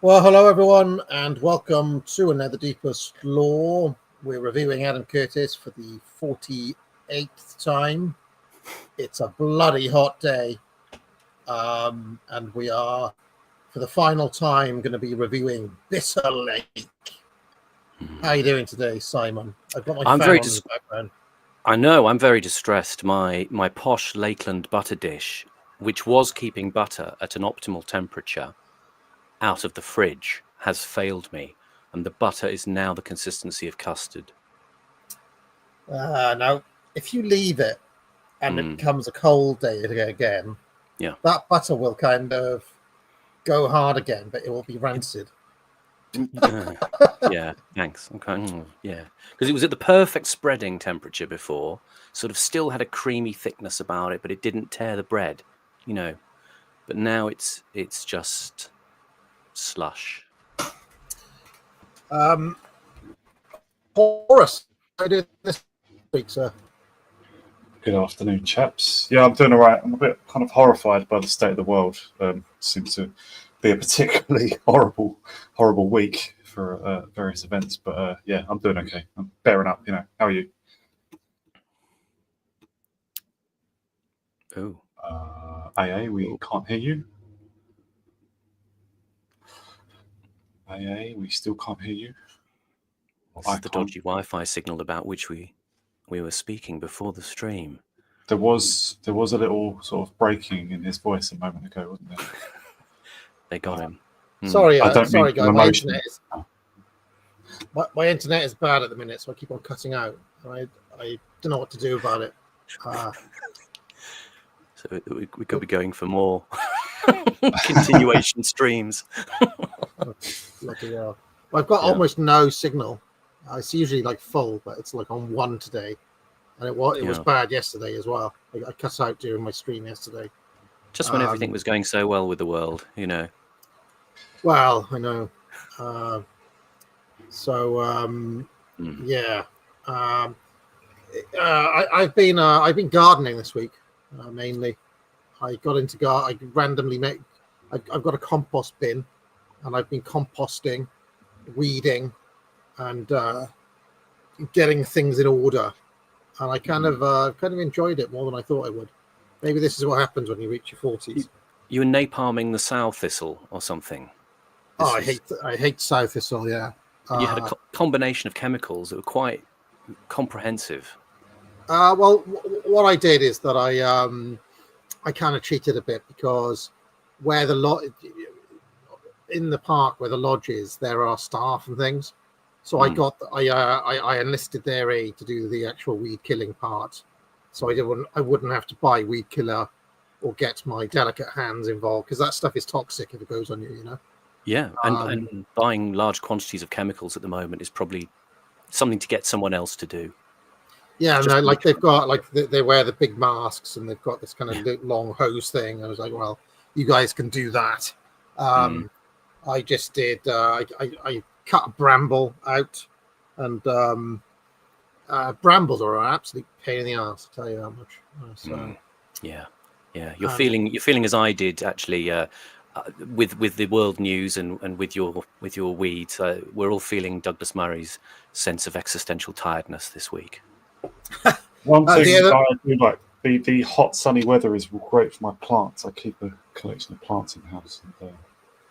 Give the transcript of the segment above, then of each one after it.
Well, hello everyone, and welcome to another Deepest Law. We're reviewing Adam Curtis for the 48th time. It's a bloody hot day, and we are, for the final time, going to be reviewing Bitter Lake. How are you doing today, Simon? I've got my fan on in the background. I know, I'm very distressed. My posh Lakeland butter dish, which was keeping butter at an optimal temperature out of the fridge, has failed me, and the butter is now the consistency of custard. Now, if you leave it and it becomes a cold day again, that butter will kind of go hard again, but it will be rancid. Yeah, thanks. Okay, yeah, because it was at the perfect spreading temperature before, sort of still had a creamy thickness about it, but it didn't tear the bread, you know. But now it's just slush. Horace, how are you doing this week, sir? Good afternoon, chaps. Yeah, I'm doing all right. I'm a bit kind of horrified by the state of the world. Seems to be a particularly horrible week for various events. But yeah, I'm doing okay. I'm bearing up, you know. How are you? Oh. AA, we can't hear you. AA, we still can't hear you. This is the dodgy Wi-Fi signal about which we were speaking before the stream. There was a little sort of breaking in his voice a moment ago, wasn't there? They got him. Sorry, guys. My internet is bad at the minute, so I keep on cutting out. I don't know what to do about it. So we could be going for more continuation streams. Lucky hell. Well, I've got almost no signal. It's usually like full, but it's like on 1 today, and it was bad yesterday as well. I cut out during my stream yesterday. Just when everything was going so well with the world, you know. Well, I know. Yeah. I've been gardening this week mainly. I got into I randomly I've got a compost bin, and I've been composting, weeding, and getting things in order. And I kind of enjoyed it more than I thought I would. Maybe this is what happens when you reach your 40s. You were napalming the sow thistle or something. I hate sow thistle. Yeah. You had a combination of chemicals that were quite comprehensive. Well, what I did is that I kind of cheated a bit, because where in the park where the lodge is, there are staff and things. So I enlisted their aid to do the actual weed killing part. So I wouldn't have to buy weed killer or get my delicate hands involved, because that stuff is toxic if it goes on you, you know. Yeah, and buying large quantities of chemicals at the moment is probably something to get someone else to do. Yeah, no, like they've got they wear the big masks, and they've got this kind of long hose thing. I was like, well, you guys can do that. I just did. I cut a bramble out, and brambles are an absolute pain in the ass. I'll tell you that much. Yeah. You're feeling as I did actually. With the world news and with your weeds, we're all feeling Douglas Murray's sense of existential tiredness this week. One thing I do like, the hot sunny weather is great for my plants. I keep a collection of plants in the house, and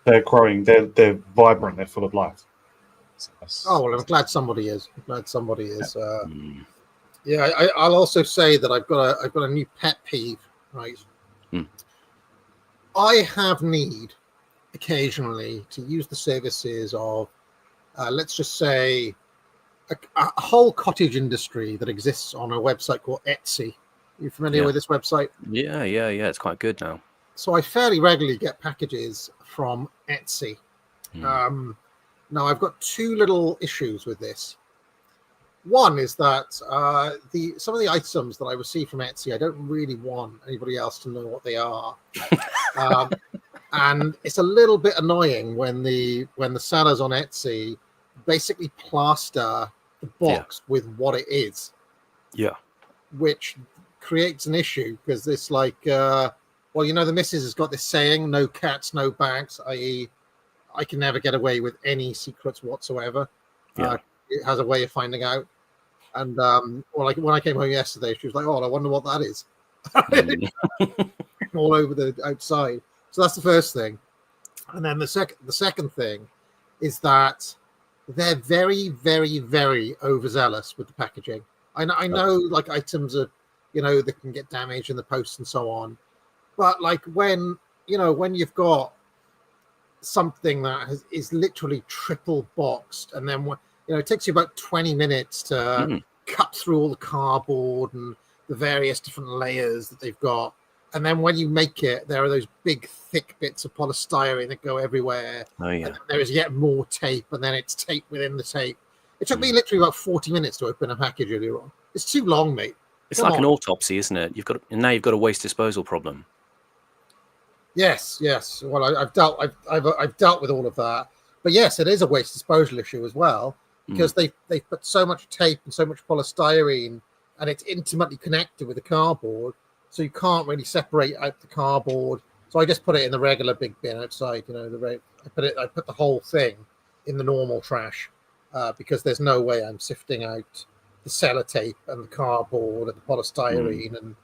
they're growing. They're vibrant. They're full of life. So well, I'm glad somebody is. I'll also say that I've got a new pet peeve. Right. I have need occasionally to use the services of, let's just say, a whole cottage industry that exists on a website called Etsy. Are you familiar with this website? Yeah. It's quite good now. So I fairly regularly get packages from Etsy. Now I've got two little issues with this. One is that some of the items that I receive from Etsy, I don't really want anybody else to know what they are, and it's a little bit annoying when the sellers on Etsy basically plaster the box with what it is. Yeah, which creates an issue because it's like, well, you know, the missus has got this saying, "No cats, no bags," i.e., I can never get away with any secrets whatsoever. Yeah. It has a way of finding out. And well, like when I came home yesterday, she was like, "Oh, I wonder what that is." All over the outside. So that's the first thing. And then the second thing is that they're very, very, very overzealous with the packaging. I know like items are, you know, they can get damaged in the post and so on. But like when you've got something that is literally triple boxed, and then it takes you about 20 minutes to cut through all the cardboard and the various different layers that they've got, and then when you make it, there are those big thick bits of polystyrene that go everywhere. And there is yet more tape, and then it's tape within the tape. It took me literally about 40 minutes to open a package earlier on. It's too long, mate. It's like an autopsy, isn't it? Now you've got a waste disposal problem. Yes. Well, I've dealt with all of that, but yes, it is a waste disposal issue as well because they put so much tape and so much polystyrene, and it's intimately connected with the cardboard, so you can't really separate out the cardboard. So I just put it in the regular big bin outside. I put the whole thing in the normal trash because there's no way I'm sifting out the sellotape and the cardboard and the polystyrene and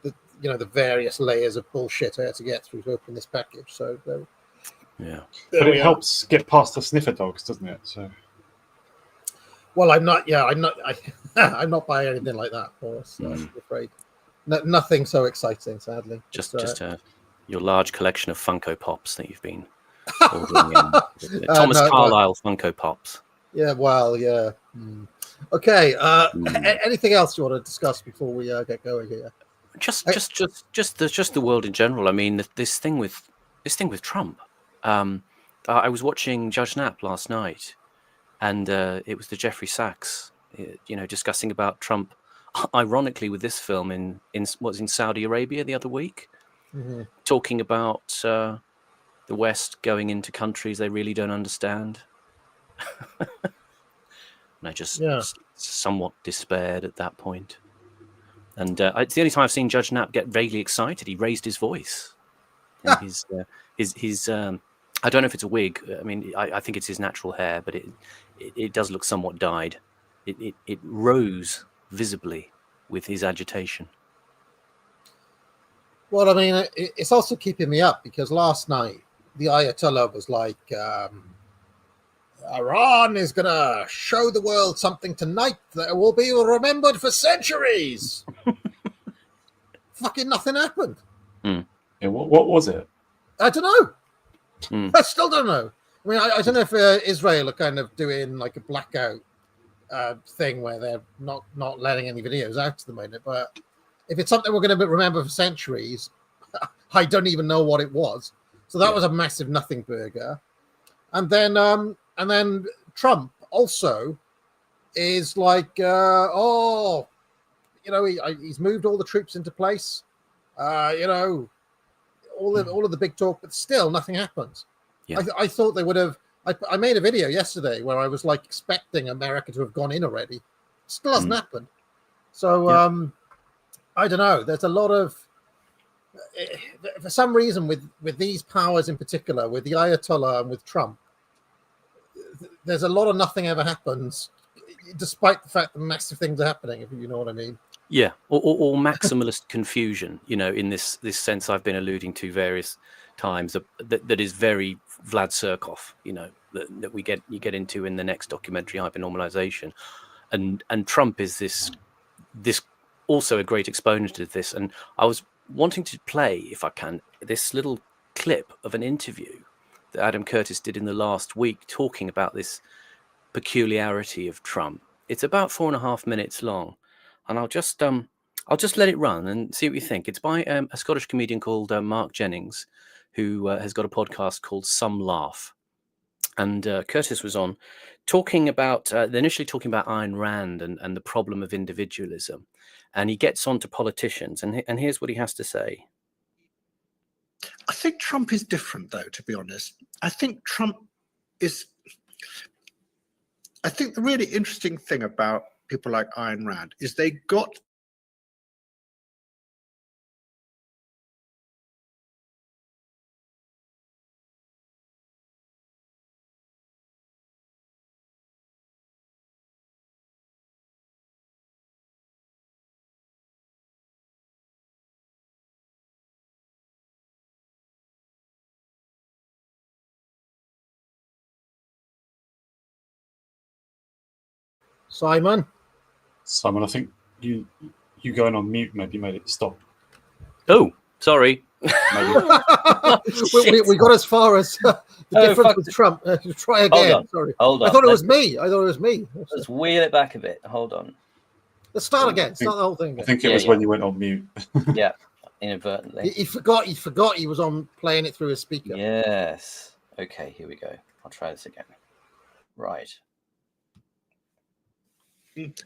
the various layers of bullshit I had to get through to open this package. So but it helps get past the sniffer dogs, doesn't it? So well, I'm not I'm not buying anything like that for us, I'm afraid. Nothing so exciting, sadly. Just your large collection of Funko Pops that you've been ordering Thomas Carlyle Funko Pops. Yeah, well, yeah. Okay. Anything else you want to discuss before we get going here? Just the world in general. I mean, this thing with Trump. I was watching Judge Knapp last night, and it was the Jeffrey Sachs, discussing about Trump. Ironically, with this film in Saudi Arabia the other week, talking about the West going into countries they really don't understand. And I just somewhat despaired at that point. And it's the only time I've seen Judge Knapp get vaguely excited. He raised his voice. And his I don't know if it's a wig. I mean, I think it's his natural hair, but it does look somewhat dyed. It rose visibly with his agitation. Well, I mean, it's also keeping me up because last night the Ayatollah was like, Iran is going to show the world something tonight that will be remembered for centuries. Fucking nothing happened. Yeah, what was it? I don't know. I still don't know. I mean, I don't know if Israel are kind of doing like a blackout thing where they're not letting any videos out at the moment. But if it's something we're going to remember for centuries, I don't even know what it was. So that was a massive nothing burger. And then Trump also is like, he's moved all the troops into place. All of the big talk, but still nothing happens. Yeah. I thought they would have. I made a video yesterday where I was like expecting America to have gone in already. Still hasn't happened. So I don't know. There's a lot of, for some reason, with these powers in particular, with the Ayatollah and with Trump, there's a lot of nothing ever happens, despite the fact that massive things are happening. If you know what I mean. Yeah, or maximalist confusion. In this sense I've been alluding to various times that is very Vlad Surkov. That you get into in the next documentary, Hypernormalization, and Trump is this also a great exponent of this. And I was wanting to play, if I can, this little clip of an interview that Adam Curtis did in the last week, talking about this peculiarity of Trump. It's about 4.5 minutes long, and I'll just let it run and see what you think. It's by a Scottish comedian called Mark Jennings, who has got a podcast called Some Laugh. And Curtis was on talking about, initially talking about Ayn Rand and the problem of individualism. And he gets on to politicians, and here's what he has to say. I think Trump is different, though, to be honest. I think the really interesting thing about people like Ayn Rand is they got Simon, I think you going on mute maybe made it stop. Oh, sorry. we got as far as the difference with Trump. Try again. Sorry. Hold on. I thought it was me. Let's wheel it back a bit. Hold on. Let's start again. Start the whole thing again. I think it was when you went on mute. Yeah, inadvertently. He forgot he was on playing it through his speaker. Yes. Okay, here we go. I'll try this again. Right.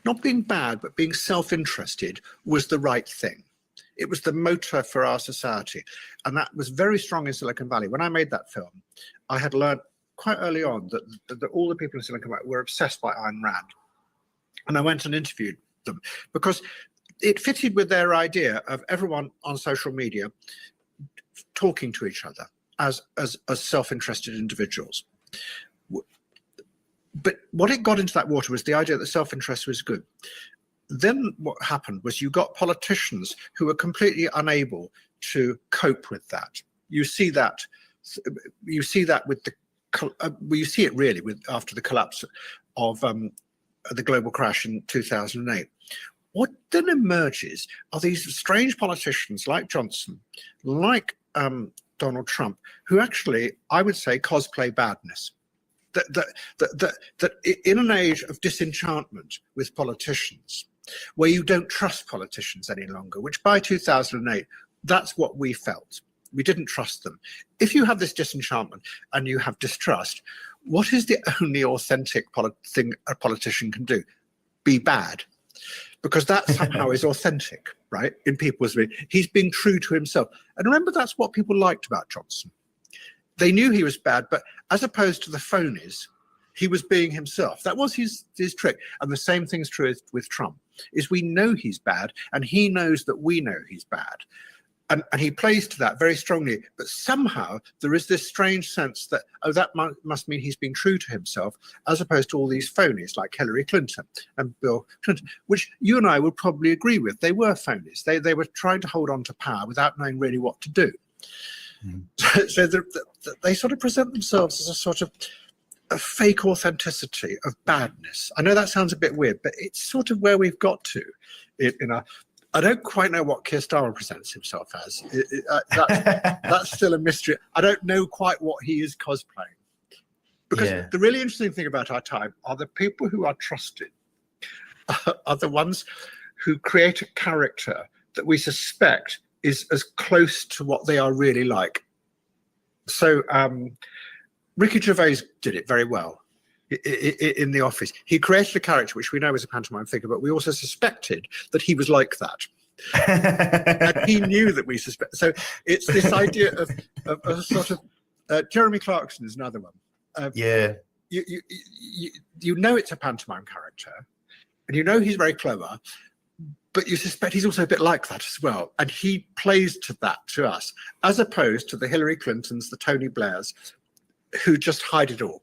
not being bad, but being self-interested was the right thing. It was the motor for our society. And that was very strong in Silicon Valley. When I made that film, I had learned quite early on that all the people in Silicon Valley were obsessed by Ayn Rand. And I went and interviewed them because it fitted with their idea of everyone on social media talking to each other as self-interested individuals. But what it got into that water was the idea that self-interest was good. Then what happened was you got politicians who were completely unable to cope with that. You see that with you see it really with after the collapse of the global crash in 2008. What then emerges are these strange politicians like Johnson, like Donald Trump, who actually, I would say, cosplay badness. That in an age of disenchantment with politicians, where you don't trust politicians any longer, which by 2008, that's what we felt. We didn't trust them. If you have this disenchantment and you have distrust, what is the only authentic thing a politician can do? Be bad. Because that somehow is authentic, right? In people's view. He's being true to himself. And remember, that's what people liked about Johnson. They knew he was bad, but as opposed to the phonies, he was being himself. That was his trick. And the same thing's true with Trump, is we know he's bad, and he knows that we know he's bad. And he plays to that very strongly. But somehow there is this strange sense that, oh, that must mean he's being true to himself, as opposed to all these phonies like Hillary Clinton and Bill Clinton, which you and I would probably agree with. They were phonies. They were trying to hold on to power without knowing really what to do. So they sort of present themselves as a sort of a fake authenticity of badness. I know that sounds a bit weird, but it's sort of where we've got to. I don't quite know what Keir Starmer presents himself as. That's still a mystery. I don't know quite what he is cosplaying. Because the really interesting thing about our time are the people who are trusted are the ones who create a character that we suspect is as close to what they are really like. So Ricky Gervais did it very well in The Office. He created a character which we know is a pantomime figure, but we also suspected that he was like that. And he knew that we suspect. So it's this idea of a sort of Jeremy Clarkson is another one. You know it's a pantomime character, and you know he's very clever, but you suspect he's also a bit like that as well. And he plays to that to us, as opposed to the Hillary Clintons, the Tony Blairs, who just hide it all.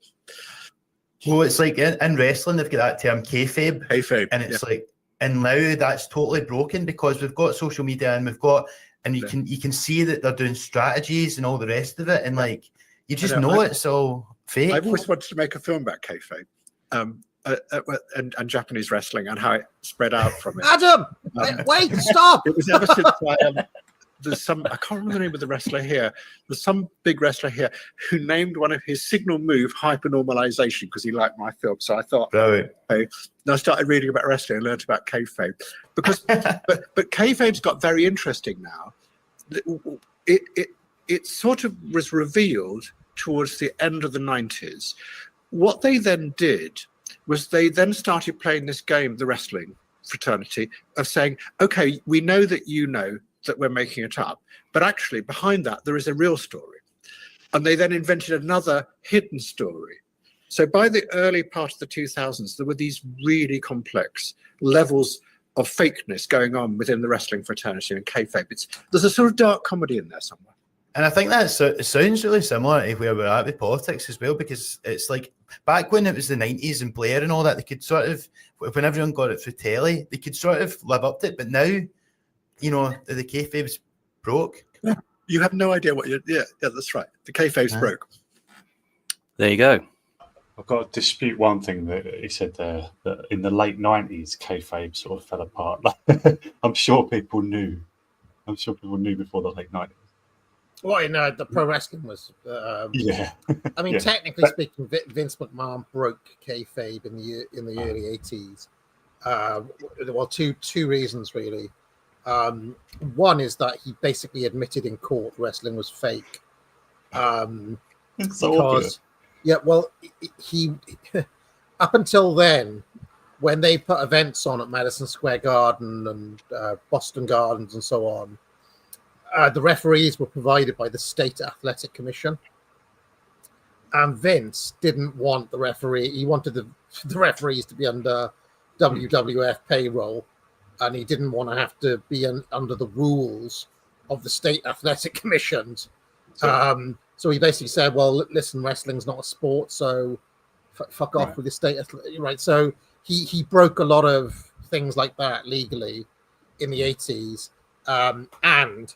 Well, it's like in wrestling, they've got that term kayfabe. Kayfabe, and it's like, and now that's totally broken because we've got social media and you can see that they're doing strategies and all the rest of it, and like you just know it's all fake. I've always wanted to make a film about kayfabe. And Japanese wrestling and how it spread out from it. Adam, wait, stop! It was ever since there's some, I can't remember the name of the wrestler here. There's some big wrestler here who named one of his signal move hypernormalization because he liked my film. So I thought, Brilliant. okay. And I started reading about wrestling and learned about kayfabe because, but kayfabe's got very interesting now. It sort of was revealed towards the end of the 90s. What they then did was they then started playing this game, the wrestling fraternity, of saying, okay, we know that you know that we're making it up, but actually behind that there is a real story. And they then invented another hidden story. So by the early part of the 2000s, there were these really complex levels of fakeness going on within the wrestling fraternity and kayfabe. There's a sort of dark comedy in there somewhere. And I think that sounds really similar to where we're at with politics as well, because it's like back when it was the 90s and Blair and all that, they could sort of, when everyone got it through telly, they could sort of live up to it. But now, you know, the kayfabe's broke. Yeah. You have no idea what you're, yeah, that's right. The kayfabe's broke. There you go. I've got to dispute one thing that he said there, that in the late 90s, kayfabe sort of fell apart. I'm sure people knew. Before the late 90s. Well, the pro wrestling was. Yeah. I mean, technically speaking, Vince McMahon broke kayfabe in the early 80s. Well, two reasons really. One is that he basically admitted in court wrestling was fake. It's so obvious. Yeah, well, he up until then, when they put events on at Madison Square Garden and Boston Gardens and so on, the referees were provided by the State Athletic Commission. And Vince didn't want the referee. He wanted the referees to be under WWF payroll, and he didn't want to have to be under the rules of the State Athletic Commissions. So he basically said, well, listen, wrestling's not a sport, so fuck off with the state. Right. So he broke a lot of things like that legally in the 80s. And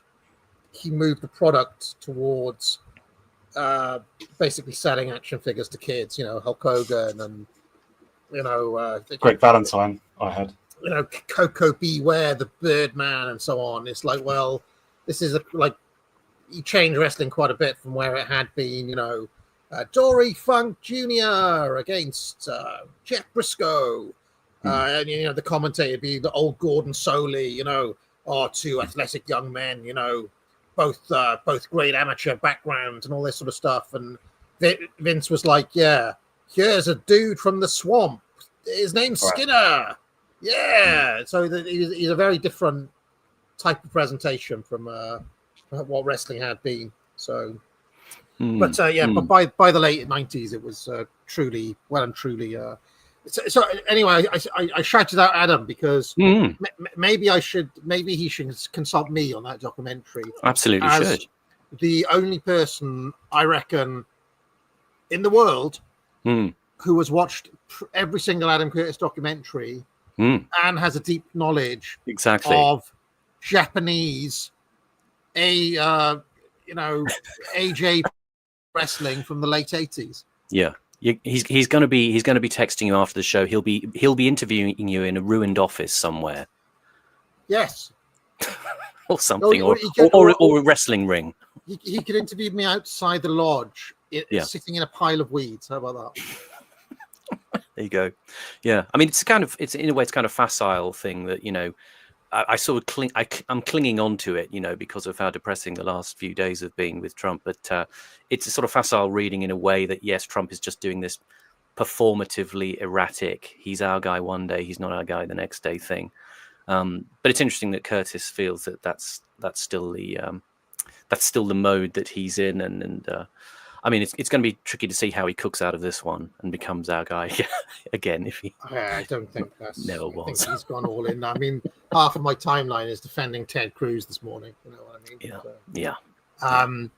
he moved the product towards basically selling action figures to kids, you know, Hulk Hogan and, you know... Greg Valentine I had. You know, Coco Beware, the Birdman and so on. It's like, well, this is he changed wrestling quite a bit from where it had been, you know, Dory Funk Jr. against Jeff Briscoe. And, you know, the commentator would be the old Gordon Soley, you know, two athletic young men, you know, both great amateur backgrounds and all this sort of stuff. And Vince was like, yeah, here's a dude from the swamp. His name's Skinner. Yeah. So he's a very different type of presentation from what wrestling had been. So, but by the late 90s, it was truly well and truly. So anyway, I shouted out Adam because maybe he should consult me on that documentary. Absolutely should. The only person I reckon in the world who has watched every single Adam Curtis documentary and has a deep knowledge of Japanese AJ wrestling from the late 80s. Yeah. He's going to be texting you after the show. He'll be interviewing you in a ruined office somewhere. Yes. Or something, or a wrestling ring. He could interview me outside the lodge, sitting in a pile of weeds. How about that? There you go. Yeah, I mean, it's in a way, it's kind of facile thing that, you know, I sort of I'm clinging on to it, you know, because of how depressing the last few days have been with Trump. But it's a sort of facile reading in a way that, yes, Trump is just doing this performatively erratic. He's our guy one day, he's not our guy the next day thing. But it's interesting that Curtis feels that that's still the mode that he's in, and I mean, it's going to be tricky to see how he cooks out of this one and becomes our guy again. If he, I don't think that's never was. I think he's gone all in. I mean, half of my timeline is defending Ted Cruz this morning. You know what I mean? Yeah.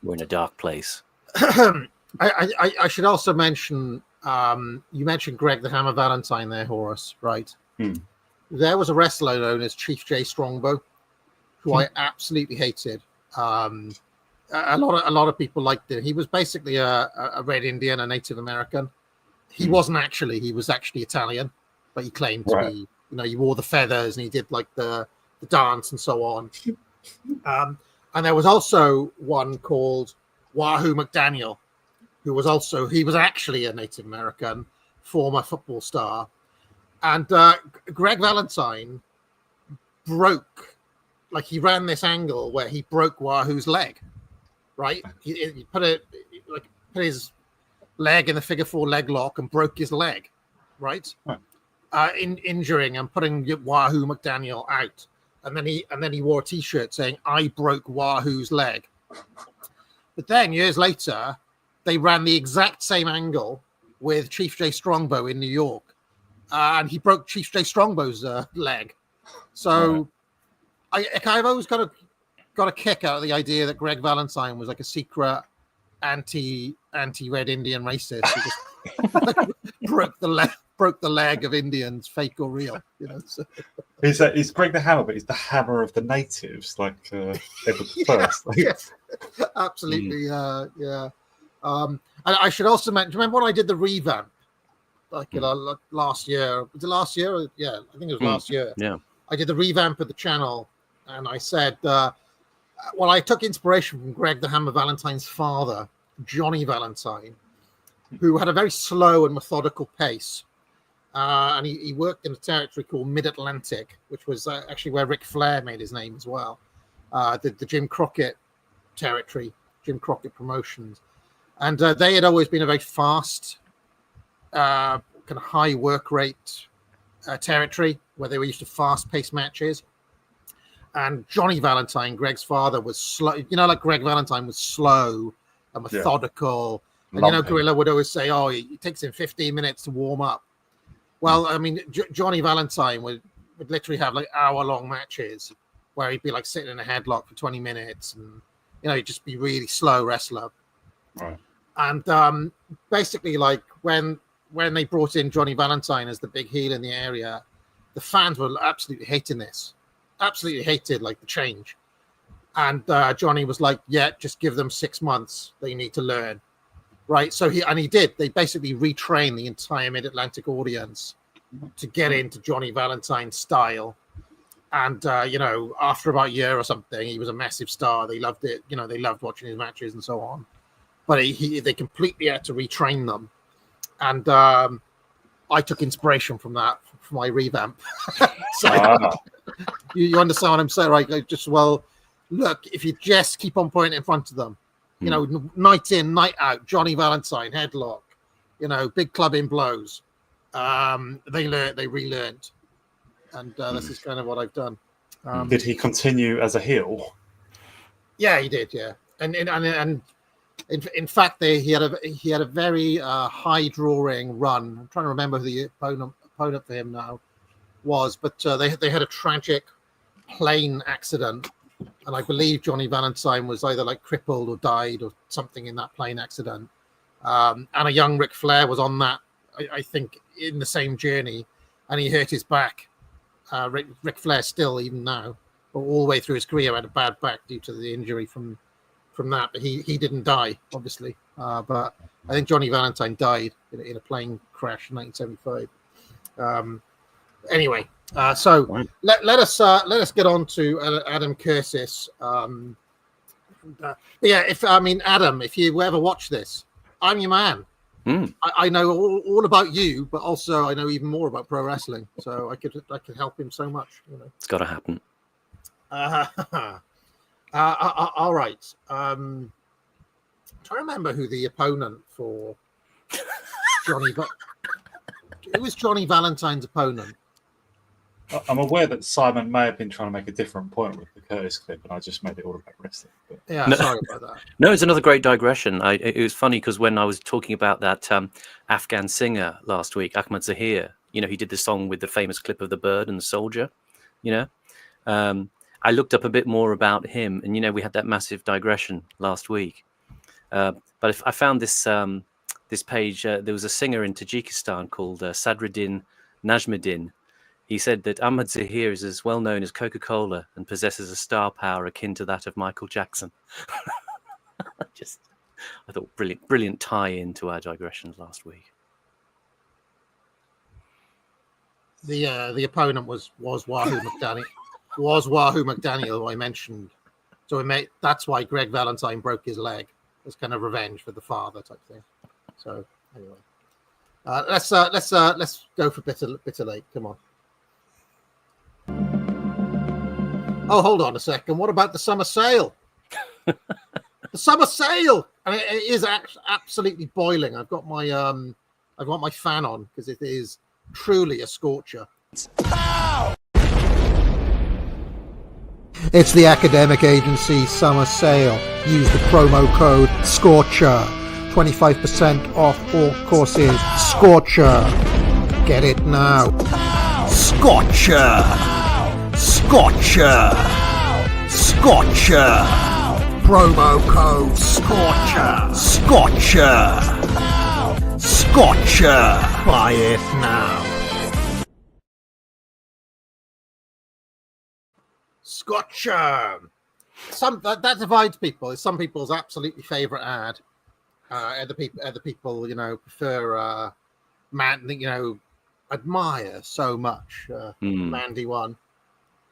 We're in a dark place. I should also mention. You mentioned Greg the Hammer Valentine there, Horace, right? There was a wrestler known as Chief J Strongbow, who I absolutely hated. A lot of people liked him. He was basically a Red Indian, a Native American. He wasn't actually. He was actually Italian, but he claimed to be. You know, he wore the feathers and he did like the dance and so on. And there was also one called Wahoo McDaniel, who was actually a Native American former football star. And Greg Valentine he ran this angle where he broke Wahoo's leg, right? He put his leg in the figure 4 leg lock and broke his leg, right? Injuring and putting Wahoo McDaniel out. And then he wore a T-shirt saying, "I broke Wahoo's leg." But then years later, they ran the exact same angle with Chief J. Strongbow in New York, and he broke Chief J. Strongbow's leg. So I've always got a kick out of the idea that Greg Valentine was like a secret anti-Red Indian racist who just broke the leg of Indians, fake or real. So. He's Greg the Hammer, but he's the hammer of the natives, like Edward First. Yes, absolutely. Yeah. And I should also mention. Remember when I did the revamp, last year? Was it last year? Yeah, I think it was last year. Yeah. I did the revamp of the channel, and I said, I took inspiration from Greg the Hammer Valentine's father, Johnny Valentine, who had a very slow and methodical pace. And he worked in a territory called Mid-Atlantic, which was actually where Ric Flair made his name as well. The Jim Crockett territory, Jim Crockett Promotions. And they had always been a very fast, kind of high work rate territory where they were used to fast-paced matches. And Johnny Valentine, Greg's father, was slow. Like Greg Valentine was slow and methodical. Yeah. And, Gorilla would always say, it takes him 15 minutes to warm up. Well, I mean, Johnny Valentine would literally have like hour-long matches where he'd be like sitting in a headlock for 20 minutes and, he'd just be really slow wrestler. Right. And basically, like when they brought in Johnny Valentine as the big heel in the area, the fans were absolutely hating this. Absolutely hated like the change. And Johnny was like, yeah, just give them 6 months. They need to learn. Right. So he did. They basically retrained the entire Mid-Atlantic audience to get into Johnny Valentine's style. And, after about a year or something, he was a massive star. They loved it. They loved watching his matches and so on. But they completely had to retrain them. And I took inspiration from that for my revamp. So you understand what I'm saying, right? Like look, if you just keep on pointing in front of them, night in, night out, Johnny Valentine, headlock, big club in blows. They relearned. And this is kind of what I've done. Did he continue as a heel? Yeah, he did. Yeah. And in fact, he had a very high drawing run. I'm trying to remember who the opponent for him now was, but they had a tragic plane accident, and I believe Johnny Valentine was either like crippled or died or something in that plane accident. And a young Ric Flair was on that, I think, in the same journey, and he hurt his back. Ric Flair still, even now, all the way through his career, had a bad back due to the injury from that, but he didn't die, obviously. But I think Johnny Valentine died in a plane crash in 1975. Anyway, so Right. let us get on to Adam Curtis. Adam, if you ever watch this, I'm your man. I know all about you, but also I know even more about pro wrestling, so I could help him so much. It's got to happen. All right. I'm trying to remember who the opponent for Johnny. Who was Johnny Valentine's opponent? I'm aware that Simon may have been trying to make a different point with the Curtis clip, and I just made it all about wrestling. But... Yeah, No. sorry about that. No, it's another great digression. It was funny because when I was talking about that Afghan singer last week, Ahmad Zahir, he did the song with the famous clip of the bird and the soldier, I looked up a bit more about him, and we had that massive digression last week. But if I found this page, there was a singer in Tajikistan called Sadruddin Najmuddin. He said that Ahmad Zahir is as well known as Coca-Cola and possesses a star power akin to that of Michael Jackson. I thought brilliant tie-in to our digressions last week. The opponent was Wahoo McDaniel. Was Wahoo McDaniel, who I mentioned So that's why Greg Valentine broke his leg. It's kind of revenge for the father type thing. So anyway, let's go for bitter lake. Come on. Oh, hold on a second. What about the summer sale? The summer sale, and it is absolutely boiling. I've got my fan on because it is truly a scorcher. It's the academic agency summer sale. Use the promo code SCORCHER. 25% off all courses. SCORCHER. Get it now. SCORCHER. SCORCHER. SCORCHER. Promo code SCORCHER. SCORCHER. SCORCHER. Buy it now. Scotcher. That divides people. It's some people's absolutely favorite ad. Other people, prefer admire so much. Mandy one.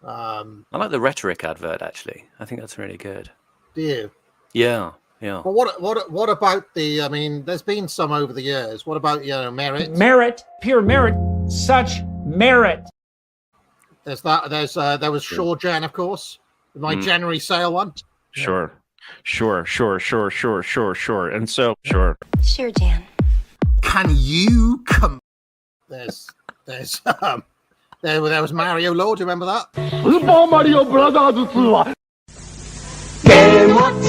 I like the rhetoric advert actually. I think that's really good. Do you? Yeah. But what about the? I mean, there's been some over the years. What about merit? Merit, pure merit, such merit. There's that. There was Shaw Jan, of course, my January sale one. Sure. And so, sure. Sure, Jan. Can you come? There was Mario Lord. Do you remember that? Super Mario Brothers 2は Game watch.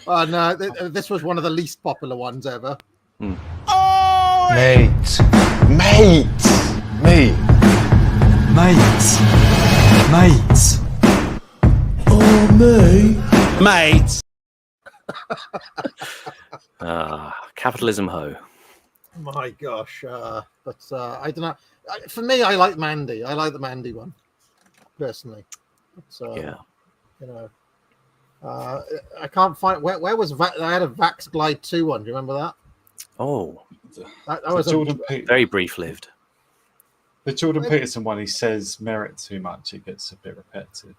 Oh no, this was one of the least popular ones ever. Mate. Oh, mate. Capitalism ho. My gosh, but I don't know. For me, I like Mandy. I like the Mandy one personally. Yeah. I can't find where was I had a Vax Glide 2 one. Do you remember that? Oh, That was very brief-lived. The Jordan Peterson one, he says merit too much. It gets a bit repetitive.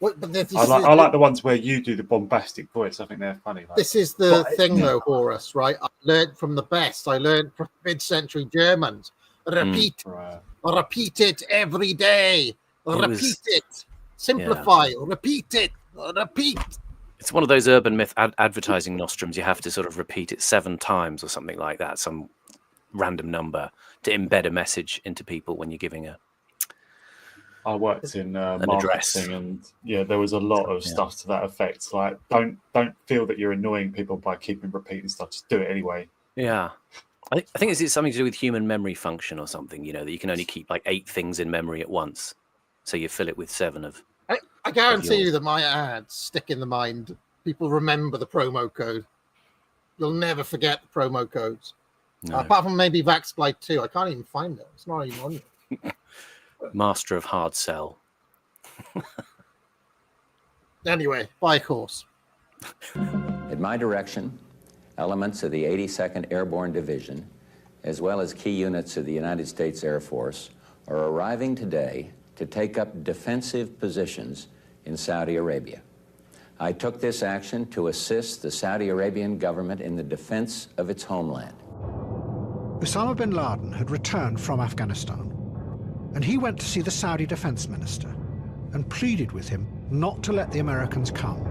But, I like the ones where you do the bombastic voice. I think they're funny. This is the thing, though, Horace. Right? I learned from the best. I learned from mid-century Germans. Repeat it every day. Repeat it. Simplify. Repeat it. Repeat. It's one of those urban myth advertising nostrums. You have to sort of repeat it 7 times or something like that, some random number to embed a message into people when you're giving I worked in address. marketing, and there was a lot of stuff to that effect. Like, don't feel that you're annoying people by keeping repeating stuff. Just do it anyway. Yeah. I think it's something to do with human memory function or something, that you can only keep like 8 things in memory at once. So you fill it with 7 of. I guarantee you that my ads stick in the mind. People remember the promo code. You'll never forget the promo codes. No. Apart from maybe Vax Glide 2. I can't even find it. It's not even on it. Master of hard sell. Anyway, buy a course. At my direction, elements of the 82nd Airborne Division, as well as key units of the United States Air Force, are arriving today to take up defensive positions in Saudi Arabia. I took this action to assist the Saudi Arabian government in the defense of its homeland. Osama bin Laden had returned from Afghanistan, and he went to see the Saudi defense minister and pleaded with him not to let the Americans come.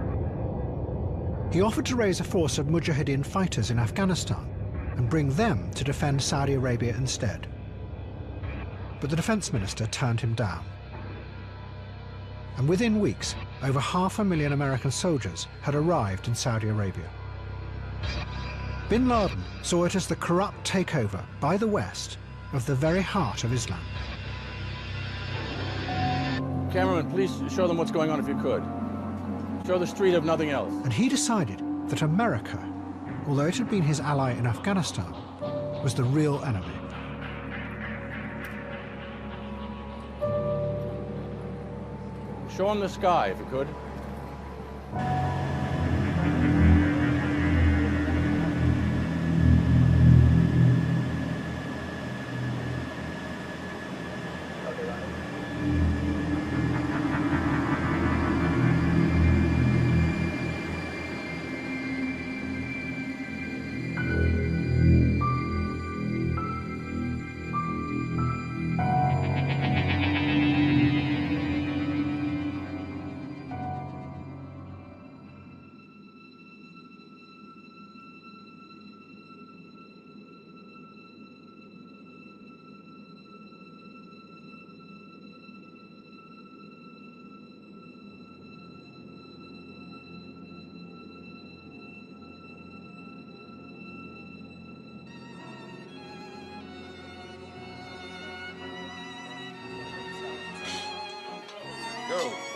He offered to raise a force of Mujahideen fighters in Afghanistan and bring them to defend Saudi Arabia instead. But the defense minister turned him down. And within weeks, over 500,000 American soldiers had arrived in Saudi Arabia. Bin Laden saw it as the corrupt takeover by the West of the very heart of Islam. Cameraman, please show them what's going on if you could. Show the street if nothing else. And he decided that America, although it had been his ally in Afghanistan, was the real enemy. Show them the sky if you could.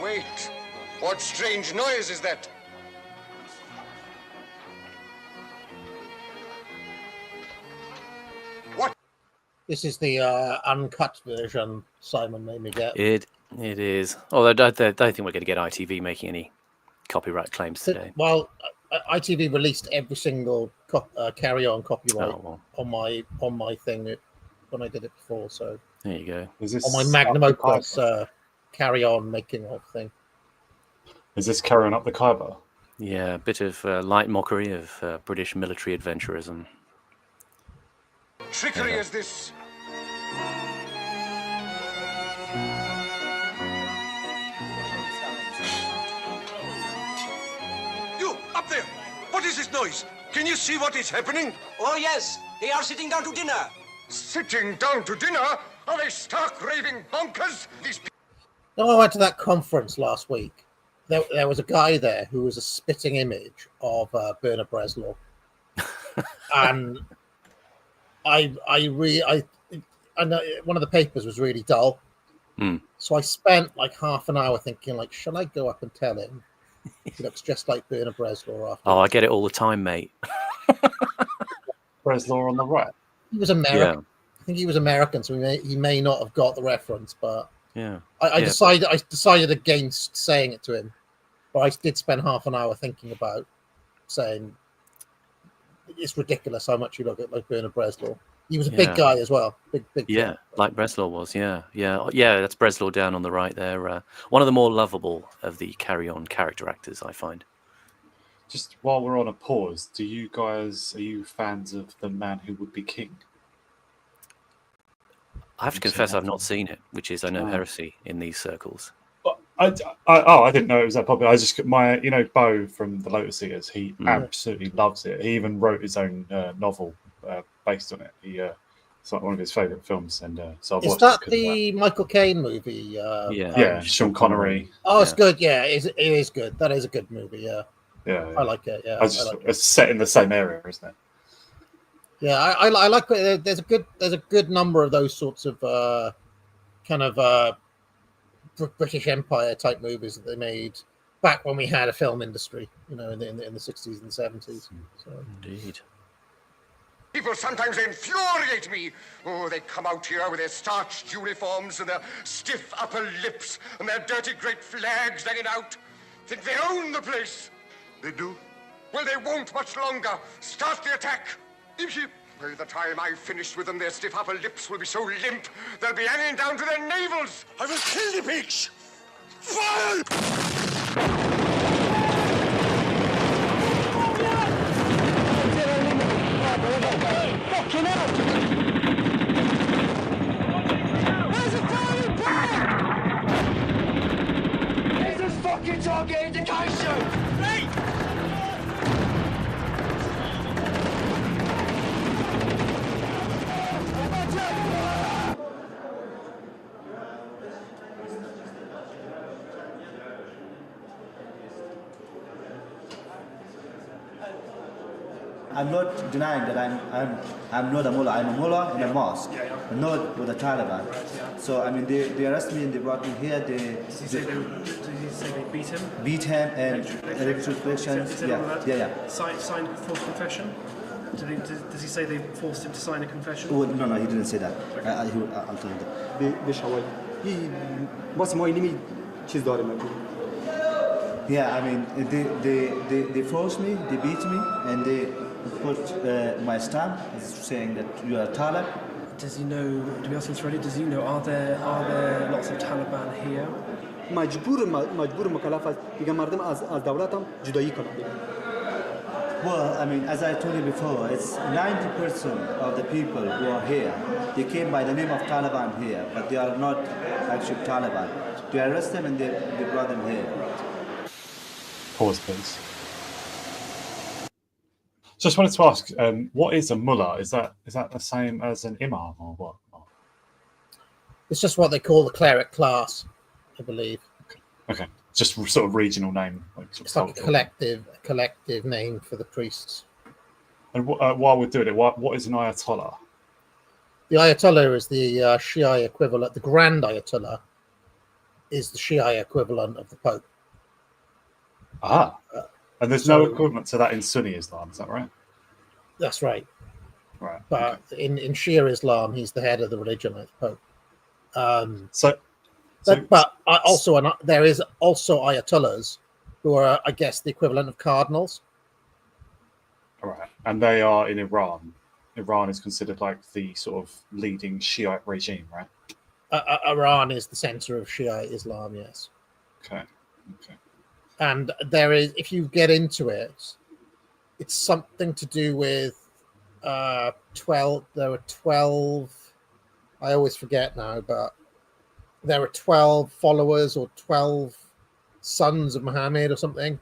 Wait, what strange noise is that? What? This is the uncut version Simon made me get. It is. Although I don't think we're going to get ITV making any copyright claims today. Well, ITV released every single carry-on copyright on my thing when I did it before. So there you go. Is this on my magnum opus carry-on making of thing? Is this carrying up the Khyber? Yeah, a bit of light mockery of British military adventurism. Trickery is this. You, up there! What is this noise? Can you see what is happening? Oh, yes. They are sitting down to dinner. Sitting down to dinner? Are they stark raving bonkers? These people... No, I went to that conference last week. There was a guy there who was a spitting image of Bernard Breslau. And I know one of the papers was really dull. So I spent like half an hour thinking, like, shall I go up and tell him he looks just like Bernard Breslau after? Oh, I get it all the time, mate. Breslau on the right. He was American. Yeah. I think he was American, so he may not have got the reference, but yeah. I decided against saying it to him. But I did spend half an hour thinking about saying it's ridiculous how much you look like Bernard Breslau. He was a big guy as well. Big Yeah, guy. like Breslau was. Yeah. That's Breslau down on the right there. One of the more lovable of the carry-on character actors, I find. Just while we're on a pause, are you fans of The Man Who Would Be King? I have to confess I've not seen it, which is, I know, heresy in these circles. I didn't know it was that popular. I just Bo from the Lotus Eaters. He absolutely loves it. He even wrote his own novel based on it. It's like one of his favorite films, and so I've Is watched that it. the Michael Caine movie? Sean Connery. Oh, it's good. Yeah, it is good. That is a good movie. Yeah, I like it. Yeah, It's set in the same area, isn't it? Yeah, I like it. There's a good number of those sorts of kind of British Empire type movies that they made back when we had a film industry, in the 60s and 70s. So. Indeed. People sometimes infuriate me. Oh, they come out here with their starched uniforms and their stiff upper lips and their dirty great flags hanging out. Think they own the place. They do? Well, they won't much longer. Start the attack. By the time I've finished with them, their stiff upper lips will be so limp, they'll be hanging down to their navels. I will kill the pigs. Fire! Fucking hell! Where's the firing pin? This is fucking target indication! Hey! I'm not denying that I'm not a mullah. I'm a mullah in a mosque, not with the Taliban. So I mean, they arrested me and they brought me here. Did you say they beat him? Beat him and electrocutions. Yeah. Signed false confession. Does he say they forced him to sign a confession? Oh, no, he didn't say that. I'll tell you that. Yeah, I mean, they forced me, they beat me, and they put my stamp saying that you are Talib. Does he know? Do we ask him already? Does he know? Are there lots of Taliban here? Well, I mean, as I told you before, it's 90% of the people who are here. They came by the name of Taliban here, but they are not actually Taliban. They arrest them and they brought them here. Pause, please. Just wanted to ask, what is a mullah? Is that the same as an imam or what? It's just what they call the cleric class, I believe. Okay, just sort of regional name. It's like a collective name for the priests. And while we're doing it, what is an ayatollah? The ayatollah is the Shia equivalent, the grand ayatollah. is the Shia equivalent of the Pope. Ah, and there's no equivalent to that in Sunni Islam, is that right? That's right. Right. But in Shia Islam, he's the head of the religion, like the Pope. There is also ayatollahs who are, I guess, the equivalent of cardinals. All right, and they are in Iran. Iran is considered like the sort of leading Shiite regime, right? Iran is the center of Shia Islam, yes. Okay. And there is, if you get into it, it's something to do with 12. There were 12. I always forget now, but there were 12 followers or 12 sons of Muhammad or something.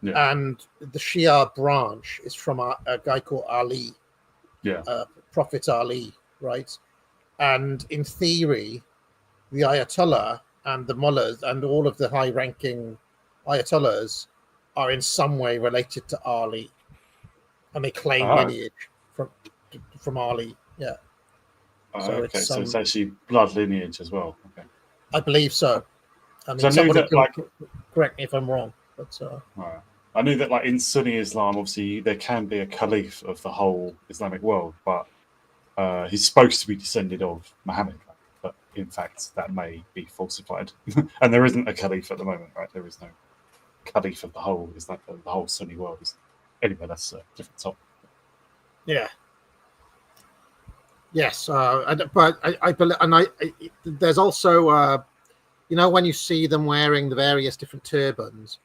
Yeah. And the Shia branch is from a guy called Ali. Yeah. Prophet Ali, right? And in theory, the Ayatollah and the mullahs and all of the high-ranking Ayatollahs are in some way related to Ali, and they claim lineage from Ali. Yeah. So it's actually blood lineage as well. Okay. I believe so. I mean, correct me if I'm wrong, but right. I knew that, like in Sunni Islam, obviously there can be a caliph of the whole Islamic world, but he's supposed to be descended of Muhammad. Right? But in fact, that may be falsified, and there isn't a caliph at the moment, right? There is no caliph of the whole the whole Sunni world. Anyway, that's a different topic. Yeah. Yes, but I believe, and there's also, when you see them wearing the various different turbans,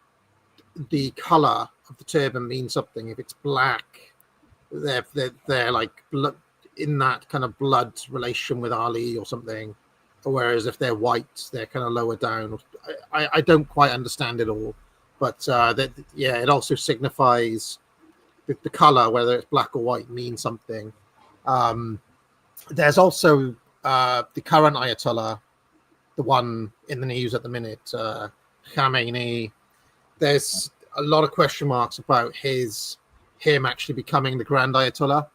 the color of the turban means something. If it's black, they're like in that kind of blood relation with Ali or something. Whereas if they're white, they're kind of lower down. I don't quite understand it all, but it also signifies the color, whether it's black or white, means something. There's also the current Ayatollah, the one in the news at the minute, Khamenei. There's a lot of question marks about him actually becoming the Grand Ayatollah,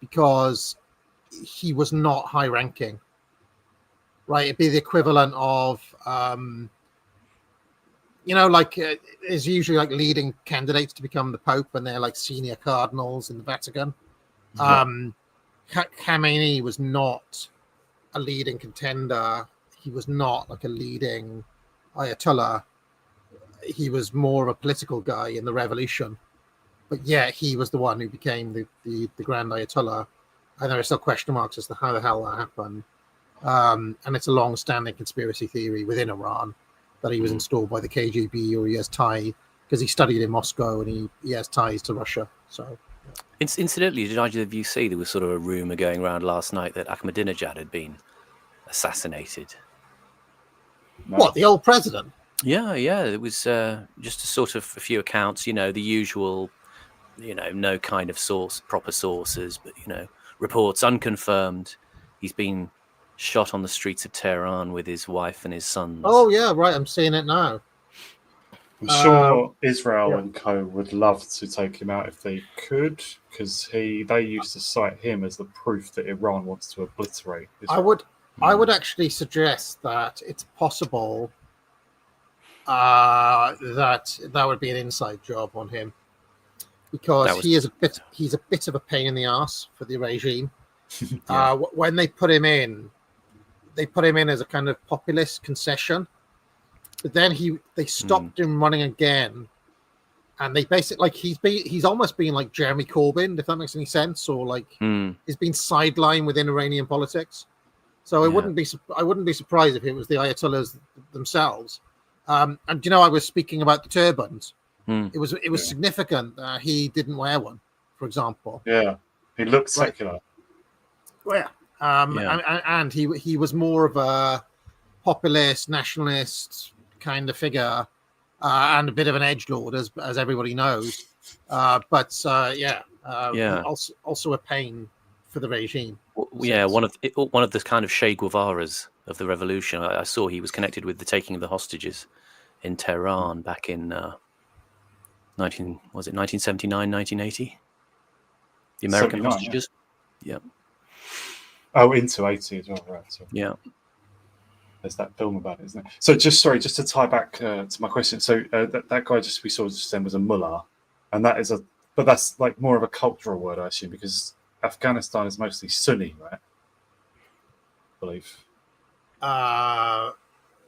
because he was not high ranking. Right, it'd be the equivalent of, there's usually like leading candidates to become the Pope, and they're like senior cardinals in the Vatican. Yeah. Khamenei was not a leading contender. He was not like a leading Ayatollah. He was more of a political guy in the revolution. But yeah, he was the one who became the Grand Ayatollah. And there are still question marks as to how the hell that happened. And it's a long-standing conspiracy theory within Iran that he was installed by the KGB, or he has ties, because he studied in Moscow and he has ties to Russia. So. Incidentally, did either of you see there was sort of a rumor going around last night that Ahmadinejad had been assassinated? No. What, the old president? Yeah. It was just a sort of a few accounts, the usual, no kind of proper sources, but, reports unconfirmed. He's been shot on the streets of Tehran with his wife and his sons. Oh, yeah, right. I'm seeing it now. I'm sure Israel and co would love to take him out if they could, because they used to cite him as the proof that Iran wants to obliterate Israel. I would actually suggest that it's possible that would be an inside job on him, because he's a bit of a pain in the ass for the regime. Yeah. When they put him in as a kind of populist concession. But then they stopped him running again, and they basically he's almost been like Jeremy Corbyn, if that makes any sense, or like he's been sidelined within Iranian politics. So I wouldn't be surprised if it was the Ayatollahs themselves. And I was speaking about the turbans. It was significant that he didn't wear one, for example. Yeah, he looked secular. Well, and he was more of a populist, nationalist kind of figure, and a bit of an edgelord, as everybody knows. Also a pain for the regime. Yeah, one of the kind of Che Guevaras of the revolution. I saw he was connected with the taking of the hostages in Tehran back in 1979, 1980? The American hostages. Yeah. Oh, into 80 as well, right? So. Yeah. There's that film about it, isn't it? So just to tie back to my question. So that guy we saw just then was a mullah, and but that's like more of a cultural word, I assume, because Afghanistan is mostly Sunni, right? I believe.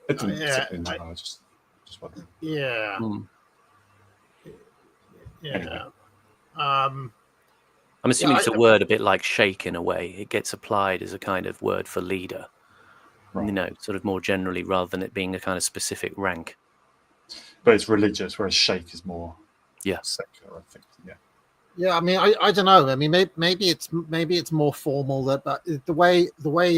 It didn't particularly matter. I just wondering. Yeah. Yeah. Anyway. I'm assuming it's a word a bit like sheikh in a way. It gets applied as a kind of word for leader, right. Sort of more generally, rather than it being a kind of specific rank. But it's religious, whereas sheikh is more secular, I think. Yeah. Yeah, I mean, I don't know. I mean, maybe it's more formal, but the way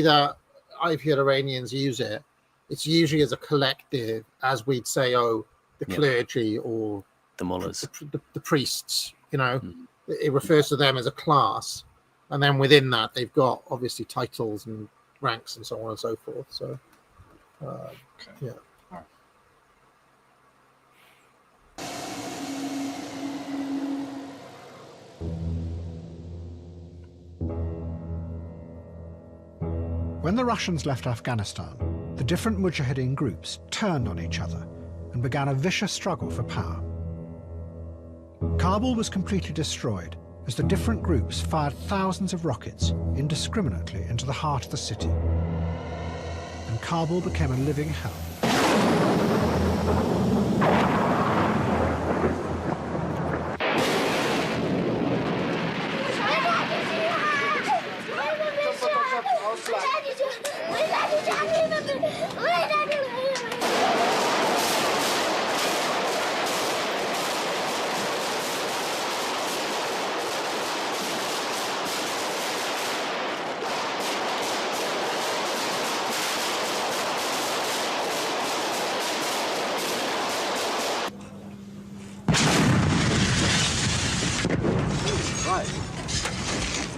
that I've heard Iranians use it, it's usually as a collective, as we'd say, the clergy or the mullahs, the priests. It refers to them as a class, and then within that they've got obviously titles and ranks and so on and so forth. So, yeah. When the Russians left Afghanistan, the different Mujahideen groups turned on each other and began a vicious struggle for power. Kabul was completely destroyed as the different groups fired thousands of rockets indiscriminately into the heart of the city. And Kabul became a living hell.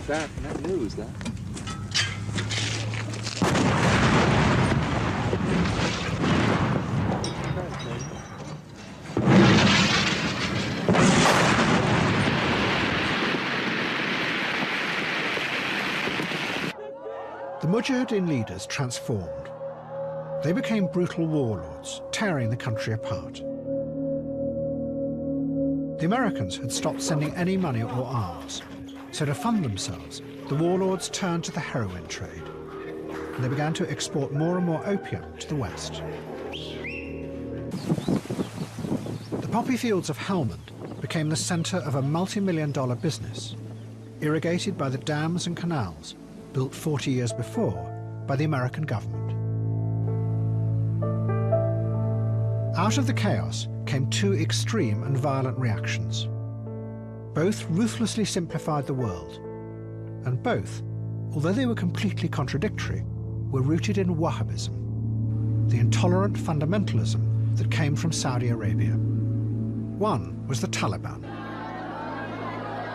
That news, that. The Mujahideen leaders transformed. They became brutal warlords, tearing the country apart. The Americans had stopped sending any money or arms. So to fund themselves, the warlords turned to the heroin trade, and they began to export more and more opium to the West. The poppy fields of Helmand became the center of a multi-million-dollar business, irrigated by the dams and canals built 40 years before by the American government. Out of the chaos came two extreme and violent reactions. Both ruthlessly simplified the world, and both, although they were completely contradictory, were rooted in Wahhabism, the intolerant fundamentalism that came from Saudi Arabia. One was the Taliban.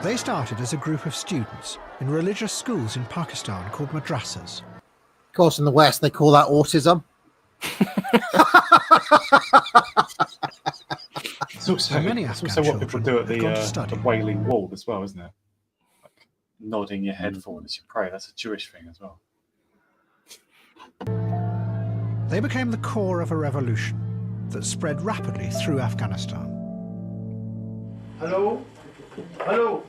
They started as a group of students in religious schools in Pakistan called madrasas. Of course, in the West, they call that autism. It's also what people do at the Wailing Wall as well, isn't it? Like nodding your head forward as you pray. That's a Jewish thing as well. They became the core of a revolution that spread rapidly through Afghanistan. Hello? Hello?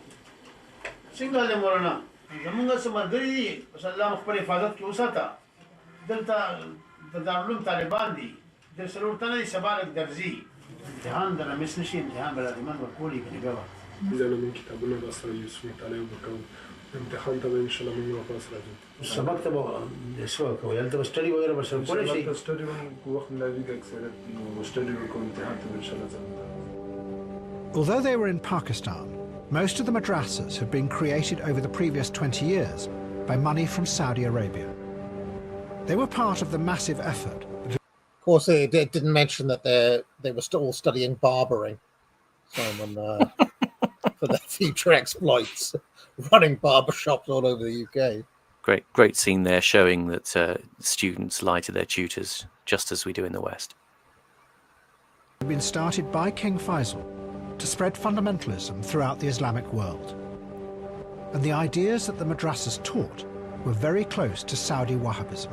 Single de Morana. Zamunga Samadri, Salam for Fadat Kusata. Delta the Darlum Talibandi. There's a Rutana Sabarak Darzi. The hand and a misnishim, the hand of the man were pulling in the government. إذا من كتابنا بصر يسمى عليه وكون امتحان تبع إن شاء الله من وقاص راجع. سبقت بقى سواك ويالت بستري وغيره بس كل شيء. بستري وقت لا يجيك أكثر بستري وكون امتحان تبع إن شاء الله. Although they were in Pakistan, most of the madrasas had been created over the previous 20 years by money from Saudi Arabia. They were part of the massive effort. Of course, they didn't mention that they were still studying barbering. Someone for their future exploits, running barbershops all over the UK. Great scene there, showing that students lie to their tutors, just as we do in the West. It had been started by King Faisal to spread fundamentalism throughout the Islamic world. And the ideas that the madrasas taught were very close to Saudi Wahhabism.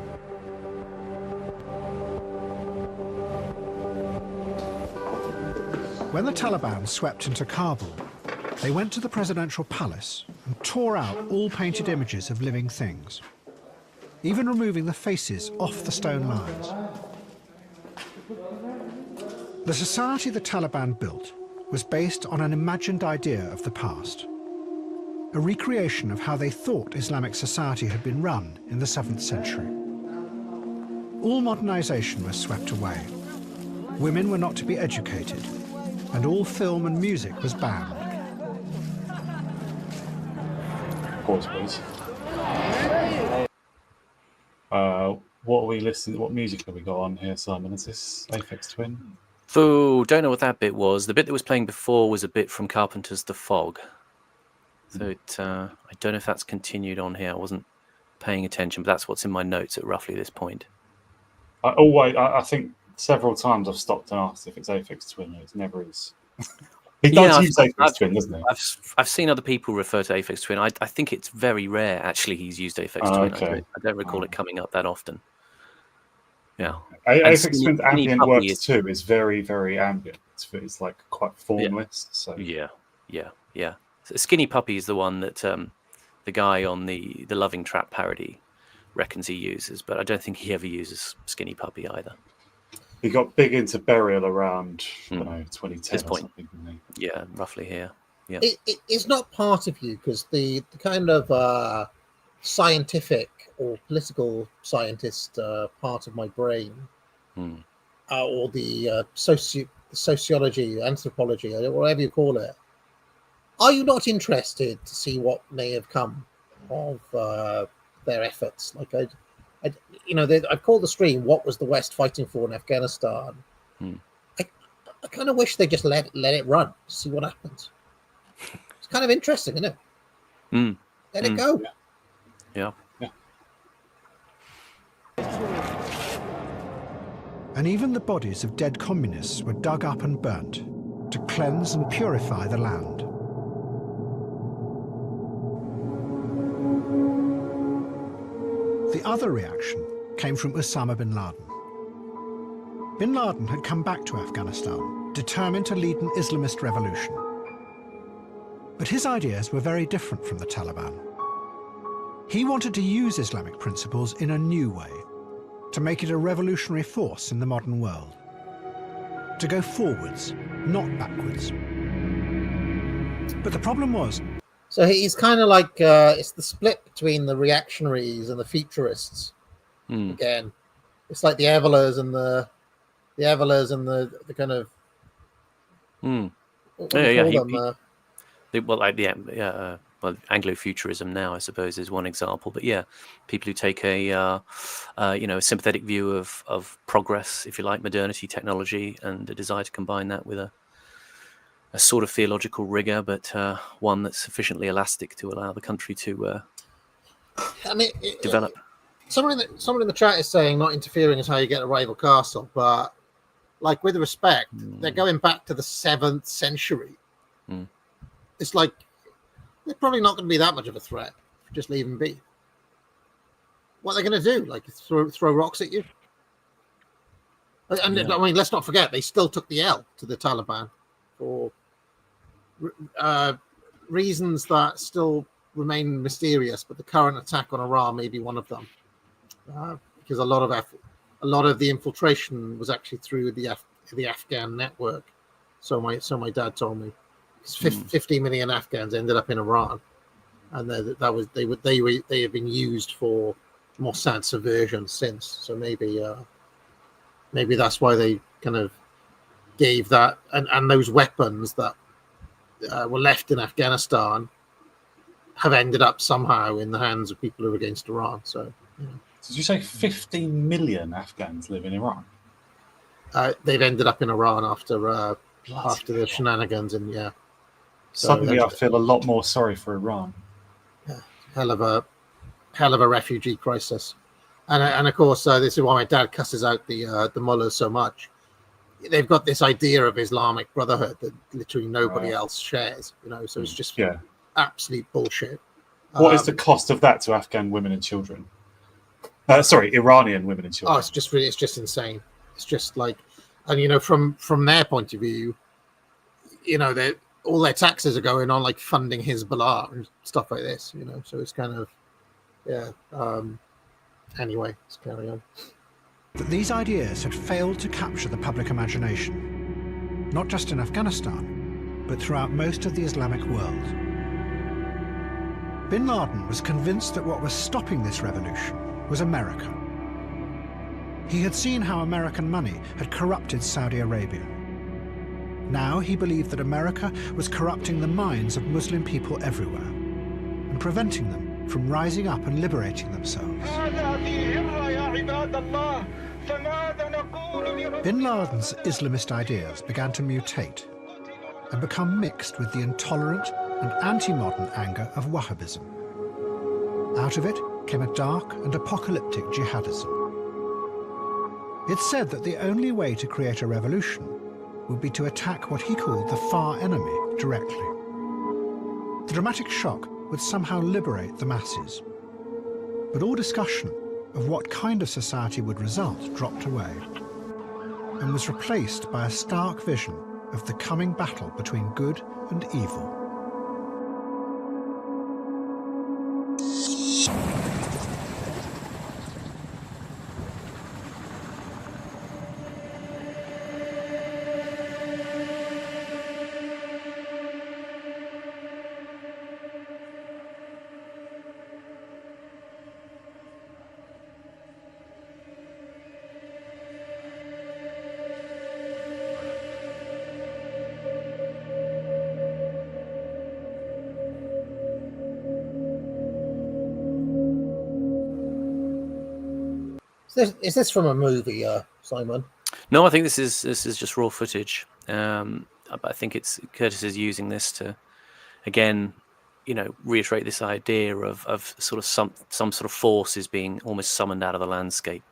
When the Taliban swept into Kabul, they went to the presidential palace and tore out all painted images of living things, even removing the faces off the stone lions. The society the Taliban built was based on an imagined idea of the past, a recreation of how they thought Islamic society had been run in the 7th century. All modernization was swept away. Women were not to be educated, and all film and music was banned. Pause, please. What are we listening? What music have we got on here, Simon? Is this Aphex Twin? Oh, don't know what that bit was. The bit that was playing before was a bit from Carpenter's The Fog. So I don't know if that's continued on here. I wasn't paying attention, but that's what's in my notes at roughly this point. I think several times I've stopped and asked if it's Aphex Twin. It never is. He does use Aphex Twin, doesn't he? I've seen other people refer to Aphex Twin. I think it's very rare, actually, he's used Aphex Twin. Okay. I don't recall it coming up that often. Yeah. Aphex Twin's ambient work too is very, very ambient. It's like quite formless. So Yeah. So Skinny Puppy is the one that the guy on the Loving Trap parody reckons he uses, but I don't think he ever uses Skinny Puppy either. He got big into Burial around, I don't know, 2010 this or point. something, didn't he? Yeah, roughly here. Yeah. It's not part of you, because the kind of scientific or political scientist part of my brain, or the sociology, anthropology, or whatever you call it, are you not interested to see what may have come of their efforts? Like I've called the stream "What was the West fighting for in Afghanistan?" I kind of wish they just let it run, see what happens. It's kind of interesting, isn't it? Let it go. Yeah. And even the bodies of dead communists were dug up and burnt to cleanse and purify the land. The other reaction came from Osama bin Laden. Bin Laden had come back to Afghanistan, determined to lead an Islamist revolution. But his ideas were very different from the Taliban. He wanted to use Islamic principles in a new way, to make it a revolutionary force in the modern world. To go forwards, not backwards. But the problem was... So he's kind of like, it's the split between the reactionaries and the futurists. Again, it's like the Evelers and the kind of... Well, Anglo-futurism now, I suppose, is one example. But yeah, people who take a sympathetic view of progress, if you like, modernity, technology, and a desire to combine that with a sort of theological rigor, but one that's sufficiently elastic to allow the country to develop. Someone in the chat is saying not interfering is how you get a rival castle, but like with respect, they're going back to the 7th century. It's like they're probably not going to be that much of a threat. Just leave them be. What are they going to do? Like throw rocks at you? And I mean, let's not forget they still took the L to the Taliban for reasons that still remain mysterious. But the current attack on Iran may be one of them, because a lot of the infiltration was actually through the Afghan network. So my dad told me. 50 million Afghans ended up in Iran, and they have been used for Mossad subversion since. So maybe that's why they kind of gave that, and those weapons that were left in Afghanistan have ended up somehow in the hands of people who are against Iran. So, did you say 15 million Afghans live in Iran? They've ended up in Iran after the shenanigans, and Suddenly, I feel a lot more sorry for Iran. Yeah, hell of a refugee crisis, and of course, this is why my dad cusses out the mullahs so much. They've got this idea of Islamic Brotherhood that literally nobody else shares. So it's just absolute bullshit. What is the cost of that to Afghan women and children? Iranian women and children. Oh, it's just insane. It's just like, and from their point of view, you know, all their taxes are going on like funding Hezbollah and stuff like this, you know. So it's kind of, yeah. Anyway, let's carry on. That these ideas had failed to capture the public imagination, not just in Afghanistan, but throughout most of the Islamic world. Bin Laden was convinced that what was stopping this revolution was America. He had seen how American money had corrupted Saudi Arabia. Now he believed that America was corrupting the minds of Muslim people everywhere and preventing them from rising up and liberating themselves. Bin Laden's Islamist ideas began to mutate and become mixed with the intolerant and anti-modern anger of Wahhabism. Out of it came a dark and apocalyptic jihadism. It's said that the only way to create a revolution would be to attack what he called the far enemy directly. The dramatic shock would somehow liberate the masses. But all discussion of what kind of society would result dropped away and was replaced by a stark vision of the coming battle between good and evil. Is this from a movie, Simon? No, I think this is just raw footage. I think it's Curtis is using this to, again, you know, reiterate this idea of sort of some sort of force is being almost summoned out of the landscape.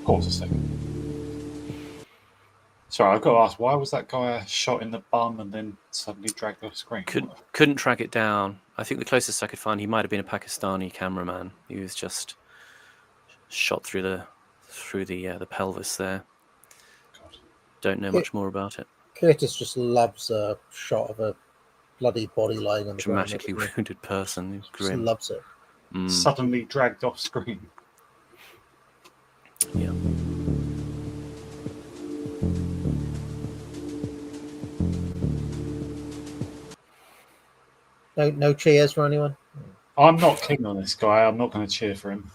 Pause a second. Sorry, I've got to ask, why was that guy shot in the bum and then suddenly dragged off screen? Couldn't track it down. I think the closest I could find, he might have been a Pakistani cameraman. He was just shot through the pelvis there. God. Don't know much more about it. Curtis just loves a shot of a bloody body lying on the ground. Dramatically wounded person. Just loves it. Suddenly dragged off screen. Yeah. No cheers for anyone? I'm not keen on this guy. I'm not going to cheer for him.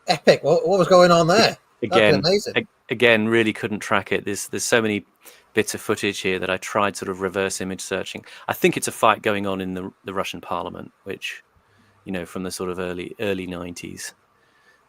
Epic. What was going on there? Again, really couldn't track it. There's so many bits of footage here that I tried sort of reverse image searching. I think it's a fight going on in the Russian parliament, which, you know, from the sort of early 90s.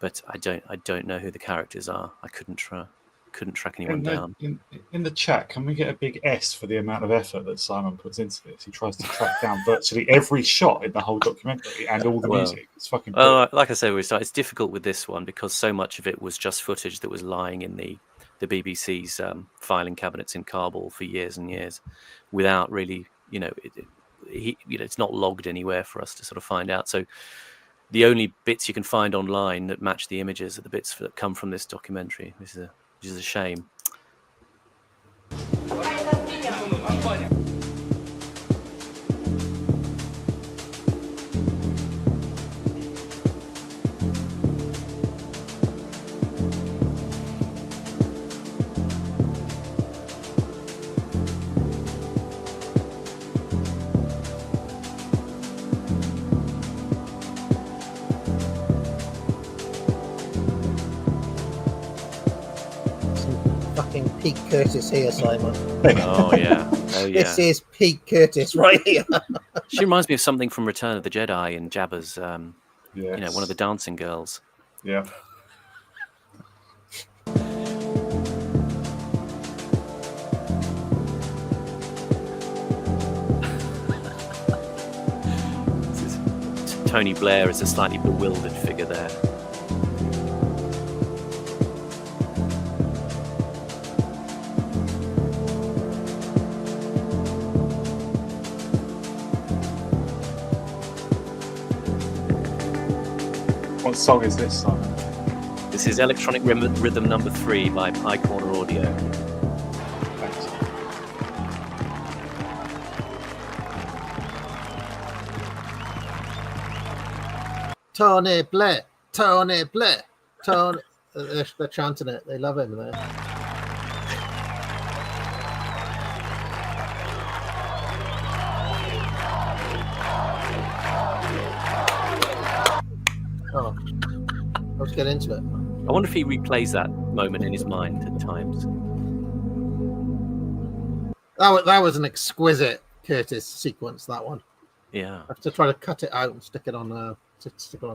But I don't know who the characters are. I couldn't track anyone down. In the chat, can we get a big S for the amount of effort that Simon puts into this? He tries to track down virtually every shot in the whole documentary and all the music. It's fucking brilliant. Like I said, it's difficult with this one because so much of it was just footage that was lying in the BBC's filing cabinets in Kabul for years and years without really, it's not logged anywhere for us to sort of find out. So the only bits you can find online that match the images are the bits that come from this documentary, which is a shame. Pete Curtis here, Simon. Oh yeah. This is Pete Curtis right here. She reminds me of something from Return of the Jedi and Jabba's, yes. One of the dancing girls. Yeah. Tony Blair is a slightly bewildered figure there. What song is this, Simon? This is Electronic Rhythm number 3 by Pie Corner Audio. Thanks. Tony Blair, Tony Blair, Tony. They're chanting it. They love him there. Oh, let's get into it. I wonder if he replays that moment in his mind at times. That was an exquisite Curtis sequence. That one. Yeah. I have to try to cut it out and stick it on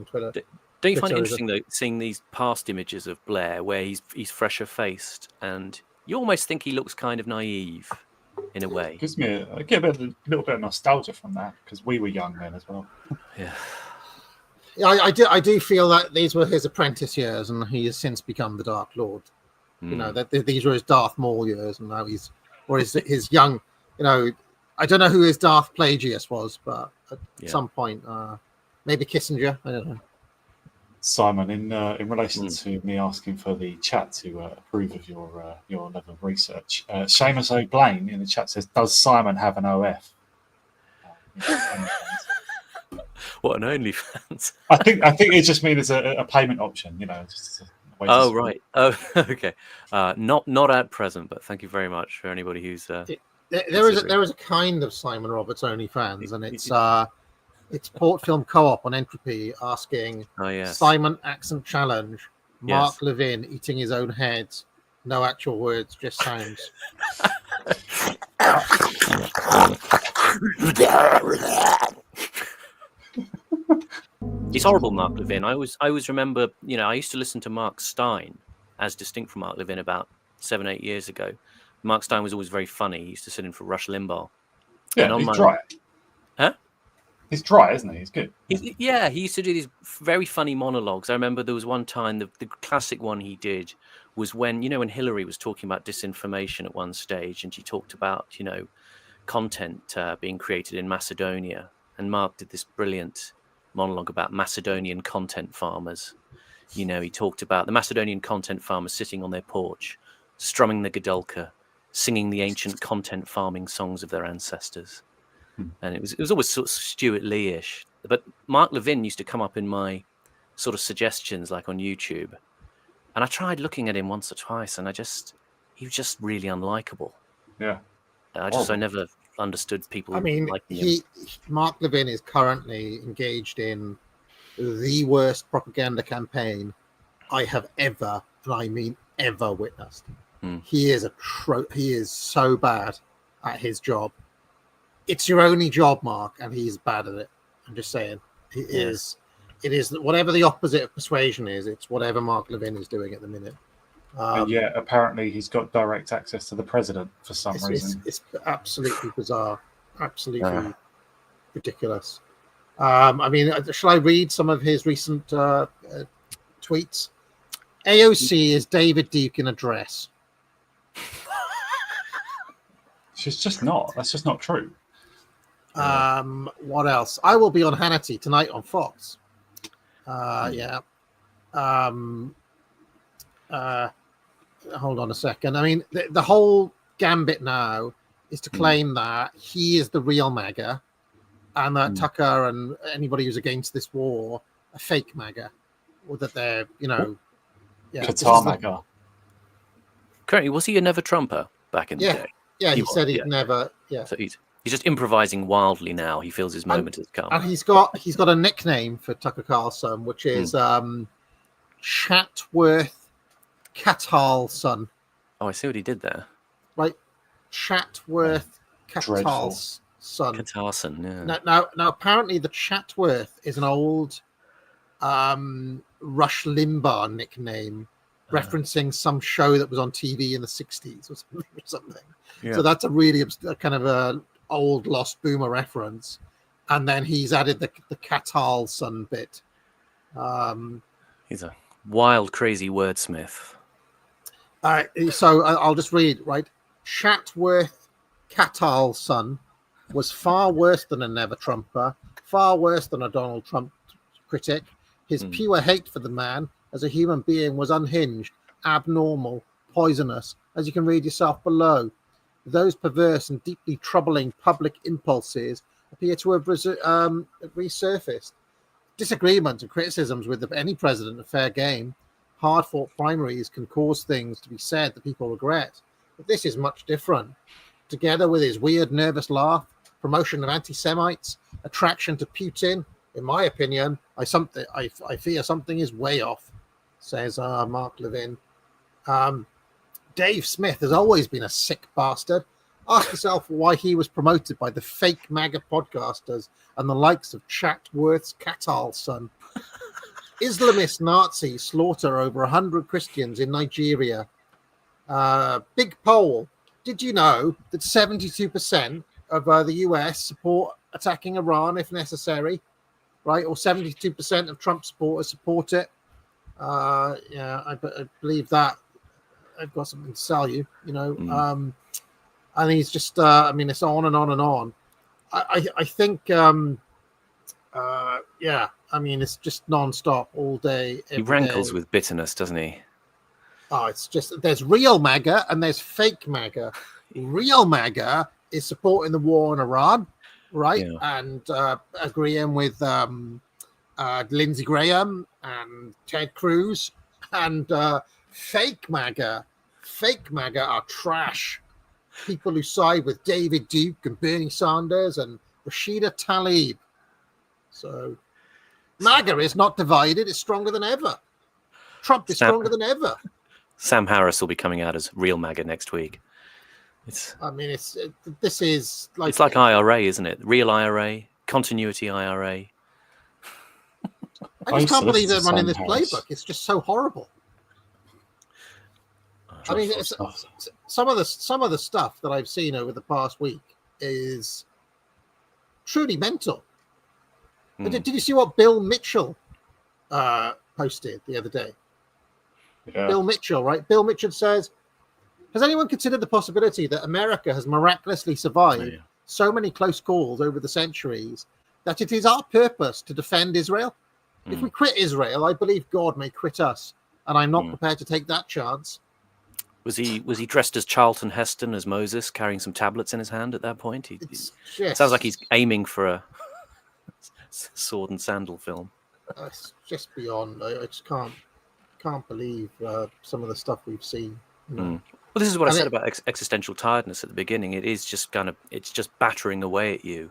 Twitter. Don't you find it interesting though, seeing these past images of Blair where he's fresher faced, and you almost think he looks kind of naive in a way. Gives me I get a little bit of nostalgia from that because we were young then as well. Yeah. Yeah, I do feel that these were his apprentice years, and he has since become the Dark Lord. You know, that these were his Darth Maul years, and now his young. I don't know who his Darth Plagueis was, but at some point, maybe Kissinger. I don't know. Simon, in relation to me asking for the chat to approve of your level of research, Seamus O'Blaine in the chat says, "Does Simon have an OF?" What, an OnlyFans? I think it just means a payment option. Just oh right. Oh okay. Not at present, but thank you very much for anybody who's. There is a kind of Simon Roberts OnlyFans, and it's Port Film Co-op on Entropy asking Simon accent challenge, Mark Levin eating his own head, no actual words, just sounds. He's horrible, Mark Levin. I always remember, I used to listen to Mark Stein as distinct from Mark Levin about 7-8 years ago. Mark Stein was always very funny. He used to sit in for Rush Limbaugh. Yeah, he's dry. Huh? He's dry, isn't he? He's good. He used to do these very funny monologues. I remember there was one time, the classic one he did was when Hillary was talking about disinformation at one stage, and she talked about, content being created in Macedonia. And Mark did this brilliant monologue about Macedonian content farmers. He talked about the Macedonian content farmers sitting on their porch, strumming the gadulka, singing the ancient content farming songs of their ancestors. And it was always sort of Stuart Lee-ish. But Mark Levin used to come up in my sort of suggestions, like on YouTube. And I tried looking at him once or twice, and he was just really unlikable. Yeah. I never understood people. I mean, Mark Levin is currently engaged in the worst propaganda campaign I have ever, and I mean ever, witnessed. He is he is so bad at his job. It's your only job, Mark, and he's bad at it. I'm just saying. It is whatever the opposite of persuasion is. It's whatever Mark Levin is doing at the minute. And apparently he's got direct access to the president for some reason. It's absolutely bizarre, absolutely ridiculous. I mean, shall I read some of his recent tweets? AOC is David Duke in a dress. She's just not. That's just not true. What else? I will be on Hannity tonight on Fox. Yeah. Hold on a second. I mean, the whole gambit now is to claim that he is the real MAGA, and that Tucker and anybody who's against this war are fake MAGA, or that they're, Qatar MAGA. Currently, was he a never Trumper back in the day? Yeah, he said he'd never. Yeah. So he's just improvising wildly now. He feels his moment has come. And he's got a nickname for Tucker Carlson, which is Chatworth Catalson. Oh, I see what he did there. Right, Chatworth Catalson. Catalson, yeah. Now, apparently the Chatworth is an old Rush Limbaugh nickname, referencing some show that was on TV in the 60s or something. Yeah. So that's a really kind of a old lost boomer reference. And then he's added the Catalson bit. He's a wild, crazy wordsmith. All right, so I'll just read, right? Chatworth Catalson was far worse than a never Trumper, far worse than a Donald Trump critic. His pure hate for the man as a human being was unhinged, abnormal, poisonous, as you can read yourself below. Those perverse and deeply troubling public impulses appear to have resurfaced. Disagreements and criticisms with any president are fair game. Hard-fought primaries can cause things to be said that people regret. But this is much different. Together with his weird, nervous laugh, promotion of anti-Semites, attraction to Putin, in my opinion, I fear something is way off, says Mark Levin. Dave Smith has always been a sick bastard. Ask yourself why he was promoted by the fake MAGA podcasters and the likes of Chatworth's Catalson. Islamist Nazis slaughter over 100 Christians in Nigeria. Big poll. Did you know that 72% of the US support attacking Iran if necessary? Right? Or 72% of Trump supporters support it. I believe that. I've got something to sell you, and he's just, it's on and on and on. I think, it's just non-stop all day. He rankles with bitterness, doesn't he? Oh, it's just, there's real MAGA and there's fake MAGA. Real MAGA is supporting the war in Iran, right? Yeah. And agreeing with Lindsey Graham and Ted Cruz, and fake MAGA are trash. People who side with David Duke and Bernie Sanders and Rashida Tlaib. So MAGA is not divided. It's stronger than ever. Trump is stronger than ever. Sam Harris will be coming out as real MAGA next week. It's like IRA, isn't it? Real IRA, continuity IRA. I just can't believe they're running this playbook. It's just so horrible. I mean, some of the stuff that I've seen over the past week is truly mental. Did you see what Bill Mitchell posted the other day? Yeah. Bill Mitchell, right? Bill Mitchell says, has anyone considered the possibility that America has miraculously survived so many close calls over the centuries that it is our purpose to defend Israel? If we quit Israel, I believe God may quit us, and I'm not prepared to take that chance. Was he dressed as Charlton Heston as Moses, carrying some tablets in his hand at that point? It sounds like he's aiming for a sword and sandal film. It's just beyond. I just can't believe some of the stuff we've seen. Well, this is what I said about existential tiredness at the beginning. It is just it's just battering away at you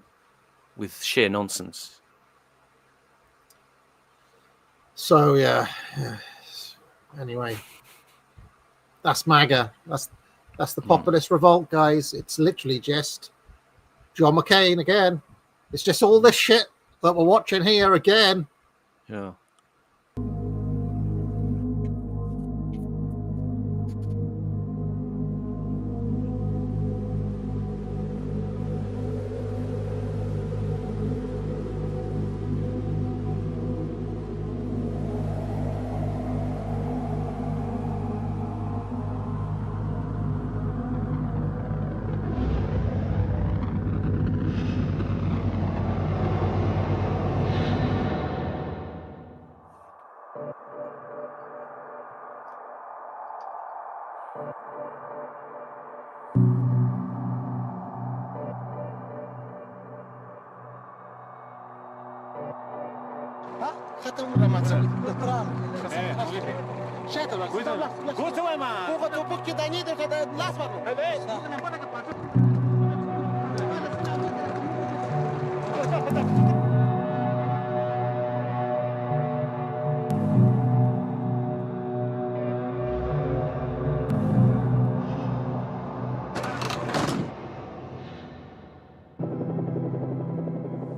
with sheer nonsense. So yeah. Anyway, that's MAGA. That's the populist revolt, guys. It's literally just John McCain again. It's just all this shit that we're watching here again. Yeah.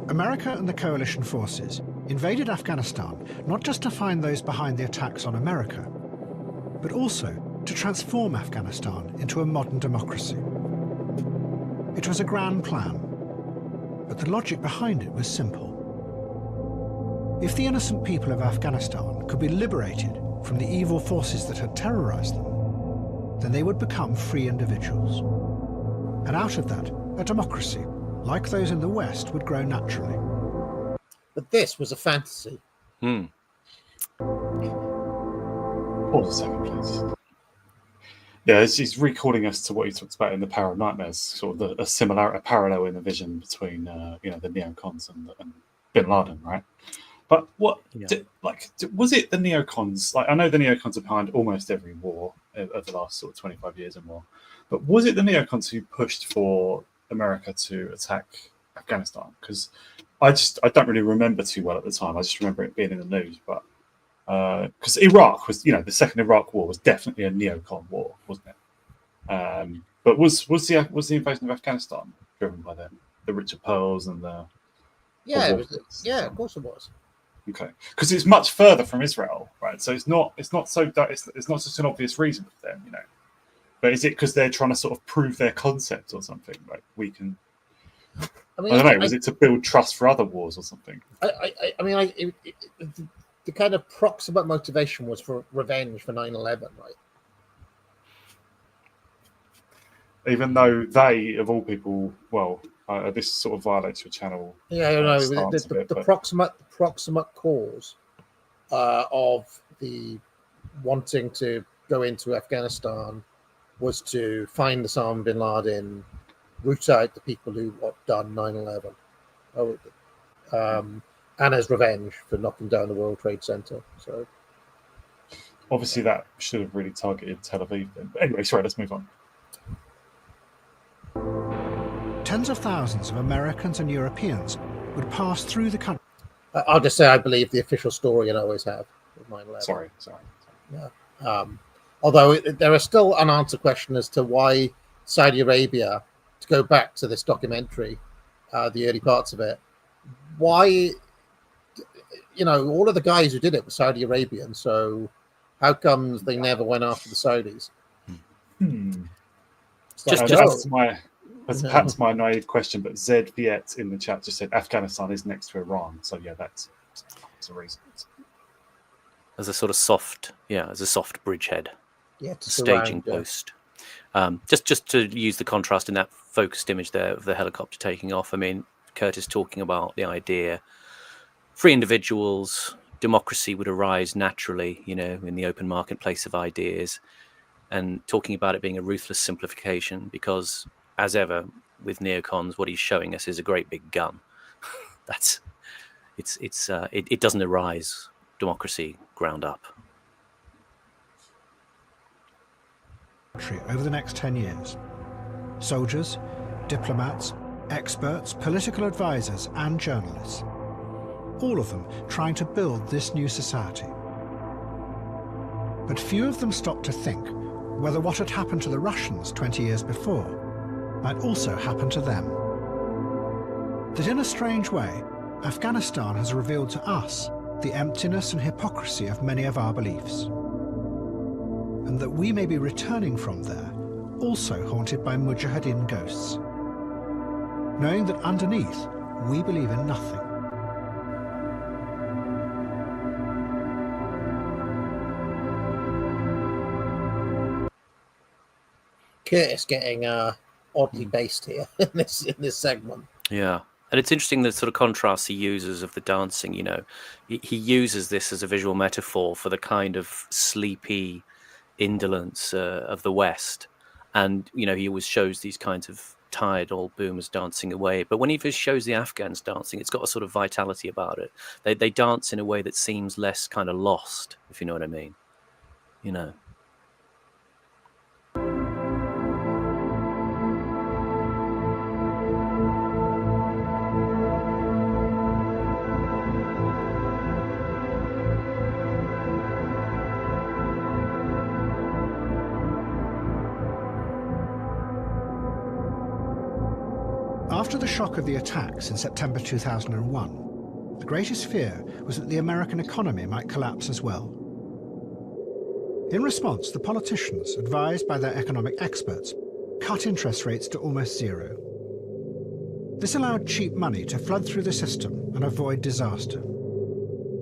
America and the coalition forces invaded Afghanistan not just to find those behind the attacks on America, but also to transform Afghanistan into a modern democracy. It was a grand plan, but the logic behind it was simple. If the innocent people of Afghanistan could be liberated from the evil forces that had terrorized them, then they would become free individuals. And out of that, a democracy, like those in the West, would grow naturally. But this was a fantasy. Pause a second, please. Yeah, he's recalling us to what he talks about in the Power of Nightmares, sort of a parallel in the vision between the neocons and Bin Laden, right? But what, was it the neocons? Like, I know the neocons are behind almost every war of the last sort of 25 years or more. But was it the neocons who pushed for America to attack Afghanistan? Because I don't really remember too well at the time. I just remember it being in the news. But because Iraq was, the second Iraq war was definitely a neocon war, wasn't it? But was the invasion of Afghanistan driven by them, the Richard Pearls and the of course it was. Okay, because it's much further from Israel, right? So it's not just an obvious reason for them, But is it because they're trying to sort of prove their concept or something? Like we can. I don't know. Was it to build trust for other wars or something? The kind of proximate motivation was for revenge for 9/11, right? Even though they, of all people, this sort of violates your channel. Yeah, the proximate cause of the wanting to go into Afghanistan was to find Osama bin Laden, root out the people who done 9/11, and as revenge for knocking down the World Trade Center. So obviously that should have really targeted Tel Aviv then. But anyway, sorry, let's move on. Tens of thousands of Americans and Europeans would pass through the country. I'll just say I believe the official story, and I always have, with 9/11. Sorry. Yeah. Although there are still unanswered questions as to why Saudi Arabia, to go back to this documentary, the early parts of it, why, all of the guys who did it were Saudi Arabian, so how comes they never went after the Saudis? Perhaps my naive question, but Zed Viet in the chat just said Afghanistan is next to Iran, so yeah, that's a reason. As a sort of soft bridgehead, staging post. Just to use the contrast in that focused image there of the helicopter taking off. I mean, Curtis talking about the idea, free individuals, democracy would arise naturally, in the open marketplace of ideas, and talking about it being a ruthless simplification because, as ever with neocons, what he's showing us is a great big gun. It doesn't arise democracy ground up. Over the next 10 years, soldiers, diplomats, experts, political advisors, and journalists, all of them trying to build this new society. But few of them stopped to think whether what had happened to the Russians 20 years before might also happen to them. That in a strange way, Afghanistan has revealed to us the emptiness and hypocrisy of many of our beliefs, and that we may be returning from there also haunted by mujahideen ghosts, knowing that underneath we believe in nothing. Curtis getting oddly based here in this segment. Yeah. And it's interesting the sort of contrast he uses of the dancing, he uses this as a visual metaphor for the kind of sleepy indolence of the West. And, he always shows these kinds of tired old boomers dancing away. But when he first shows the Afghans dancing, it's got a sort of vitality about it. They dance in a way that seems less kind of lost, if you know what I mean. You know. After the shock of the attacks in September 2001, the greatest fear was that the American economy might collapse as well. In response, the politicians, advised by their economic experts, cut interest rates to almost zero. This allowed cheap money to flood through the system and avoid disaster.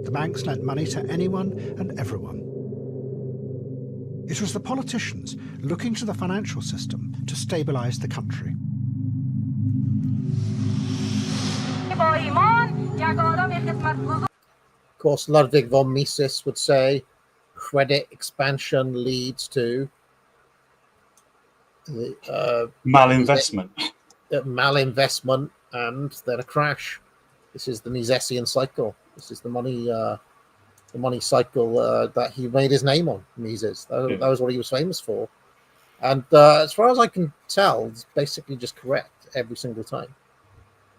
The banks lent money to anyone and everyone. It was the politicians looking to the financial system to stabilize the country. Of course, Ludwig von Mises would say credit expansion leads to malinvestment. Malinvestment and then a crash. This is the Misesian cycle. This is the money cycle that he made his name on, Mises. That was what he was famous for. And as far as I can tell, it's basically just correct every single time.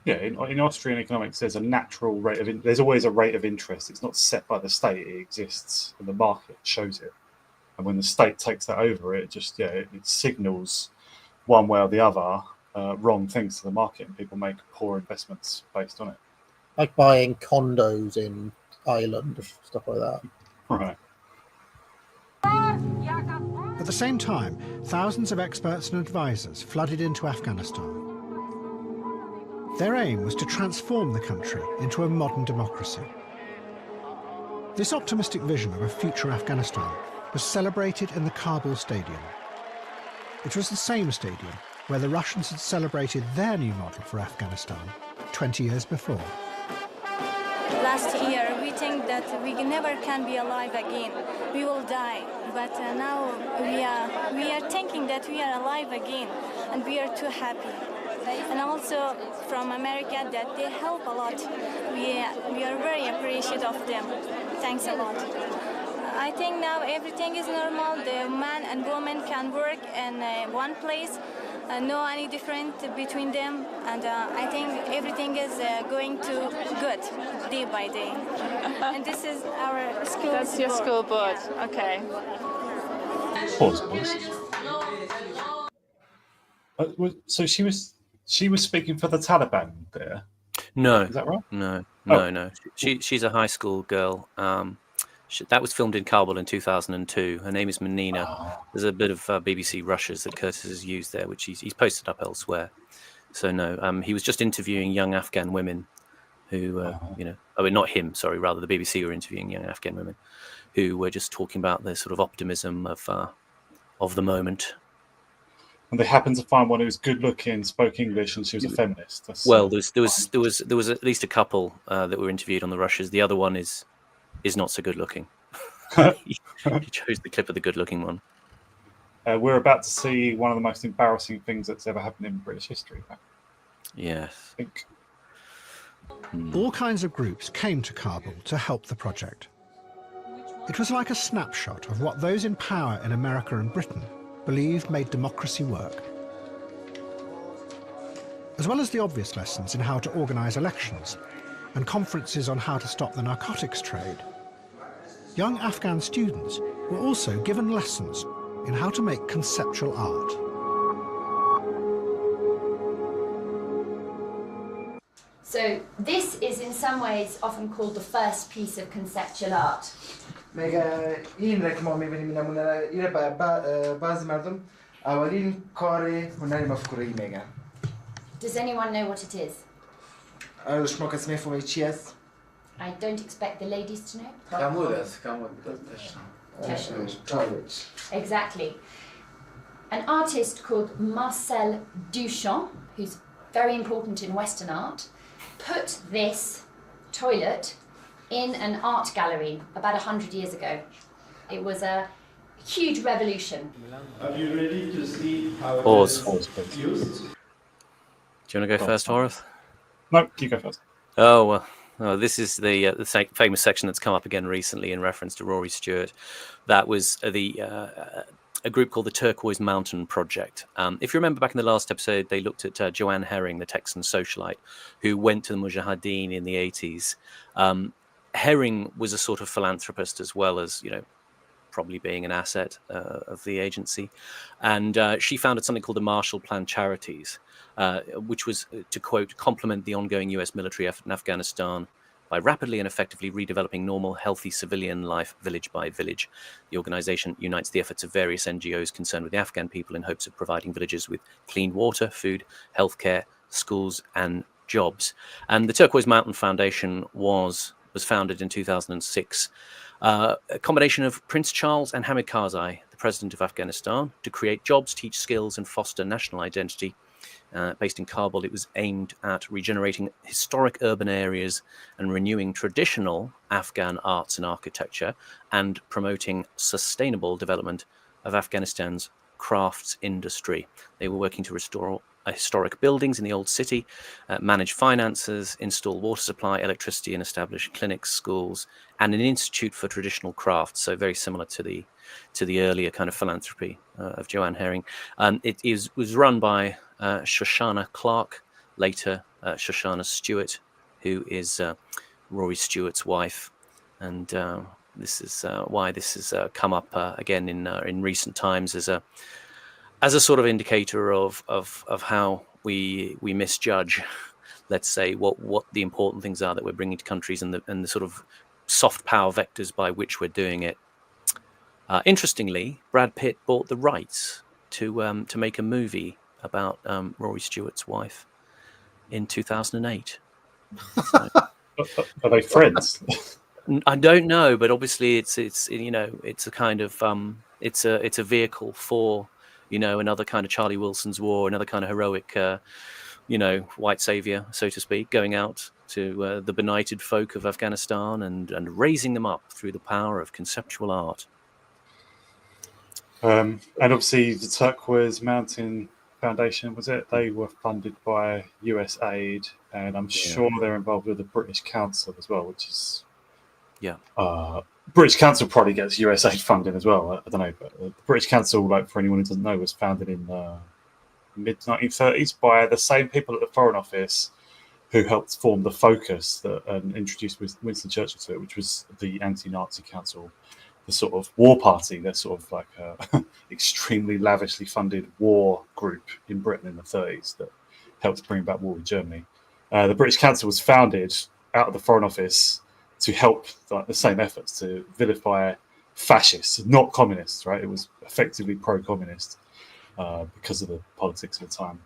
Yeah, in Austrian economics, there's a natural rate of there's always a rate of interest. It's not set by the state; it exists, and the market shows it. And when the state takes that over, it just it signals one way or the other wrong things to the market, and people make poor investments based on it. Like buying condos in Ireland or stuff like that. Right. At the same time, thousands of experts and advisors flooded into Afghanistan. Their aim was to transform the country into a modern democracy. This optimistic vision of a future Afghanistan was celebrated in the Kabul Stadium. It was the same stadium where the Russians had celebrated their new model for Afghanistan 20 years before. Last year, we think that we never can be alive again. We will die. But now we are thinking that we are alive again, and we are too happy. And also from America, that they help a lot. We are very appreciative of them. Thanks a lot. I think now everything is normal. The man and woman can work in one place. No any different between them, and I think everything is going to good day by day. And this is our school. That's your school board. Yeah. Okay. Pause, please. So she was speaking for the Taliban there. No, is that right? No. She's a high school girl. That was filmed in Kabul in 2002. Her name is Menina. There's a bit of BBC Russia's that Curtis has used there, which he's posted up elsewhere. So no, he was just interviewing young Afghan women who, not him, sorry, rather the BBC were interviewing young Afghan women who were just talking about the sort of optimism of the moment. And they happened to find one who was good looking, spoke English, and she was a feminist. There was at least a couple that were interviewed on the Russia's. The other one is not so good looking. He chose the clip of the good looking one. We're about to see one of the most embarrassing things that's ever happened in British history. Yes. I think. All kinds of groups came to Kabul to help the project. It was like a snapshot of what those in power in America and Britain believed made democracy work. As well as the obvious lessons in how to organise elections and conferences on how to stop the narcotics trade, young Afghan students were also given lessons in how to make conceptual art. So this is in some ways often called the first piece of conceptual art. این را که ما می‌بینیم این نمونه این بعضی مردم اولین کار هنری مفکوره‌ای میگن. Does anyone know what it is? شما کسی می‌فهمید چی است؟ I don't expect the ladies to know. کمود است، کمود. Exactly. An artist called Marcel Duchamp, who's very important in Western art, put this toilet in an art gallery about 100 years ago. It was a huge revolution. Are you ready to see how Pause. it is used? Do you want to go first, Horace? No, you go first. Oh, well, this is the famous section that's come up again recently in reference to Rory Stewart. That was a group called the Turquoise Mountain Project. If you remember back in the last episode, they looked at Joanne Herring, the Texan socialite, who went to the Mujahideen in the 80s. Herring was a sort of philanthropist as well as, probably being an asset of the agency. And she founded something called the Marshall Plan Charities, which was, to quote, complement the ongoing US military effort in Afghanistan by rapidly and effectively redeveloping normal, healthy civilian life village by village. The organization unites the efforts of various NGOs concerned with the Afghan people in hopes of providing villagers with clean water, food, healthcare, schools, and jobs. And the Turquoise Mountain Foundation was founded in 2006. A combination of Prince Charles and Hamid Karzai, the president of Afghanistan, to create jobs, teach skills, and foster national identity. Based in Kabul, it was aimed at regenerating historic urban areas and renewing traditional Afghan arts and architecture and promoting sustainable development of Afghanistan's crafts industry. They were working to restore historic buildings in the old city, manage finances, install water supply, electricity, and establish clinics, schools, and an institute for traditional crafts. So very similar to the earlier kind of philanthropy of Joanne Herring. It was run by Shoshana Clark, later Shoshana Stewart, who is Rory Stewart's wife, and this is why this has come up again in recent times as a sort of indicator of how we misjudge, let's say, what the important things are that we're bringing to countries and the sort of soft power vectors by which we're doing it. Interestingly, Brad Pitt bought the rights to make a movie about Rory Stewart's wife in 2008. So, are they friends? I don't know, but obviously it's a kind of it's a vehicle for another kind of Charlie Wilson's war, another kind of heroic white savior, so to speak, going out to the benighted folk of Afghanistan and raising them up through the power of conceptual art. And obviously the Turquoise Mountain Foundation, was it? They were funded by US aid, and I'm sure they're involved with the British Council as well, which is British Council probably gets US aid funding as well. I don't know, but the British Council, like for anyone who doesn't know, was founded in the mid-1930s by the same people at the Foreign Office who helped form the Focus that introduced Winston Churchill to it, which was the anti-Nazi council, the sort of war party. They're sort of like a extremely lavishly funded war group in Britain in the 30s that helped bring back war in Germany. The British Council was founded out of the Foreign Office to help the same efforts to vilify fascists, not communists, right? It was effectively pro-communist because of the politics of the time.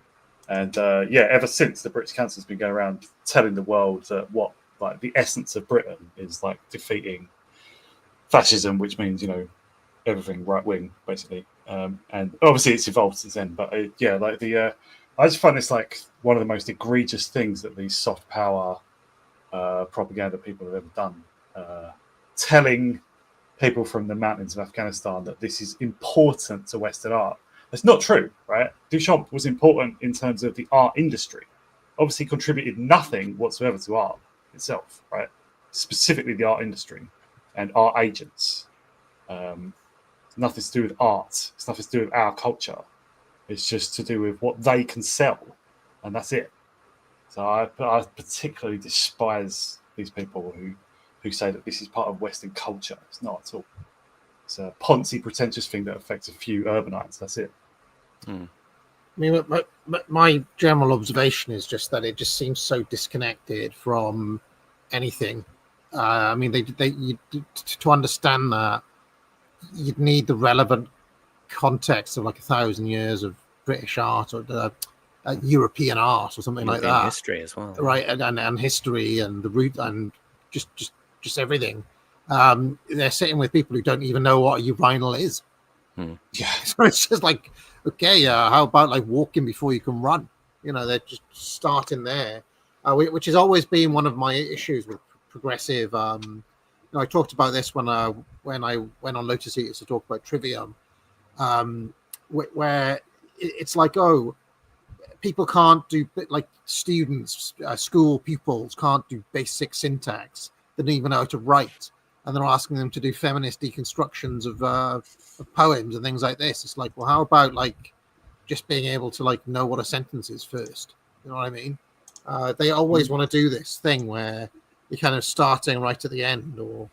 And ever since, the British Council has been going around telling the world that the essence of Britain is like defeating fascism, which means everything right wing basically. And obviously it's evolved since then. But I just find this like one of the most egregious things that these soft power propaganda people have ever done, telling people from the mountains of Afghanistan that this is important to Western art. That's not true, right? Duchamp was important in terms of the art industry. Obviously contributed nothing whatsoever to art itself, right? Specifically the art industry and art agents. It's nothing to do with art. It's nothing to do with our culture. It's just to do with what they can sell, and that's it. So I particularly despise these people who say that this is part of Western culture. It's not at all. It's a poncy, pretentious thing that affects a few urbanites. That's it. I mean, my general observation is just that it just seems so disconnected from anything. I mean, to understand that, you'd need the relevant context of like 1,000 years of British art or European art or something like that. History as well, right? And history and the root and just everything. They're sitting with people who don't even know what a urinal is. Yeah, so it's just like, okay, how about like walking before you can run? They're just starting there, which has always been one of my issues with progressive. I talked about this when I went on Lotus Eaters to talk about Trivium, where it's like, people can't do, like students, school pupils can't do basic syntax. They don't even know how to write, and they're asking them to do feminist deconstructions of poems and things like this. It's like, well, how about like just being able to like know what a sentence is first? You know what I mean? They always want to do this thing where you're kind of starting right at the end, or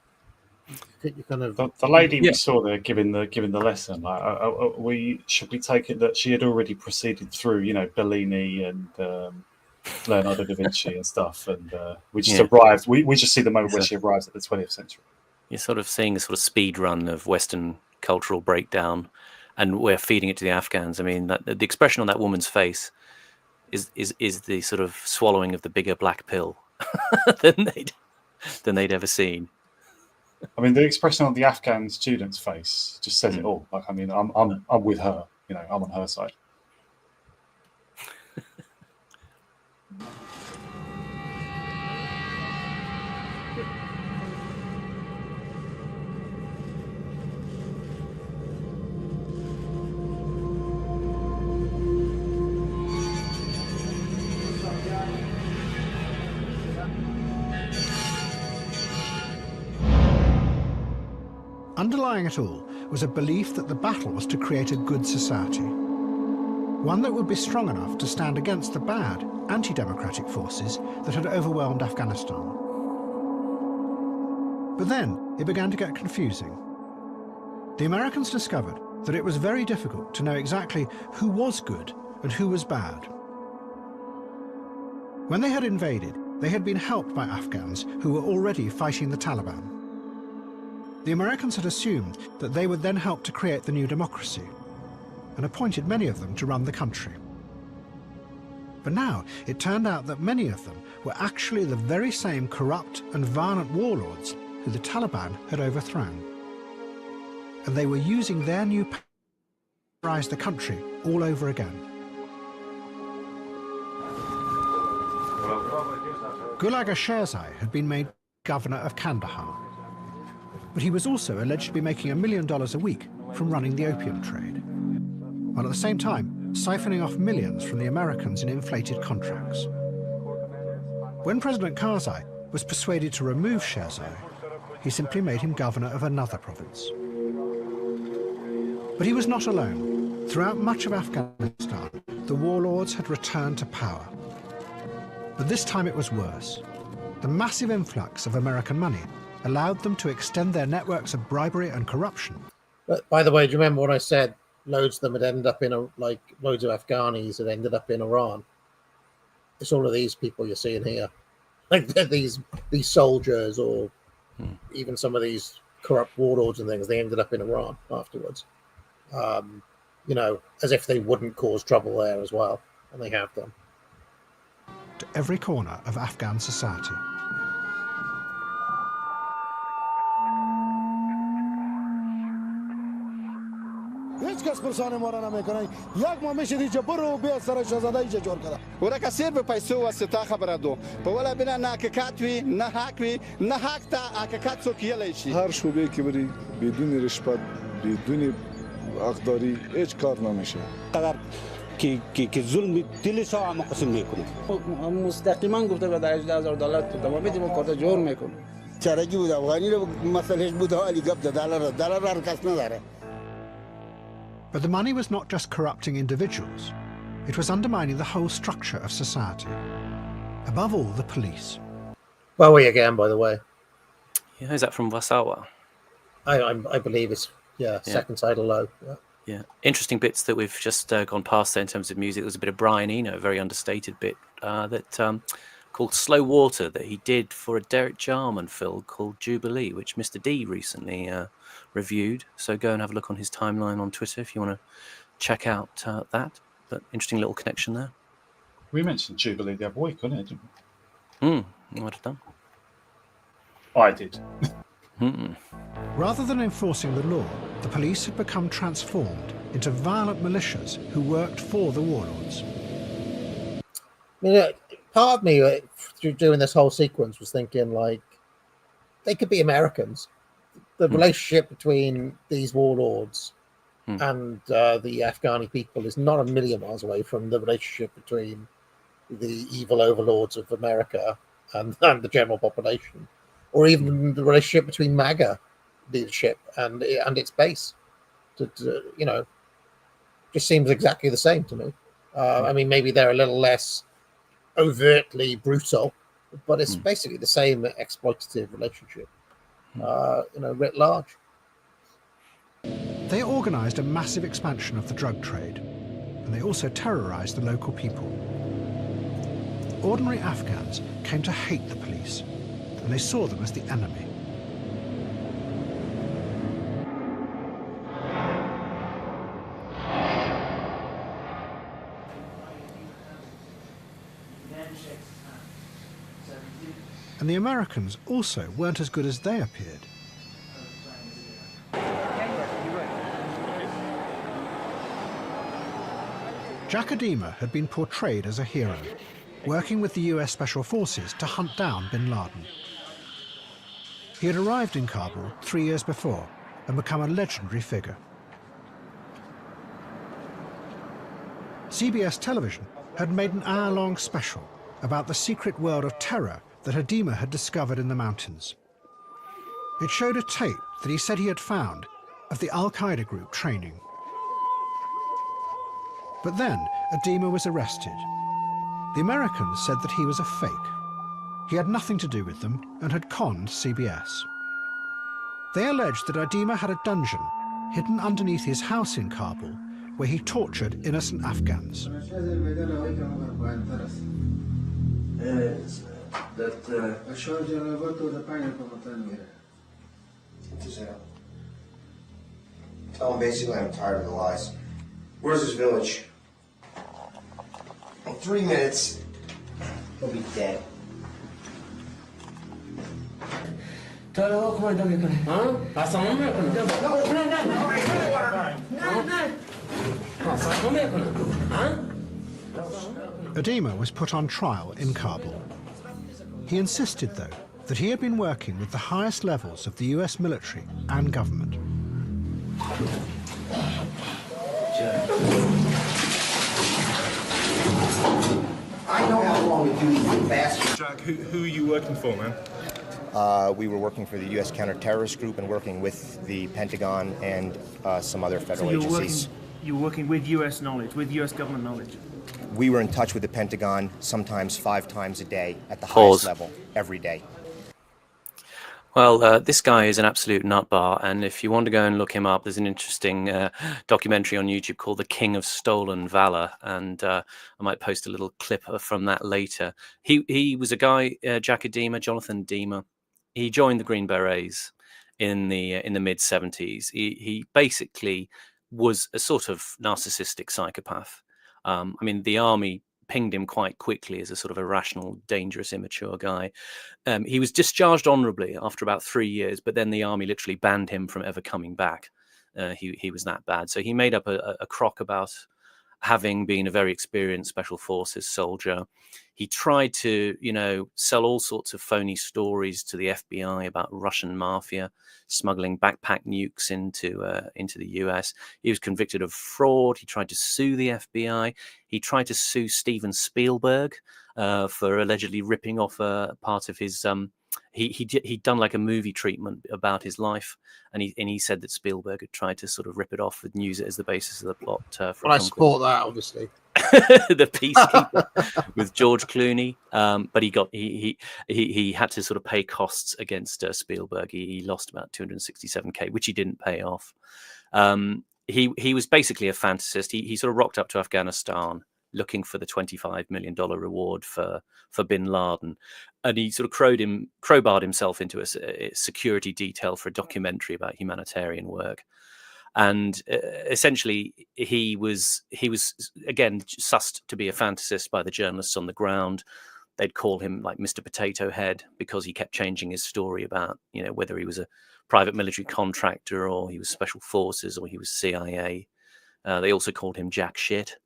you kind of the lady we saw there giving the lesson. Like, should we take it that she had already proceeded through, you know, Bellini and Leonardo da Vinci and stuff, and we just arrived. We just see the moment where she arrives at the 20th century. You're sort of seeing a sort of speed run of Western cultural breakdown, and we're feeding it to the Afghans. I mean, the expression on that woman's face is the sort of swallowing of the bigger black pill than they'd ever seen. I mean, the expression on the Afghan student's face just says it all. Like, I mean, I'm with her. You know, I'm on her side. Underlying it all was a belief that the battle was to create a good society, one that would be strong enough to stand against the bad, anti-democratic forces that had overwhelmed Afghanistan. But then it began to get confusing. The Americans discovered that it was very difficult to know exactly who was good and who was bad. When they had invaded, they had been helped by Afghans who were already fighting the Taliban. The Americans had assumed that they would then help to create the new democracy, and appointed many of them to run the country. But now it turned out that many of them were actually the very same corrupt and violent warlords who the Taliban had overthrown. And they were using their new power to rise the country all over again. Gulaga Sherzai had been made governor of Kandahar, but he was also alleged to be making $1 million a week from running the opium trade, while at the same time siphoning off millions from the Americans in inflated contracts. When President Karzai was persuaded to remove Sherzai, he simply made him governor of another province. But he was not alone. Throughout much of Afghanistan, the warlords had returned to power. But this time it was worse. The massive influx of American money allowed them to extend their networks of bribery and corruption. But by the way, do you remember when I said loads of them had ended up in loads of Afghanis had ended up in Iran? It's all of these people you're seeing here, like these soldiers, or even some of these corrupt warlords and things. They ended up in Iran afterwards, you know, as if they wouldn't cause trouble there as well, and they have done. To every corner of Afghan society. کس پرسان ما را نمیکنه یک ما میشه دیگه برو بیا سر شاهزاده ایجا جور کرده ورکه سیر به پیسو واسطه خبره دو په ولا بنا نه حقیقت وی نه حق وی نه حق ته حقیقت څوک یلی شي هر شوبه کې بری بدون رشوت بدون حقداری هیچ کار نمیشه قدر که ظلم دل سا هم قسم میکنه مستقیما گفته به $18,000 تو تمام میدیم کارت جور میکنه چرگی بود افغانی رو مسئلهش بود علی گپ دلار هر کس نداره. But the money was not just corrupting individuals, it was undermining the whole structure of society. Above all, the police. Bowie again, by the way. Yeah, is that from Wasawa? I believe it's, second title low. Yeah. Interesting bits that we've just gone past there in terms of music. There was a bit of Brian Eno, a very understated bit called Slow Water that he did for a Derek Jarman film called Jubilee, which Mr. D recently reviewed. So go and have a look on his timeline on Twitter if you want to check out that. But interesting little connection there. We mentioned Jubilee the other week, wasn't it? Didn't we? You might have done. I did. Rather than enforcing the law, the police had become transformed into violent militias who worked for the warlords. I mean, part of me, through doing this whole sequence, was thinking, like, they could be Americans. The relationship between these warlords and the Afghani people is not a million miles away from the relationship between the evil overlords of America and the general population, or even the relationship between MAGA leadership and its base. Just seems exactly the same to me. I mean, maybe they're a little less overtly brutal, but it's basically the same exploitative relationship, writ large. They organised a massive expansion of the drug trade, and they also terrorised the local people. Ordinary Afghans came to hate the police, and they saw them as the enemy. And the Americans also weren't as good as they appeared. Jack Adema had been portrayed as a hero, working with the US Special Forces to hunt down bin Laden. He had arrived in Kabul 3 years before and become a legendary figure. CBS television had made an hour-long special about the secret world of terror that Adema had discovered in the mountains. It showed a tape that he said he had found of the Al-Qaeda group training. But then Adema was arrested. The Americans said that he was a fake. He had nothing to do with them and had conned CBS. They alleged that Adema had a dungeon hidden underneath his house in Kabul where he tortured innocent Afghans. Tell him basically I'm tired of the lies. Where's his village? In 3 minutes, he'll be dead. Adema was put on trial in Kabul. He insisted, though, that he had been working with the highest levels of the US military and government. I know how long to do these bastards. Jack, who are you working for, man? We were working for the U.S. counter-terrorist group and working with the Pentagon and some other federal agencies. You were working with U.S. knowledge, with U.S. government knowledge? We were in touch with the Pentagon sometimes 5 times a day at the highest level, every day. Well, this guy is an absolute nutbar, and if you want to go and look him up, there's an interesting documentary on YouTube called The King of Stolen Valor, and I might post a little clip from that later. He was a guy, Jack Adema, Jonathan Adema. He joined the Green Berets in the mid-70s. He basically was a sort of narcissistic psychopath. I mean, the army pinged him quite quickly as a sort of irrational, dangerous, immature guy. He was discharged honorably after about 3 years, but then the army literally banned him from ever coming back. He was that bad. So he made up a crock about having been a very experienced special forces soldier. He tried to, sell all sorts of phony stories to the FBI about Russian mafia smuggling backpack nukes into the US. He was convicted of fraud. He tried to sue the FBI. He tried to sue Steven Spielberg for allegedly ripping off a part of his. He'd done like a movie treatment about his life, and he said that Spielberg had tried to sort of rip it off and use it as the basis of the plot. Well, I support that, obviously. The Peacekeeper with George Clooney, but he had to sort of pay costs against Spielberg. He lost about $267K, which he didn't pay off. He was basically a fantasist. He sort of rocked up to Afghanistan looking for the $25 million reward for bin Laden, and he sort of crowbarred himself into a security detail for a documentary about humanitarian work. And essentially, he was again sussed to be a fantasist by the journalists on the ground. They'd call him like Mr. Potato Head because he kept changing his story about whether he was a private military contractor or he was special forces or he was CIA. They also called him Jack Shit,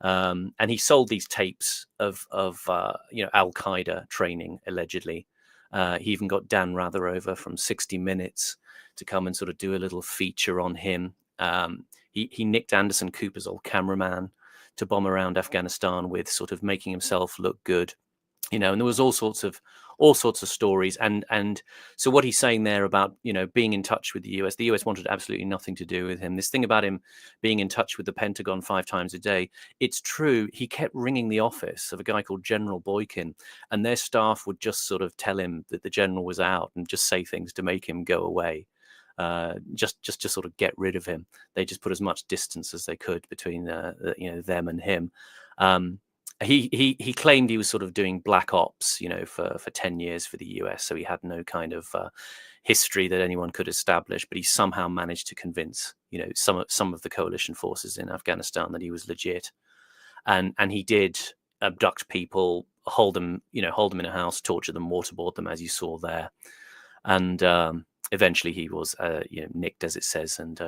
and he sold these tapes of Al Qaeda training allegedly. He even got Dan Rather over from 60 Minutes to come and sort of do a little feature on him. he nicked Anderson Cooper's old cameraman to bomb around Afghanistan with, sort of making himself look good, and there was all sorts of stories. And so what he's saying there about, being in touch with the US wanted absolutely nothing to do with him. This thing about him being in touch with the Pentagon 5 times a day, it's true. He kept ringing the office of a guy called General Boykin, and their staff would just sort of tell him that the general was out and just say things to make him go away. Just to sort of get rid of him. They just put as much distance as they could between them and him. He claimed he was sort of doing black ops, for 10 years for the US, so he had no kind of history that anyone could establish. But he somehow managed to convince, some of the coalition forces in Afghanistan that he was legit, and he did abduct people, hold them in a house, torture them, waterboard them, as you saw there, and eventually he was nicked, as it says, and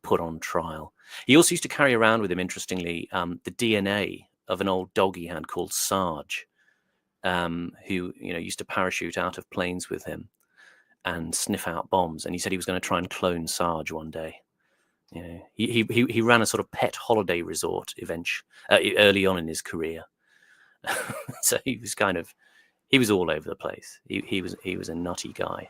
put on trial. He also used to carry around with him, interestingly, the DNA of an old dog he had called Sarge, who used to parachute out of planes with him and sniff out bombs. And he said he was going to try and clone Sarge one day. He ran a sort of pet holiday resort early on in his career. So he was all over the place. He was a nutty guy.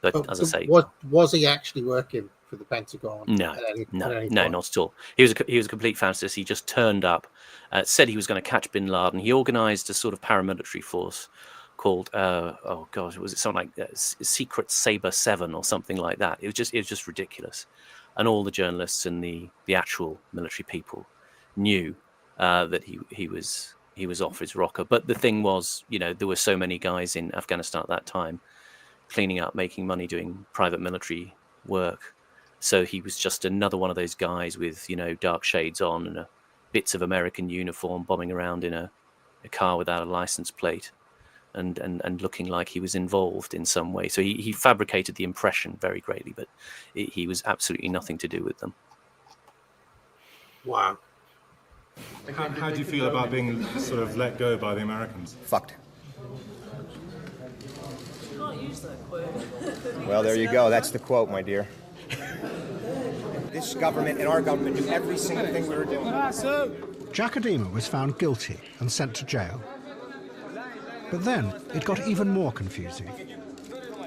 But as I say, was he actually working for the Pentagon? No, not at all. He was a complete fantasist. He just turned up, said he was going to catch bin Laden. He organized a sort of paramilitary force called was it something like Secret Saber 7 or something like that? It was just ridiculous. And all the journalists and the actual military people knew that he was off his rocker. But the thing was, there were so many guys in Afghanistan at that time cleaning up, making money, doing private military work. So he was just another one of those guys with, dark shades on and bits of American uniform, bombing around in a car without a license plate, and looking like he was involved in some way. So he fabricated the impression very greatly, but he was absolutely nothing to do with them. Wow. How do you feel about being sort of let go by the Americans? Fucked. Well, there you go. That's the quote, my dear. This government and our government knew every single thing we were doing. Jacodema was found guilty and sent to jail. But then it got even more confusing,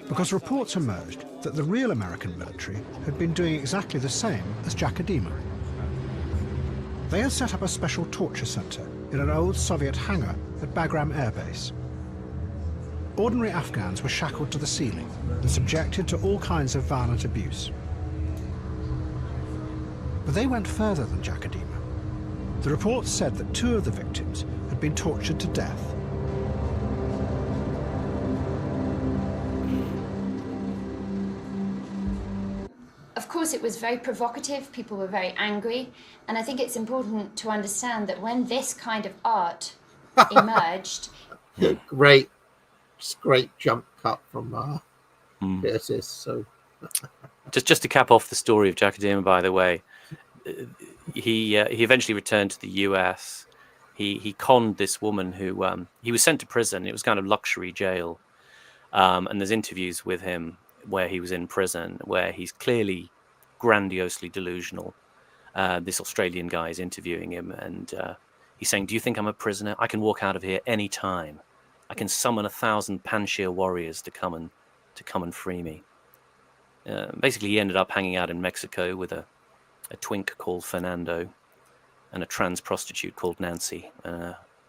because reports emerged that the real American military had been doing exactly the same as Jacodema. They had set up a special torture center in an old Soviet hangar at Bagram Air Base. Ordinary Afghans were shackled to the ceiling and subjected to all kinds of violent abuse. But they went further than Jacodema. The reports said that 2 of the victims had been tortured to death. Of course, it was very provocative. People were very angry. And I think it's important to understand that when this kind of art emerged... Great jump cut from Curtis. So, just to cap off the story of Jacodema, by the way, he eventually returned to the US. He conned this woman who he was sent to prison. It was kind of luxury jail, and there's interviews with him where he was in prison where he's clearly grandiosely delusional. This Australian guy is interviewing him, and he's saying, "Do you think I'm a prisoner? I can walk out of here any time. I can summon 1,000 Panjshir warriors to come and free me." Basically, he ended up hanging out in Mexico with a twink called Fernando and a trans prostitute called Nancy,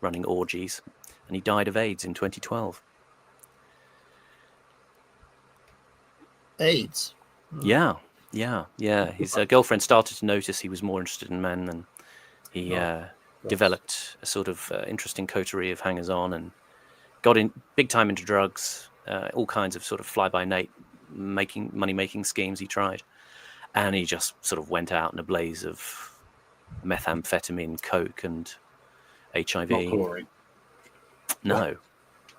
running orgies, and he died of AIDS in 2012. AIDS? Yeah. His girlfriend started to notice he was more interested in men, and he developed a sort of interesting coterie of hangers-on and got in big time into drugs, all kinds of sort of fly-by-night money-making schemes he tried. And he just sort of went out in a blaze of methamphetamine, coke, and HIV. Not glory. No. What?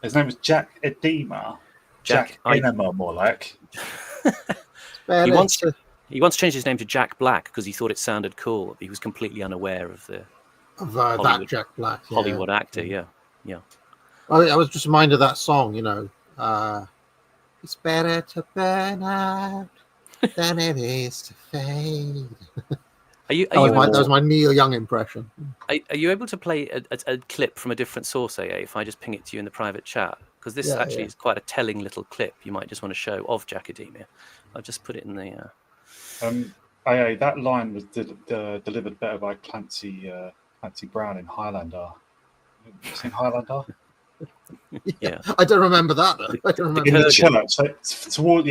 His name was Jacodema. Jack Enema, more like. He once changed his name to Jack Black because he thought it sounded cool. He was completely unaware of that Jack Black Hollywood actor. Yeah. I was just reminded of that song. It's better to burn out than it is to fade. That was my Neil Young impression. Are you able to play a clip from a different source, AA, if I just ping it to you in the private chat? Because this actually is quite a telling little clip you might just want to show of Jackademia. I'll just put it in the... AA, that line was delivered better by Clancy Brown in Highlander. Have you seen Highlander? Yeah, I don't remember that though. I don't remember in the church. Towards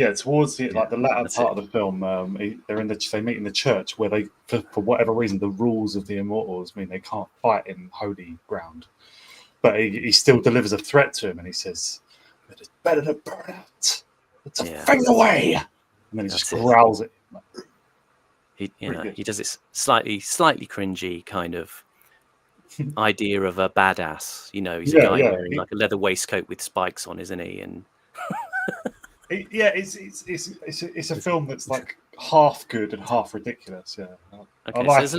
the the latter part of the film, they meet in the church where they, for whatever reason, the rules of the Immortals mean they can't fight in holy ground. But he still delivers a threat to him, and he says, "It's better to burn out. It's a fade away." And then he just growls it. He does this slightly cringy kind of idea of a badass. He's a guy wearing like a leather waistcoat with spikes on, isn't he? And it's a film that's like half good and half ridiculous. Yeah. Okay, so there's a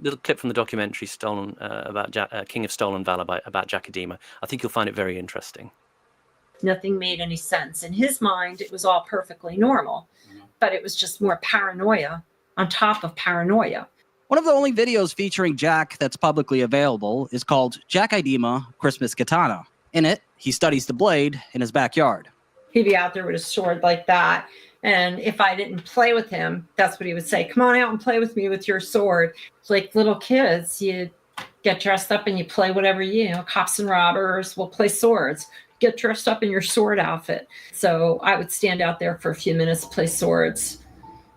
little clip from the documentary stolen about King of Stolen Valor about Jackadema. I think you'll find it very interesting. Nothing made any sense. In his mind, it was all perfectly normal, but it was just more paranoia on top of paranoia. One of the only videos featuring Jack that's publicly available is called Jackadema Christmas Katana. In it, he studies the blade in his backyard. He'd be out there with a sword like that. And if I didn't play with him, that's what he would say. Come on out and play with me with your sword. It's like little kids, you get dressed up and you play whatever, cops and robbers will play swords. Get dressed up in your sword outfit. So I would stand out there for a few minutes, play swords,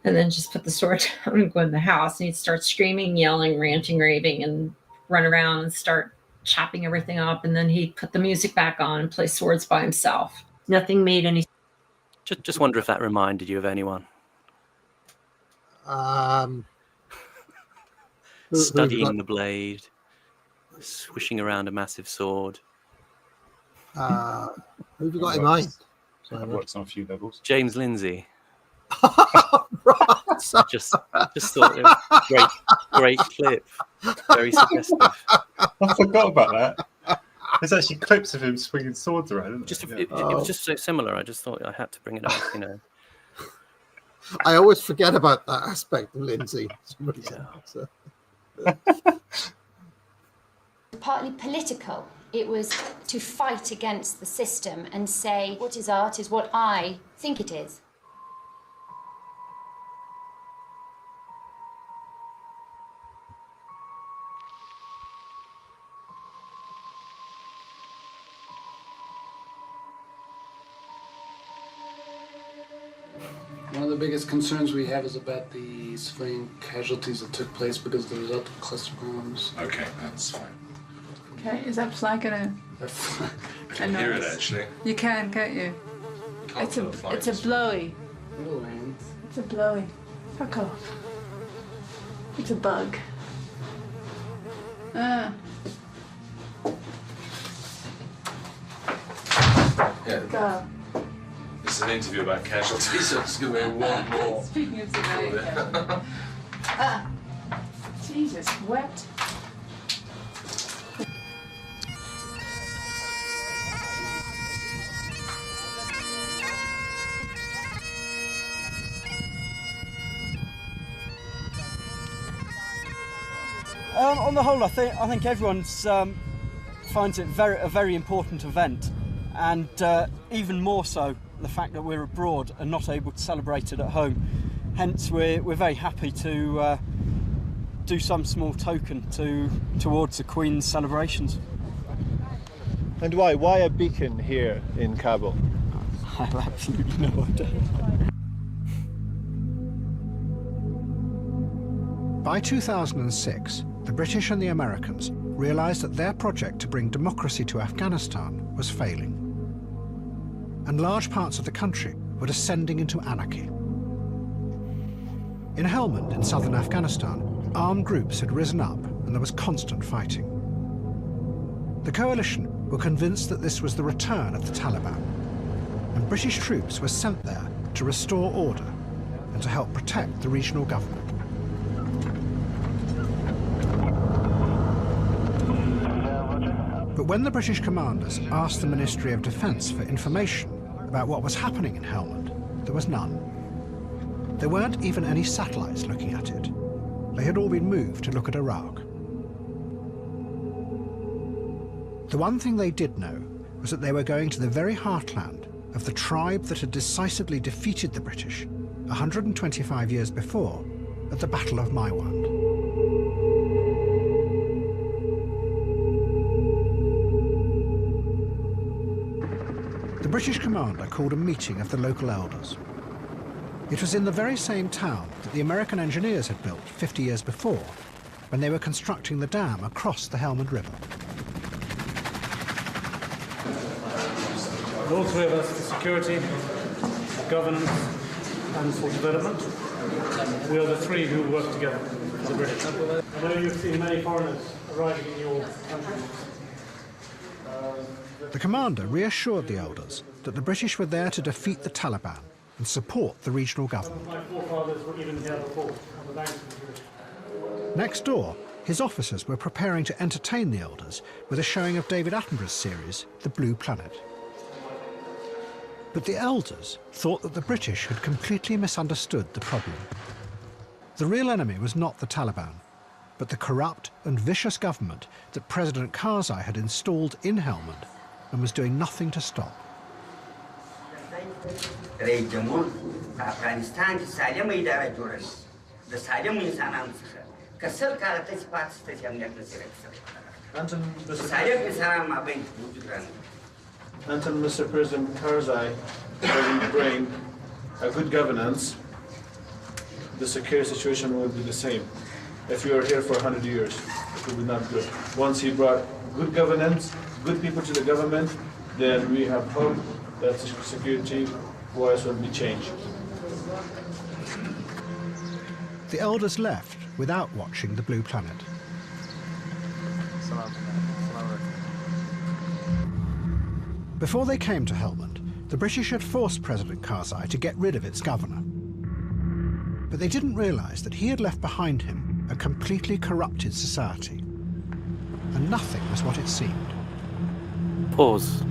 and then just put the sword down and go in the house. And he'd start screaming, yelling, ranting, raving, and run around and start chopping everything up. And then he'd put the music back on and play swords by himself. Nothing made any sense. Just wonder if that reminded you of anyone. Studying the blade, swishing around a massive sword. Who have you got in mind? I've worked on a few levels. James Lindsay. Just thought it was great clip. Very suggestive. I forgot about that. There's actually clips of him swinging swords around. It was just so similar. I just thought I had to bring it up. I always forget about that aspect of Lindsay. Partly political. It was to fight against the system and say, what is art is what I think it is. One of the biggest concerns we have is about the civilian casualties that took place because of the result of cluster bombs. Okay, that's fine. Okay, is that fly gonna? I can hear it actually. You can't you? It's a blowy. It's a blowy. Fuck off. It's a bug. Yeah. Go. This is an interview about casualties, so it's going to be one more. Speaking of civilian casualties. Jesus, wet. On the whole, I think everyone finds it a very important event, and even more so the fact that we're abroad and not able to celebrate it at home. Hence, we're very happy to do some small token towards the Queen's celebrations. And why? Why a beacon here in Kabul? I have absolutely no idea. By 2006, the British and the Americans realised that their project to bring democracy to Afghanistan was failing, and large parts of the country were descending into anarchy. In Helmand, in southern Afghanistan, armed groups had risen up and there was constant fighting. The coalition were convinced that this was the return of the Taliban, and British troops were sent there to restore order and to help protect the regional government. But when the British commanders asked the Ministry of Defence for information about what was happening in Helmand, there was none. There weren't even any satellites looking at it. They had all been moved to look at Iraq. The one thing they did know was that they were going to the very heartland of the tribe that had decisively defeated the British 125 years before at the Battle of Maiwand. The British commander called a meeting of the local elders. It was in the very same town that the American engineers had built 50 years before, when they were constructing the dam across the Helmand River. All three of us for security, for governance, and for development. We are the three who work together as the British. I know you've seen many foreigners arriving in your country. The commander reassured the elders that the British were there to defeat the Taliban and support the regional government. My forefathers were even here before. Next door, his officers were preparing to entertain the elders with a showing of David Attenborough's series, The Blue Planet. But the elders thought that the British had completely misunderstood the problem. The real enemy was not the Taliban, but the corrupt and vicious government that President Karzai had installed in Helmand and was doing nothing to stop. Until Mr. President Karzai doesn't bring a good governance, the security situation will be the same. If you are here for 100 years, it will be not good. Once he brought good governance, good people to the government, then we have hope that security-wise will be changed. The elders left without watching The Blue Planet. Before they came to Helmand, the British had forced President Karzai to get rid of its governor. But they didn't realise that he had left behind him a completely corrupted society. And nothing was what it seemed. Pause.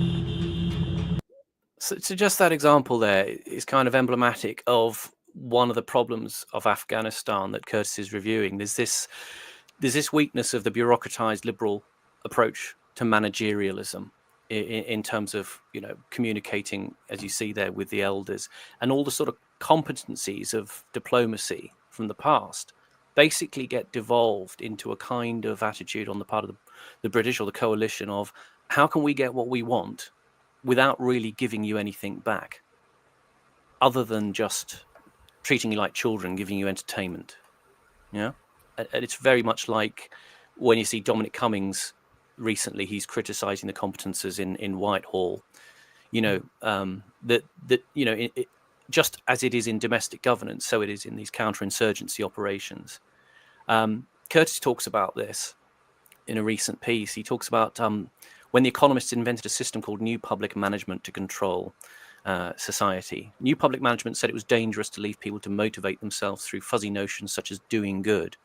So just that example there is kind of emblematic of one of the problems of Afghanistan that Curtis is reviewing. There's this weakness of the bureaucratized liberal approach to managerialism in terms of, you know, communicating, as you see there, with the elders, and all the sort of competencies of diplomacy from the past basically get devolved into a kind of attitude on the part of the British or the coalition of how can we get what we want without really giving you anything back other than just treating you like children, giving you entertainment. Yeah. And it's very much like when you see Dominic Cummings recently, he's criticizing the competences in Whitehall, you know, that you know, just as it is in domestic governance, so it is in these counterinsurgency operations. Curtis talks about this in a recent piece. He talks about when the economists invented a system called New Public Management to control society. New Public Management said it was dangerous to leave people to motivate themselves through fuzzy notions such as doing good.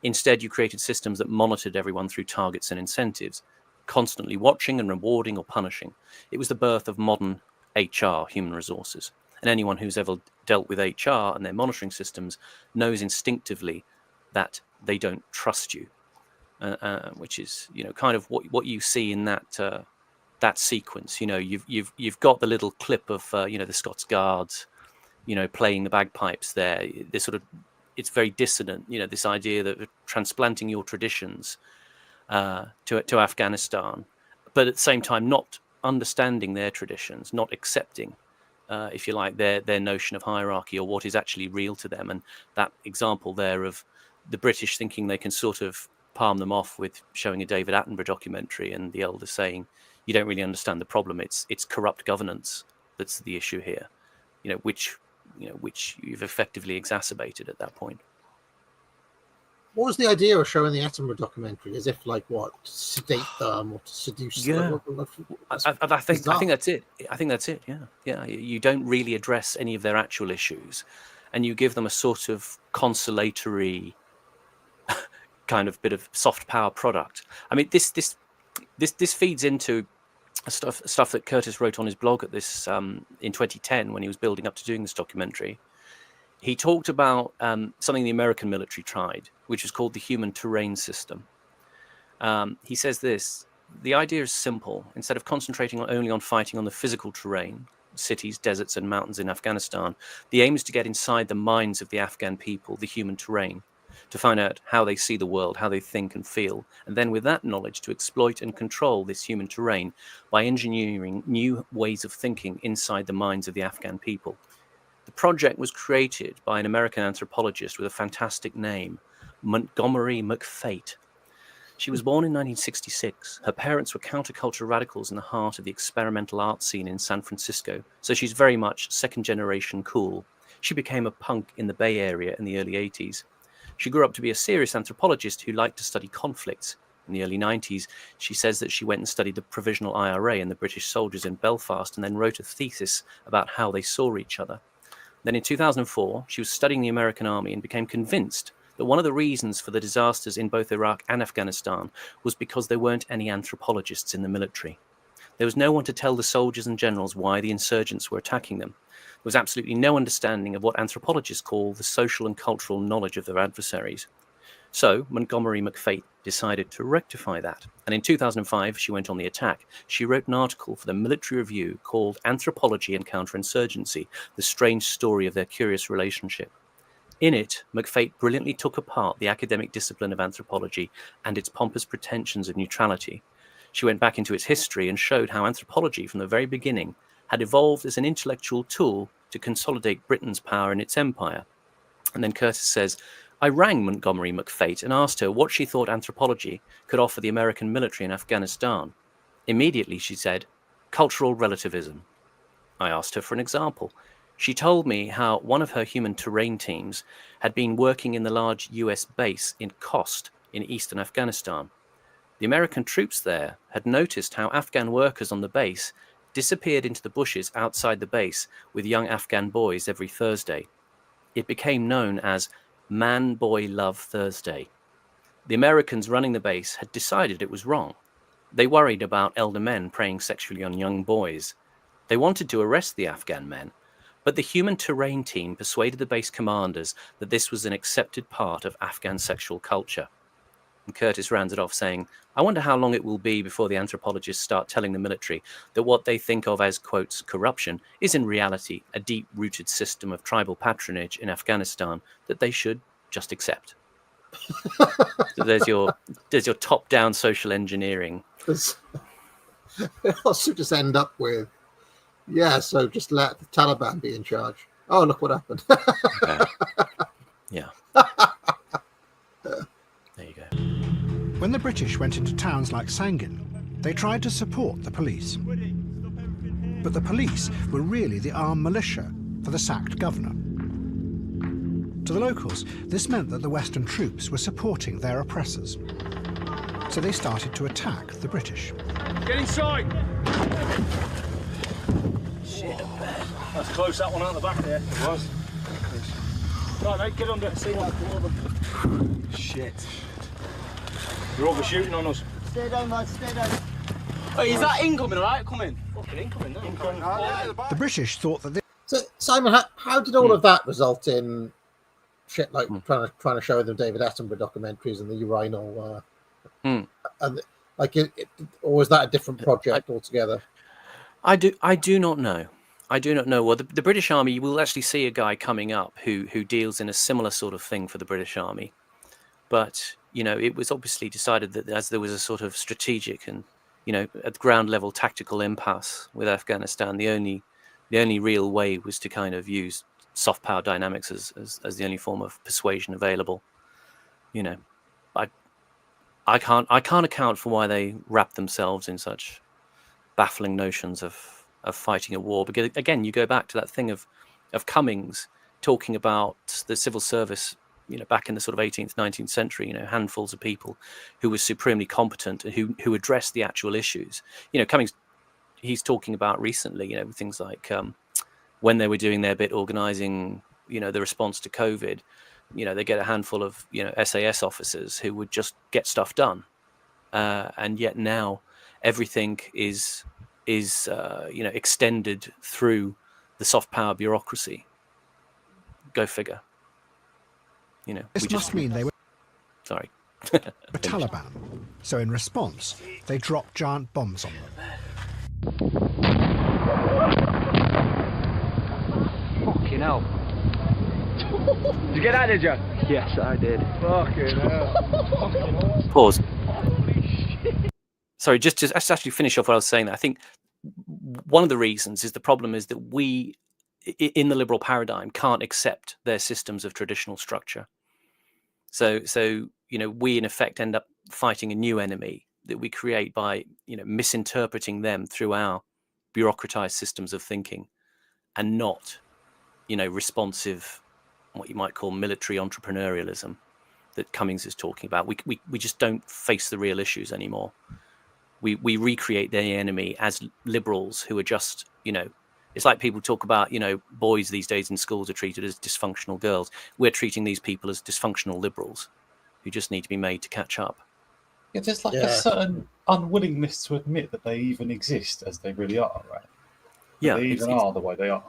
Instead, you created systems that monitored everyone through targets and incentives, constantly watching and rewarding or punishing. It was the birth of modern HR, human resources. And anyone who's ever dealt with HR and their monitoring systems knows instinctively that they don't trust you, which is, you know, kind of what you see in that that sequence. You know, you've got the little clip of you know, the Scots Guards, you know, playing the bagpipes there. This sort of, it's very dissonant, you know, this idea that transplanting your traditions to Afghanistan, but at the same time not understanding their traditions, not accepting, if you like, their notion of hierarchy or what is actually real to them. And that example there of the British thinking they can sort of palm them off with showing a David Attenborough documentary, and the elders saying, you don't really understand the problem. It's corrupt governance that's the issue here, you know, which you've effectively exacerbated at that point. What was the idea of showing the Attenborough documentary? As if, like, what, to sedate them or to seduce them? I think that's it. I think that's it. Yeah. You don't really address any of their actual issues, and you give them a sort of consolatory kind of bit of soft power product. I mean, this feeds into stuff that Curtis wrote on his blog at this in 2010 when he was building up to doing this documentary. He talked about something the American military tried, which is called the human terrain system. He says this: the idea is simple. Instead of concentrating only on fighting on the physical terrain, cities, deserts, and mountains in Afghanistan, the aim is to get inside the minds of the Afghan people, the human terrain, to find out how they see the world, how they think and feel, and then with that knowledge to exploit and control this human terrain by engineering new ways of thinking inside the minds of the Afghan people. The project was created by an American anthropologist with a fantastic name, Montgomery McFate. She was born in 1966. Her parents were counterculture radicals in the heart of the experimental art scene in San Francisco, so she's very much second-generation cool. She became a punk in the Bay Area in the early 80s. She grew up to be a serious anthropologist who liked to study conflicts. In the early 90s, she says that she went and studied the Provisional IRA and the British soldiers in Belfast and then wrote a thesis about how they saw each other. Then in 2004, she was studying the American army and became convinced that one of the reasons for the disasters in both Iraq and Afghanistan was because there weren't any anthropologists in the military. There was no one to tell the soldiers and generals why the insurgents were attacking them. There was absolutely no understanding of what anthropologists call the social and cultural knowledge of their adversaries. So Montgomery McFate decided to rectify that. And in 2005, she went on the attack. She wrote an article for the Military Review called Anthropology and Counterinsurgency, the Strange Story of Their Curious Relationship. In it, McFate brilliantly took apart the academic discipline of anthropology and its pompous pretensions of neutrality. She went back into its history and showed how anthropology from the very beginning had evolved as an intellectual tool to consolidate Britain's power in its empire. And then Curtis says, I rang Montgomery McFate and asked her what she thought anthropology could offer the American military in Afghanistan. Immediately, she said, cultural relativism. I asked her for an example. She told me how one of her human terrain teams had been working in the large US base in Khost in eastern Afghanistan. The American troops there had noticed how Afghan workers on the base disappeared into the bushes outside the base with young Afghan boys every Thursday. It became known as Man-Boy Love Thursday. The Americans running the base had decided it was wrong. They worried about elder men preying sexually on young boys. They wanted to arrest the Afghan men, but the human terrain team persuaded the base commanders that this was an accepted part of Afghan sexual culture. And Curtis rounds it off saying, I wonder how long it will be before the anthropologists start telling the military that what they think of as, quotes, corruption is in reality a deep-rooted system of tribal patronage in Afghanistan that they should just accept. So there's your top-down social engineering. They also just end up with, so just let the Taliban be in charge. Oh, look what happened. Yeah. There you go. When the British went into towns like Sangin, they tried to support the police. But the police were really the armed militia for the sacked governor. To the locals, this meant that the Western troops were supporting their oppressors. So they started to attack the British. Get inside! Shit, that's close, that one out the back there. It was. Right, mate, get under. See what I call them. Shit. They're overshooting on us. Stay down, lads, stay down. Hey, is that incoming, alright? Come in. Fucking incoming now. Incoming. The British thought that So, Simon, how did all of that result in shit like trying to show them David Attenborough documentaries and the urinal? And or was that a different project altogether? I do not know. I do not know. Well, the British Army, you will actually see a guy coming up who deals in a similar sort of thing for the British Army. But, it was obviously decided that as there was a sort of strategic and, at ground level tactical impasse with Afghanistan, the only real way was to kind of use soft power dynamics as the only form of persuasion available. I can't account for why they wrap themselves in such baffling notions of fighting a war. Because again, you go back to that thing of Cummings talking about the civil service, back in the sort of 18th, 19th century, handfuls of people who were supremely competent and who addressed the actual issues. Cummings, he's talking about recently, things like when they were doing their bit organizing, the response to COVID, they get a handful of, SAS officers who would just get stuff done. And yet now everything is extended through the soft power bureaucracy. Go figure. This must mean they were. Sorry. The Taliban. So in response, they dropped giant bombs on them. Fucking hell. Did you get that, did you? Yes, I did. Fucking hell. Pause. Sorry, just to actually finish off what I was saying. I think one of the reasons is the problem is that we, in the liberal paradigm, can't accept their systems of traditional structure. So we in effect end up fighting a new enemy that we create by misinterpreting them through our bureaucratized systems of thinking, and not responsive, what you might call military entrepreneurialism that Cummings is talking about. We just don't face the real issues anymore. We recreate the enemy as liberals who are just, it's like people talk about, boys these days in schools are treated as dysfunctional girls. We're treating these people as dysfunctional liberals who just need to be made to catch up. Yeah, there's like a certain unwillingness to admit that they even exist as they really are, right? Yeah, they even are the way they are.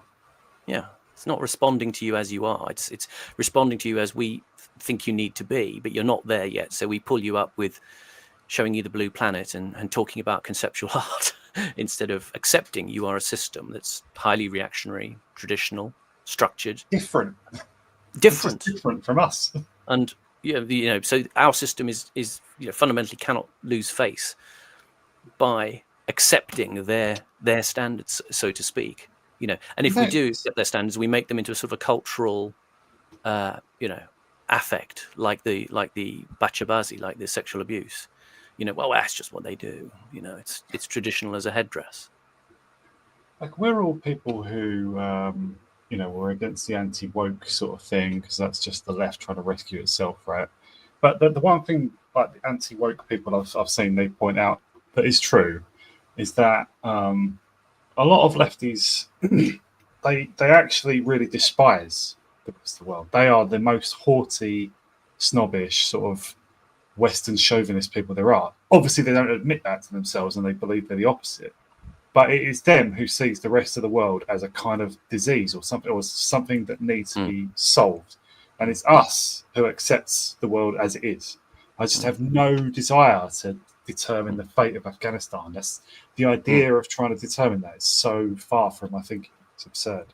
Yeah, it's not responding to you as you are. It's responding to you as we think you need to be, but you're not there yet. So we pull you up with showing you the blue planet and talking about conceptual art instead of accepting you are a system that's highly reactionary, traditional, structured, different from us. And so our system is fundamentally cannot lose face by accepting their standards, so to speak. And if we do accept their standards, we make them into a sort of a cultural affect, like the bachabazi, like the sexual abuse. Well, that's just what they do. It's traditional as a headdress. Like, we're all people who, we're against the anti-woke sort of thing, because that's just the left trying to rescue itself, right? But the one thing, like the anti-woke people I've seen, they point out that is true, is that a lot of lefties, they actually really despise the rest of the world. They are the most haughty, snobbish, sort of Western chauvinist people there are. Obviously, they don't admit that to themselves, and they believe they're the opposite. But it is them who sees the rest of the world as a kind of disease or something that needs to be solved. And it's us who accepts the world as it is. I just have no desire to determine the fate of Afghanistan. That's the idea of trying to determine that is so far from my thinking. It's absurd.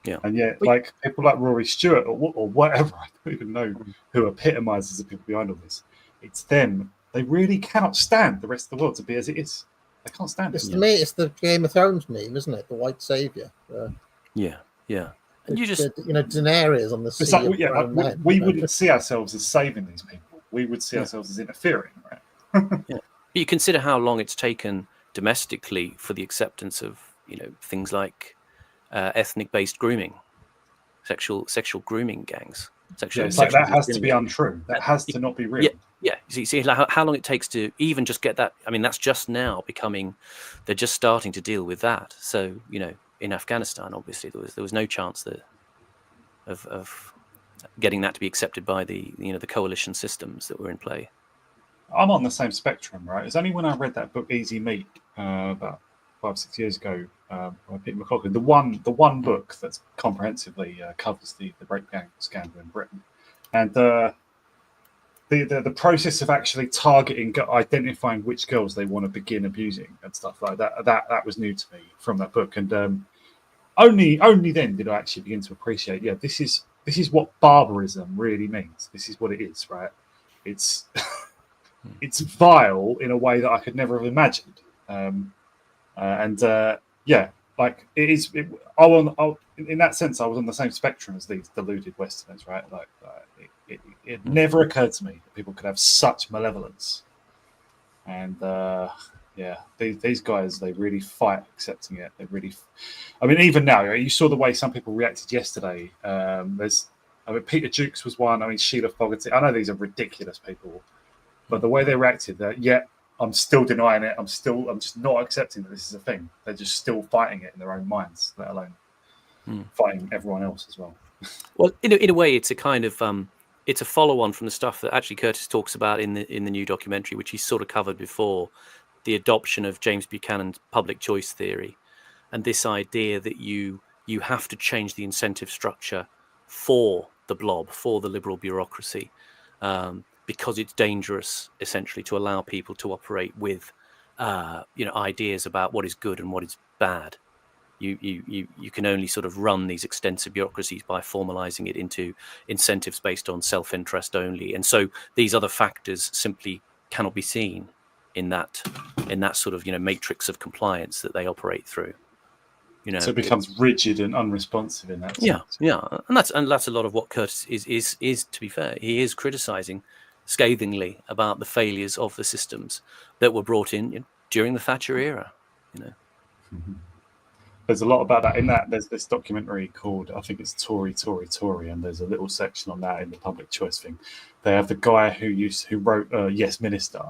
Yeah. And yet, like people like Rory Stewart or whatever, I don't even know who epitomizes the people behind all this. It's them. They really cannot stand the rest of the world to be as it is. They can't stand it. It's the Game of Thrones meme, isn't it? The white savior. Yeah. And you just, Daenerys on the sea. Like, we wouldn't see ourselves as saving these people. We would see ourselves as interfering, right? Yeah. But you consider how long it's taken domestically for the acceptance of, things like ethnic-based grooming, sexual grooming gangs. It's like that has to be untrue. That has to not be real. Yeah. See how long it takes to even just get that. I mean, that's just now becoming. They're just starting to deal with that. So in Afghanistan, obviously, there was no chance of getting that to be accepted by the the coalition systems that were in play. I'm on the same spectrum, right? It's only when I read that book Easy Meat about 5-6 years ago by Peter McLaughlin, the one book that comprehensively covers the rape gang scandal in Britain, and the process of actually targeting, identifying which girls they want to begin abusing and stuff like that. That was new to me from that book, and only then did I actually begin to appreciate. Yeah, this is what barbarism really means. This is what it is, right? It's it's vile in a way that I could never have imagined. Like it is. In that sense, I was on the same spectrum as these deluded Westerners, right? Like it never occurred to me that people could have such malevolence. And these guys, they really fight accepting it. They really, even now, you saw the way some people reacted yesterday. Peter Jukes was one. Sheila Fogarty. I know these are ridiculous people, but the way they reacted, I'm still denying it. I'm just not accepting that this is a thing. They're just still fighting it in their own minds, let alone fighting everyone else as well. Well, in a way, it's a kind of it's a follow-on from the stuff that actually Curtis talks about in the new documentary, which he's sort of covered before, the adoption of James Buchanan's public choice theory, and this idea that you have to change the incentive structure for the blob, for the liberal bureaucracy. because it's dangerous, essentially, to allow people to operate with, ideas about what is good and what is bad. You can only sort of run these extensive bureaucracies by formalizing it into incentives based on self-interest only, and so these other factors simply cannot be seen in that sort of matrix of compliance that they operate through. So it becomes rigid and unresponsive in that sense. Yeah, and that's a lot of what Curtis is. To be fair, he is criticizing scathingly about the failures of the systems that were brought in during the Thatcher era. Mm-hmm. There's a lot about that in that. There's this documentary called, I think it's Tory, and there's a little section on that in the public choice thing. They have the guy who wrote Yes Minister,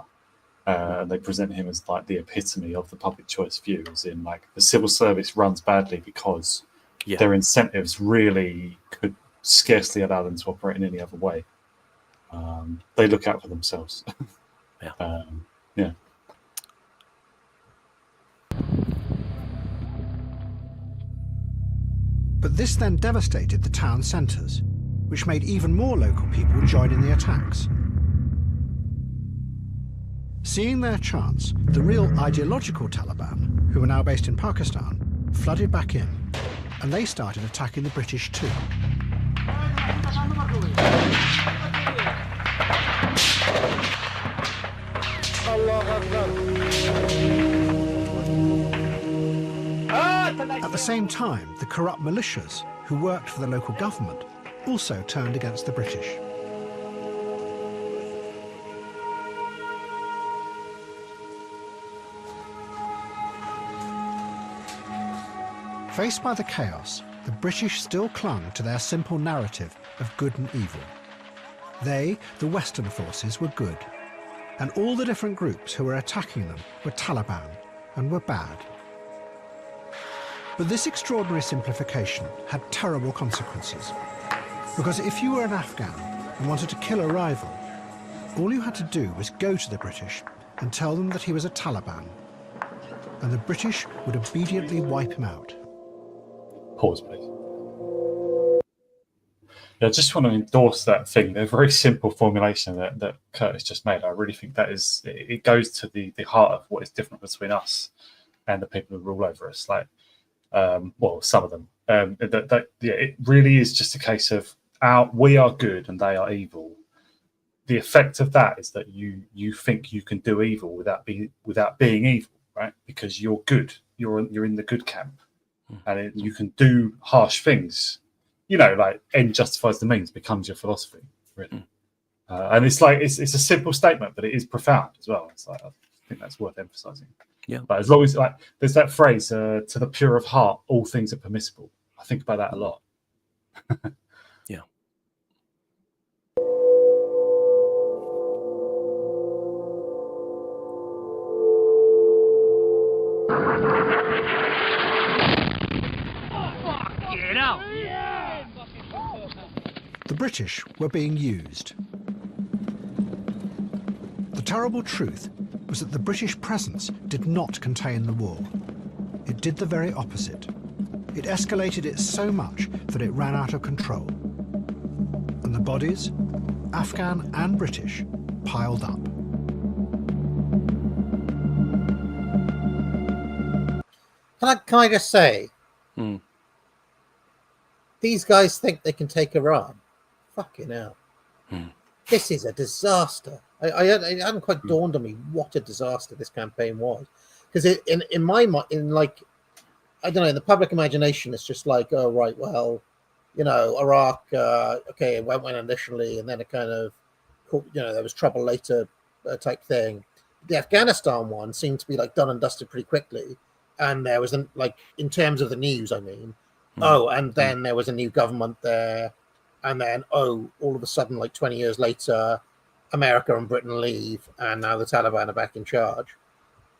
and they present him as like the epitome of the public choice view, as in like the civil service runs badly because their incentives really could scarcely allow them to operate in any other way. They look out for themselves. Yeah. But this then devastated the town centres, which made even more local people join in the attacks. Seeing their chance, the real ideological Taliban, who were now based in Pakistan, flooded back in, and they started attacking the British too. At the same time, the corrupt militias, who worked for the local government, also turned against the British. Faced by the chaos, the British still clung to their simple narrative of good and evil. They, the Western forces, were good, and all the different groups who were attacking them were Taliban and were bad. But this extraordinary simplification had terrible consequences, because if you were an Afghan and wanted to kill a rival, all you had to do was go to the British and tell them that he was a Taliban, and the British would obediently wipe him out. Pause, please. Yeah, I just want to endorse that thing, the very simple formulation that Curtis just made. I really think that it goes to the heart of what is different between us and the people who rule over us. Like, some of them. It really is just a case of we are good and they are evil. The effect of that is that you think you can do evil without being evil, right? Because you're good. You're in the good camp, and you can do harsh things. Like end justifies the means becomes your philosophy, really. And it's like it's a simple statement, but it is profound as well. It's like I think that's worth emphasizing. Yeah. But as long as there's that phrase, to the pure of heart, all things are permissible. I think about that a lot. Yeah. Get out! The British were being used. The terrible truth was that the British presence did not contain the war. It did the very opposite. It escalated it so much that it ran out of control. And the bodies, Afghan and British, piled up. Can I just say, these guys think they can take Iran. Fucking hell. This is a disaster. It hadn't quite dawned on me what a disaster this campaign was. Because in my mind, I don't know, in the public imagination, it's just like, oh, right, well, Iraq, okay, it went initially, and then it kind of, there was trouble later type thing. The Afghanistan one seemed to be like done and dusted pretty quickly. And there was, in terms of the news, I mean, and then there was a new government there. And then, all of a sudden, 20 years later, America and Britain leave, and now the Taliban are back in charge.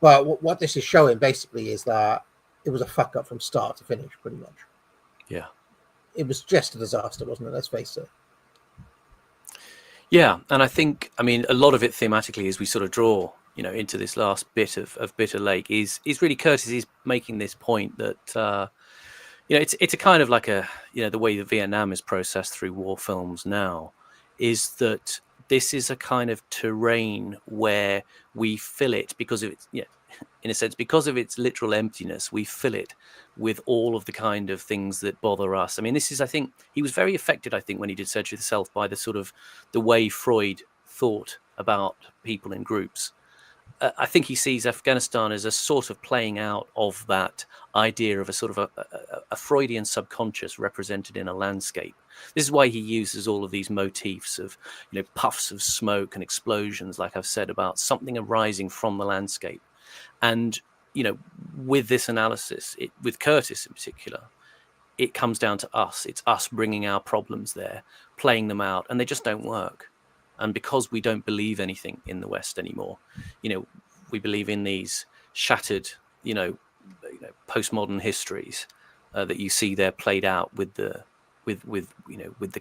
But what this is showing basically is that it was a fuck up from start to finish, pretty much. Yeah. It was just a disaster, wasn't it? Let's face it. Yeah, and I mean, a lot of it thematically, as we sort of draw, into this last bit of Bitter Lake, is really Curtis is making this point that, it's a kind of like the way that Vietnam is processed through war films now, is that this is a kind of terrain where we fill it because of its, in a sense, because of its literal emptiness, we fill it with all of the kind of things that bother us. I mean, this is, I think, he was very affected, I think, when he did Surgery of the Self by the sort of the way Freud thought about people in groups. I think he sees Afghanistan as a sort of playing out of that idea of a sort of a Freudian subconscious represented in a landscape. This is why he uses all of these motifs of, puffs of smoke and explosions, like I've said, about something arising from the landscape. And, with this analysis, with Curtis in particular, it comes down to us. It's us bringing our problems there, playing them out, and they just don't work. And because we don't believe anything in the West anymore, we believe in these shattered, postmodern histories that you see there played out with the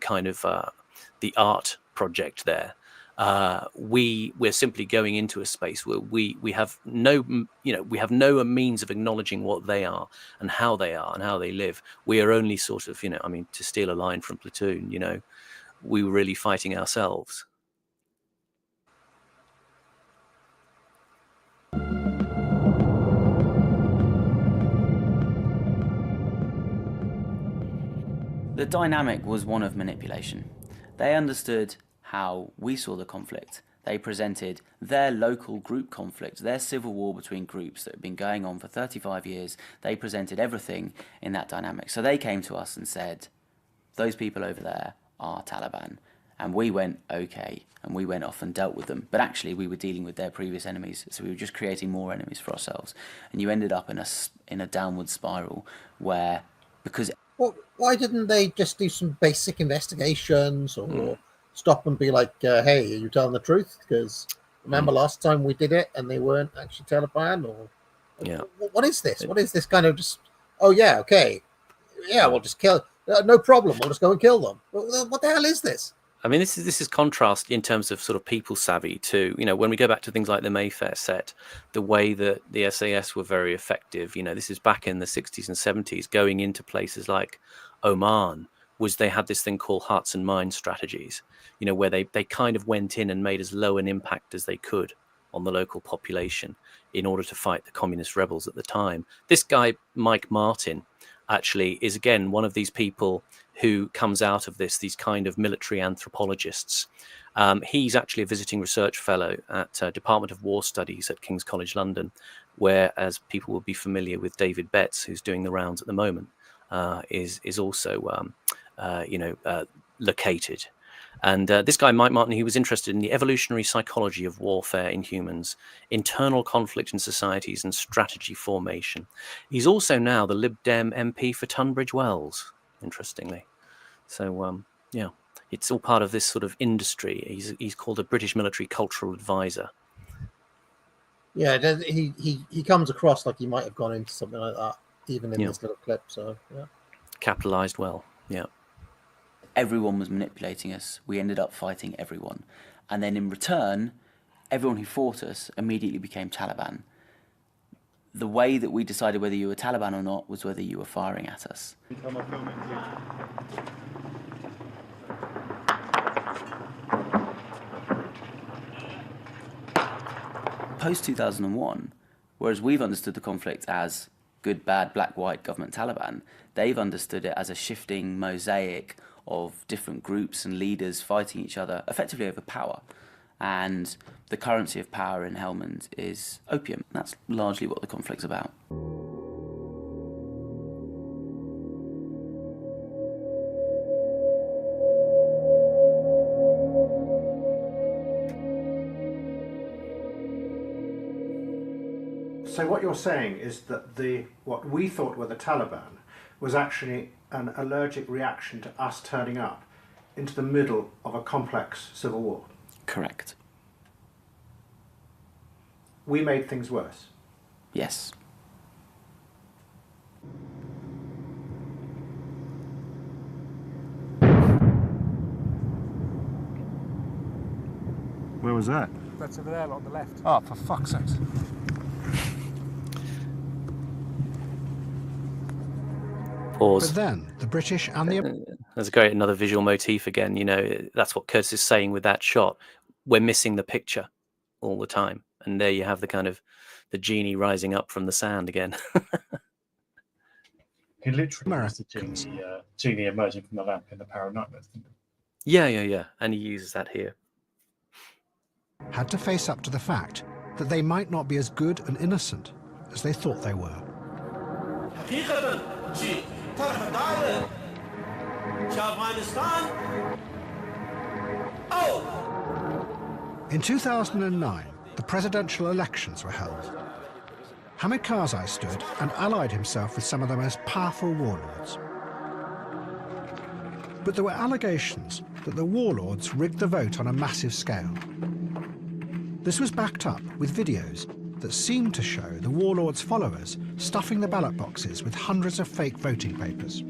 kind of the art project there. We're simply going into a space where we have no means of acknowledging what they are and how they live. We are only sort of, to steal a line from Platoon, we were really fighting ourselves. The dynamic was one of manipulation. They understood how we saw the conflict. They presented their local group conflict, their civil war between groups that had been going on for 35 years. They presented everything in that dynamic. So they came to us and said, those people over there are Taliban. And we went, okay, and we went off and dealt with them. But actually, we were dealing with their previous enemies, so we were just creating more enemies for ourselves. And you ended up in a downward spiral where, because... Well, why didn't they just do some basic investigations or stop and be like, hey, are you telling the truth? Because remember last time we did it and they weren't actually Taliban? Or what is this? What is this kind of just, oh, yeah, okay. Yeah, we'll just kill. No problem. We'll just go and kill them. What the hell is this? I mean, this is contrast in terms of sort of people savvy to, when we go back to things like the Mayfair set, the way that the SAS were very effective, this is back in the 60s and 70s, going into places like Oman, was they had this thing called hearts and minds strategies, where they kind of went in and made as low an impact as they could on the local population in order to fight the communist rebels at the time. This guy, Mike Martin, actually is, again, one of these people who comes out of these kind of military anthropologists. He's actually a visiting research fellow at Department of War Studies at King's College London, where, as people will be familiar with, David Betts, who's doing the rounds at the moment, is also located. And this guy, Mike Martin, he was interested in the evolutionary psychology of warfare in humans, internal conflict in societies, and strategy formation. He's also now the Lib Dem MP for Tunbridge Wells, interestingly. So, it's all part of this sort of industry. He's called a British Military Cultural Advisor. Yeah, he comes across like he might have gone into something like that, even in this little clip. So, yeah. Capitalized well, yeah. Everyone was manipulating us. We ended up fighting everyone. And then in return, everyone who fought us immediately became Taliban. The way that we decided whether you were Taliban or not was whether you were firing at us. Post-2001, whereas we've understood the conflict as good, bad, black, white, government, Taliban, they've understood it as a shifting mosaic of different groups and leaders fighting each other, effectively over power. And the currency of power in Helmand is opium. That's largely what the conflict's about. So what you're saying is that what we thought were the Taliban was actually an allergic reaction to us turning up into the middle of a complex civil war. Correct. We made things worse. Yes. Where was that? That's over there on the left. Oh, for fuck's sake. Pause. But then the British and the... There's another visual motif again. That's what Curtis is saying with that shot. we're missing the picture all the time. And there you have the kind of the genie rising up from the sand again. He literally used the genie emerging from the lamp in the Power of Nightmares, didn't he? Yeah. And he uses that here. Had to face up to the fact that they might not be as good and innocent as they thought they were. In 2009, the presidential elections were held. Hamid Karzai stood and allied himself with some of the most powerful warlords. But there were allegations that the warlords rigged the vote on a massive scale. This was backed up with videos that seemed to show the warlords' followers stuffing the ballot boxes with hundreds of fake voting papers.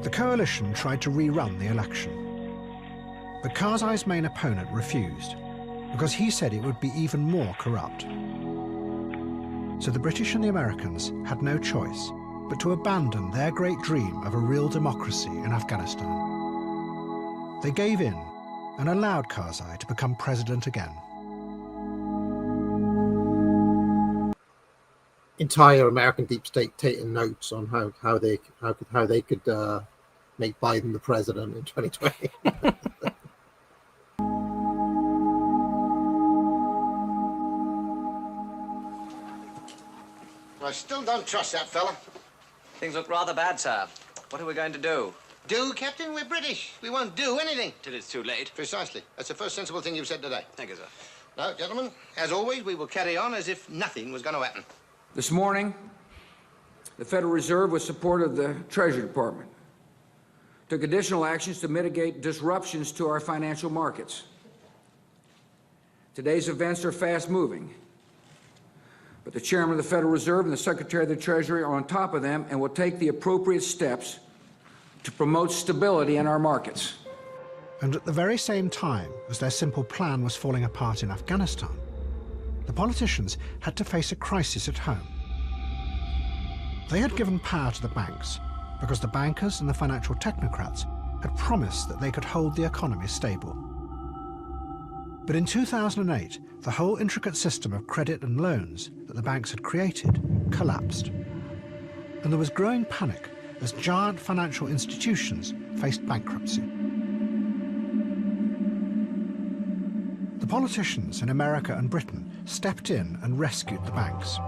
The coalition tried to rerun the election, but Karzai's main opponent refused because he said it would be even more corrupt. So the British and the Americans had no choice but to abandon their great dream of a real democracy in Afghanistan. They gave in and allowed Karzai to become president again. Entire American deep state taking notes on how they could make Biden the president in 2020. I still don't trust that fella. Things look rather bad, sir. What are we going to do? Do, Captain? We're British. We won't do anything. Till it's too late. Precisely. That's the first sensible thing you've said today. Thank you, sir. Now, gentlemen, as always, we will carry on as if nothing was going to happen. This morning, the Federal Reserve, with support of the Treasury Department, took additional actions to mitigate disruptions to our financial markets. Today's events are fast-moving, but the Chairman of the Federal Reserve and the Secretary of the Treasury are on top of them and will take the appropriate steps to promote stability in our markets. And at the very same time as their simple plan was falling apart in Afghanistan, the politicians had to face a crisis at home. They had given power to the banks because the bankers and the financial technocrats had promised that they could hold the economy stable. But in 2008, the whole intricate system of credit and loans that the banks had created collapsed. And there was growing panic as giant financial institutions faced bankruptcy. The politicians in America and Britain stepped in and rescued the banks.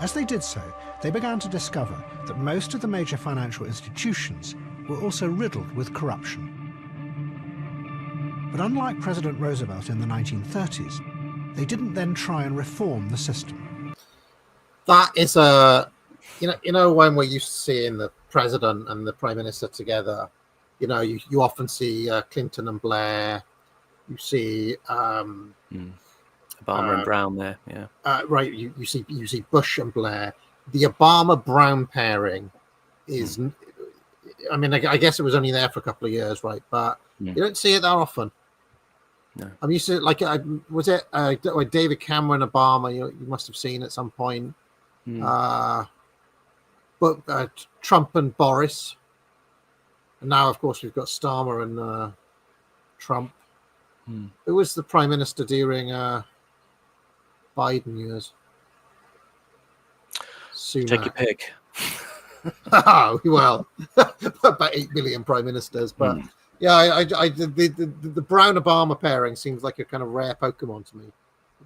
As they did so, they began to discover that most of the major financial institutions were also riddled with corruption. But unlike President Roosevelt in the 1930s, they didn't then try and reform the system. That is a, you know, when we're used to seeing the president and the prime minister together, you often see Clinton and Blair. You see Obama and Brown there, yeah. Right, you see Bush and Blair. The Obama-Brown pairing is, I mean, I guess it was only there for a couple of years, right? But you don't see it that often. No. I'm used to, like, was it David Cameron, Obama? You must have seen at some point. But Trump and Boris. And now, of course, we've got Starmer and Trump. Who was the prime minister during Biden years? Sunak. Take your pick. Well, about 8 billion prime ministers, but yeah, the Brown Obama pairing seems like a kind of rare Pokemon to me.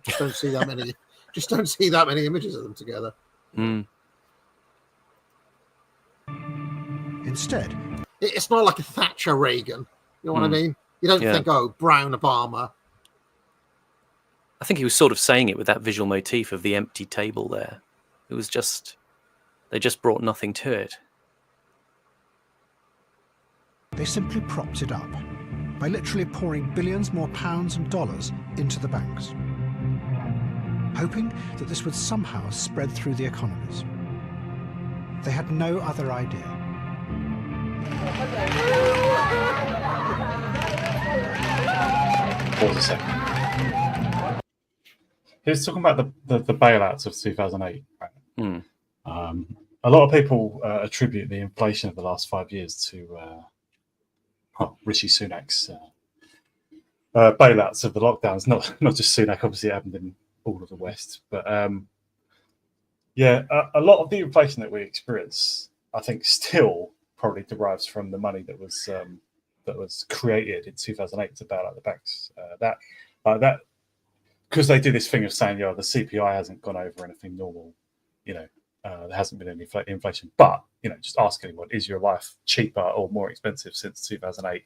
Just don't see that many. Just don't see that many images of them together. Instead, it's not like a Thatcher Reagan. You know what I mean? You don't think, oh, Brown Obama. I think he was sort of saying it with that visual motif of the empty table there. It was just, they just brought nothing to it. They simply propped it up by literally pouring billions more pounds and dollars into the banks, hoping that this would somehow spread through the economies. They had no other idea. Pause a second. He was talking about the bailouts of 2008, right? Mm. A lot of people attribute the inflation of the last 5 years to Rishi Sunak's bailouts of the lockdowns. Not just Sunak, obviously it happened in all of the West, but yeah, a lot of the inflation that we experience, I think, still probably derives from the money that was created in 2008 to bail out the banks. That because they do this thing of saying, the CPI hasn't gone over anything normal, there hasn't been any inflation. But just ask anyone: is your life cheaper or more expensive since 2008?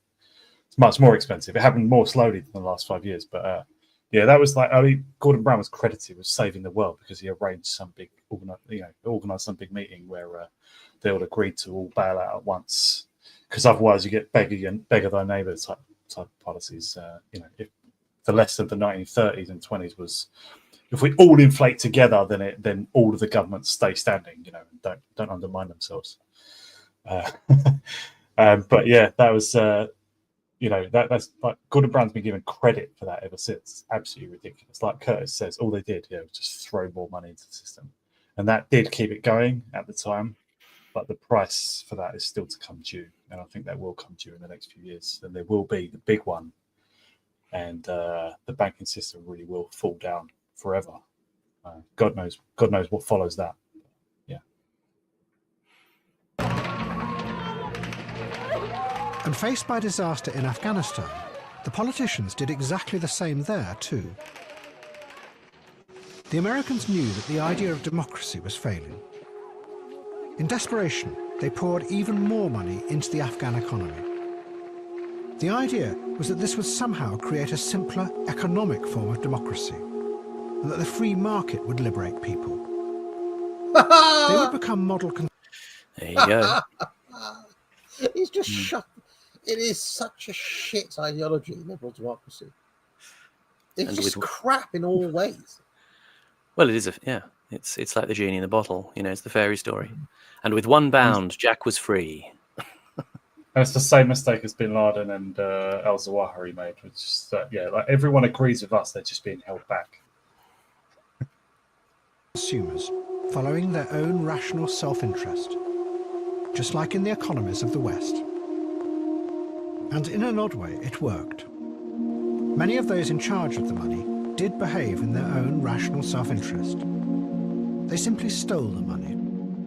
It's much more expensive. It happened more slowly than the last 5 years, but that was Gordon Brown was credited with saving the world because he arranged some big organised some big meeting where they all agreed to all bail out at once, because otherwise you get beggar thy neighbour type policies. If the lesson of the 1930s and 20s was, if we all inflate together, then all of the governments stay standing, and don't undermine themselves. But yeah, that was that's like Gordon Brown's been given credit for that ever since. It's absolutely ridiculous. Like Curtis says, all they did was just throw more money into the system, and that did keep it going at the time. But the price for that is still to come due, and I think that will come due in the next few years, and there will be the big one, and the banking system really will fall down forever. God knows what follows that. Yeah. And faced by disaster in Afghanistan, the politicians did exactly the same there too. The Americans knew that the idea of democracy was failing. In desperation, they poured even more money into the Afghan economy. The idea was that this would somehow create a simpler economic form of democracy, and that the free market would liberate people. They would become model. There you go. He's just shut. It is such a shit ideology, liberal democracy. It's just crap in all ways. Well, it is it's like the genie in the bottle. It's the fairy story. And with one bound, Jack was free. And it's the same mistake as Bin Laden and al-Zawahiri made, which is that everyone agrees with us; they're just being held back. Consumers following their own rational self-interest, just like in the economies of the West. And in an odd way, it worked. Many of those in charge of the money did behave in their own rational self-interest. They simply stole the money,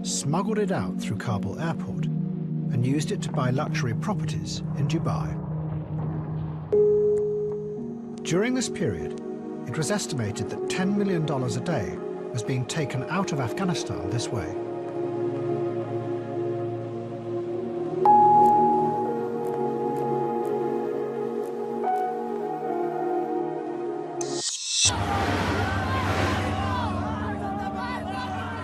smuggled it out through Kabul airport, and used it to buy luxury properties in Dubai. During this period, it was estimated that $10 million a day was being taken out of Afghanistan this way.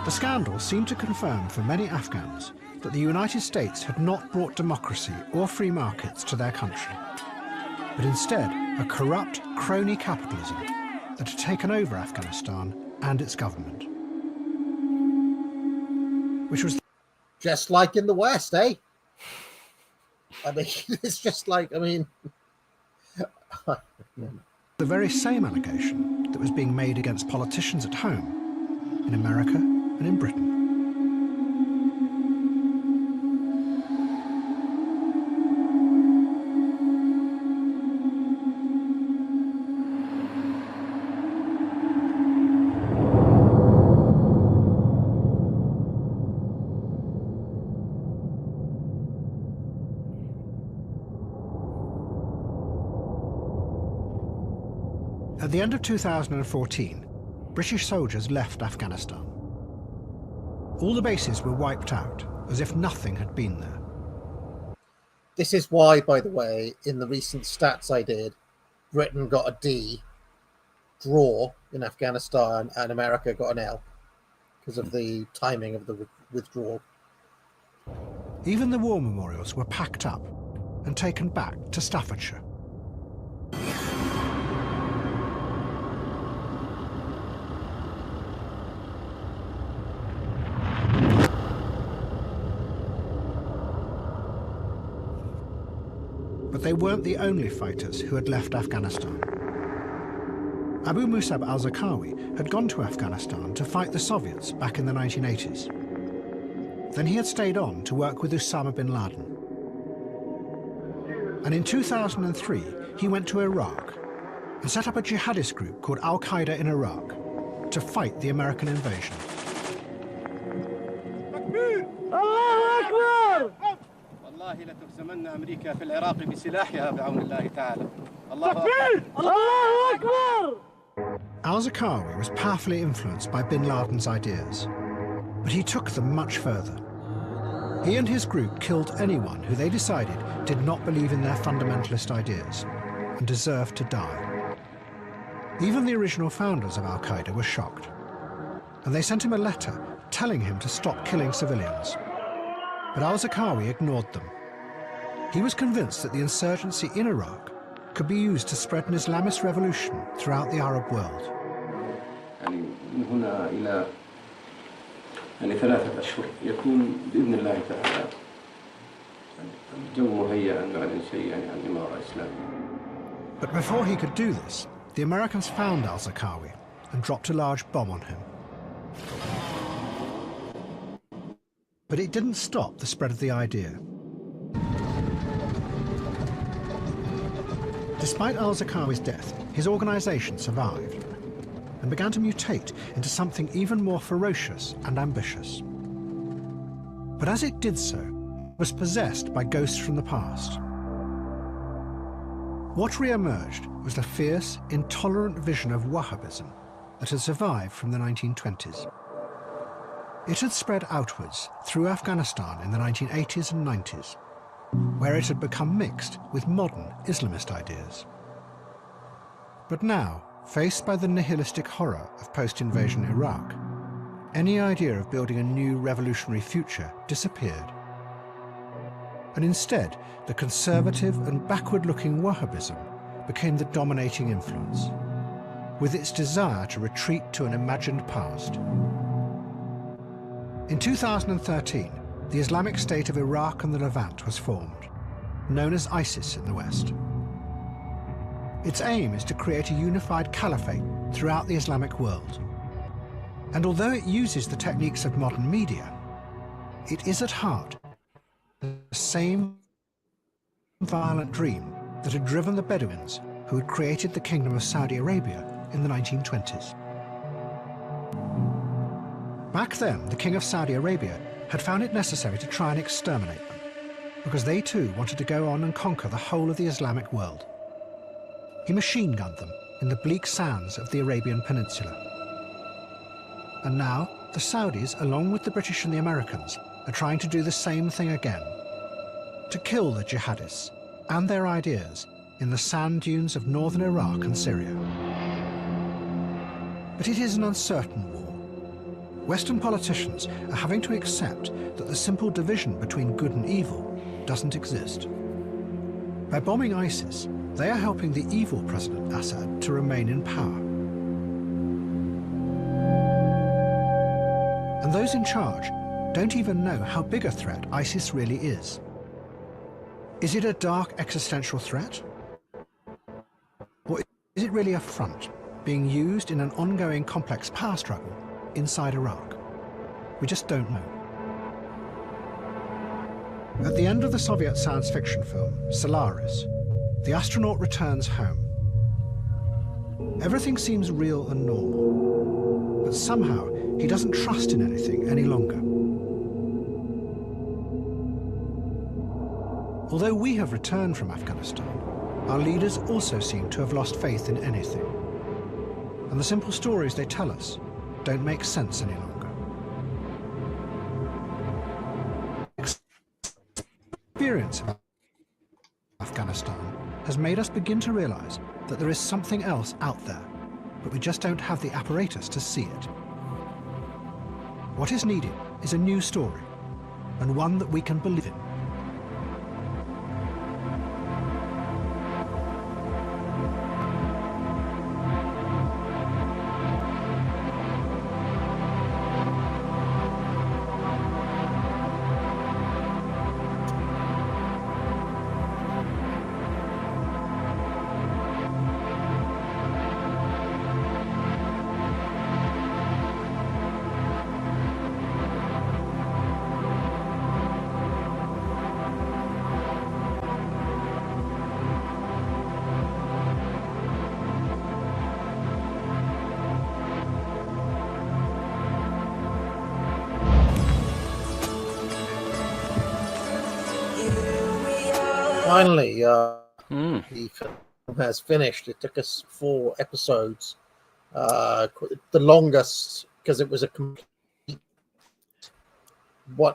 The scandal seemed to confirm for many Afghans that the United States had not brought democracy or free markets to their country, but instead a corrupt crony capitalism that had taken over Afghanistan and its government. Which was just like in the West, eh? I mean, it's just like, the very same allegation that was being made against politicians at home, in America and in Britain. At the end of 2014, British soldiers left Afghanistan. All the bases were wiped out, as if nothing had been there. This is why, by the way, in the recent stats I did, Britain got a D draw in Afghanistan and America got an L because of the timing of the withdrawal. Even the war memorials were packed up and taken back to Staffordshire. But they weren't the only fighters who had left Afghanistan. Abu Musab al-Zarqawi had gone to Afghanistan to fight the Soviets back in the 1980s. Then he had stayed on to work with Osama bin Laden. And in 2003, he went to Iraq and set up a jihadist group called Al-Qaeda in Iraq to fight the American invasion. Al-Zarqawi was powerfully influenced by bin Laden's ideas, but he took them much further. He and his group killed anyone who they decided did not believe in their fundamentalist ideas and deserved to die. Even the original founders of Al-Qaeda were shocked, and they sent him a letter telling him to stop killing civilians. But al-Zarqawi ignored them. He was convinced that the insurgency in Iraq could be used to spread an Islamist revolution throughout the Arab world. ثلاثة أشهر يكون بإذن الله تعالى الجو مهيئا لنعلن شيئا عن إمارة إسلامية. But before he could do this, the Americans found al-Zarqawi and dropped a large bomb on him. But it didn't stop the spread of the idea. Despite al-Zarqawi's death, his organization survived and began to mutate into something even more ferocious and ambitious. But as it did so, it was possessed by ghosts from the past. What re-emerged was the fierce, intolerant vision of Wahhabism that had survived from the 1920s. It had spread outwards through Afghanistan in the 1980s and 90s, where it had become mixed with modern Islamist ideas. But now, faced by the nihilistic horror of post-invasion Iraq, any idea of building a new revolutionary future disappeared. And instead, the conservative and backward-looking Wahhabism became the dominating influence, with its desire to retreat to an imagined past. In 2013, the Islamic State of Iraq and the Levant was formed, known as ISIS in the West. Its aim is to create a unified caliphate throughout the Islamic world. And although it uses the techniques of modern media, it is at heart the same violent dream that had driven the Bedouins who had created the Kingdom of Saudi Arabia in the 1920s. Back then, the King of Saudi Arabia had found it necessary to try and exterminate them, because they too wanted to go on and conquer the whole of the Islamic world. He machine-gunned them in the bleak sands of the Arabian Peninsula. And now, the Saudis, along with the British and the Americans, are trying to do the same thing again, to kill the jihadists and their ideas in the sand dunes of northern Iraq and Syria. But it is an uncertain war. Western politicians are having to accept that the simple division between good and evil doesn't exist. By bombing ISIS, they are helping the evil President Assad to remain in power. And those in charge don't even know how big a threat ISIS really is. Is it a dark existential threat? Or is it really a front being used in an ongoing complex power struggle inside Iraq? We just don't know. At the end of the Soviet science fiction film, Solaris, the astronaut returns home. Everything seems real and normal, but somehow he doesn't trust in anything any longer. Although we have returned from Afghanistan, our leaders also seem to have lost faith in anything. And the simple stories they tell us don't make sense any longer. Experience of Afghanistan has made us begin to realize that there is something else out there, but we just don't have the apparatus to see it. What is needed is a new story, and one that we can believe in. Finally, the film has finished. It took us 4 episodes, the longest because it was a complete.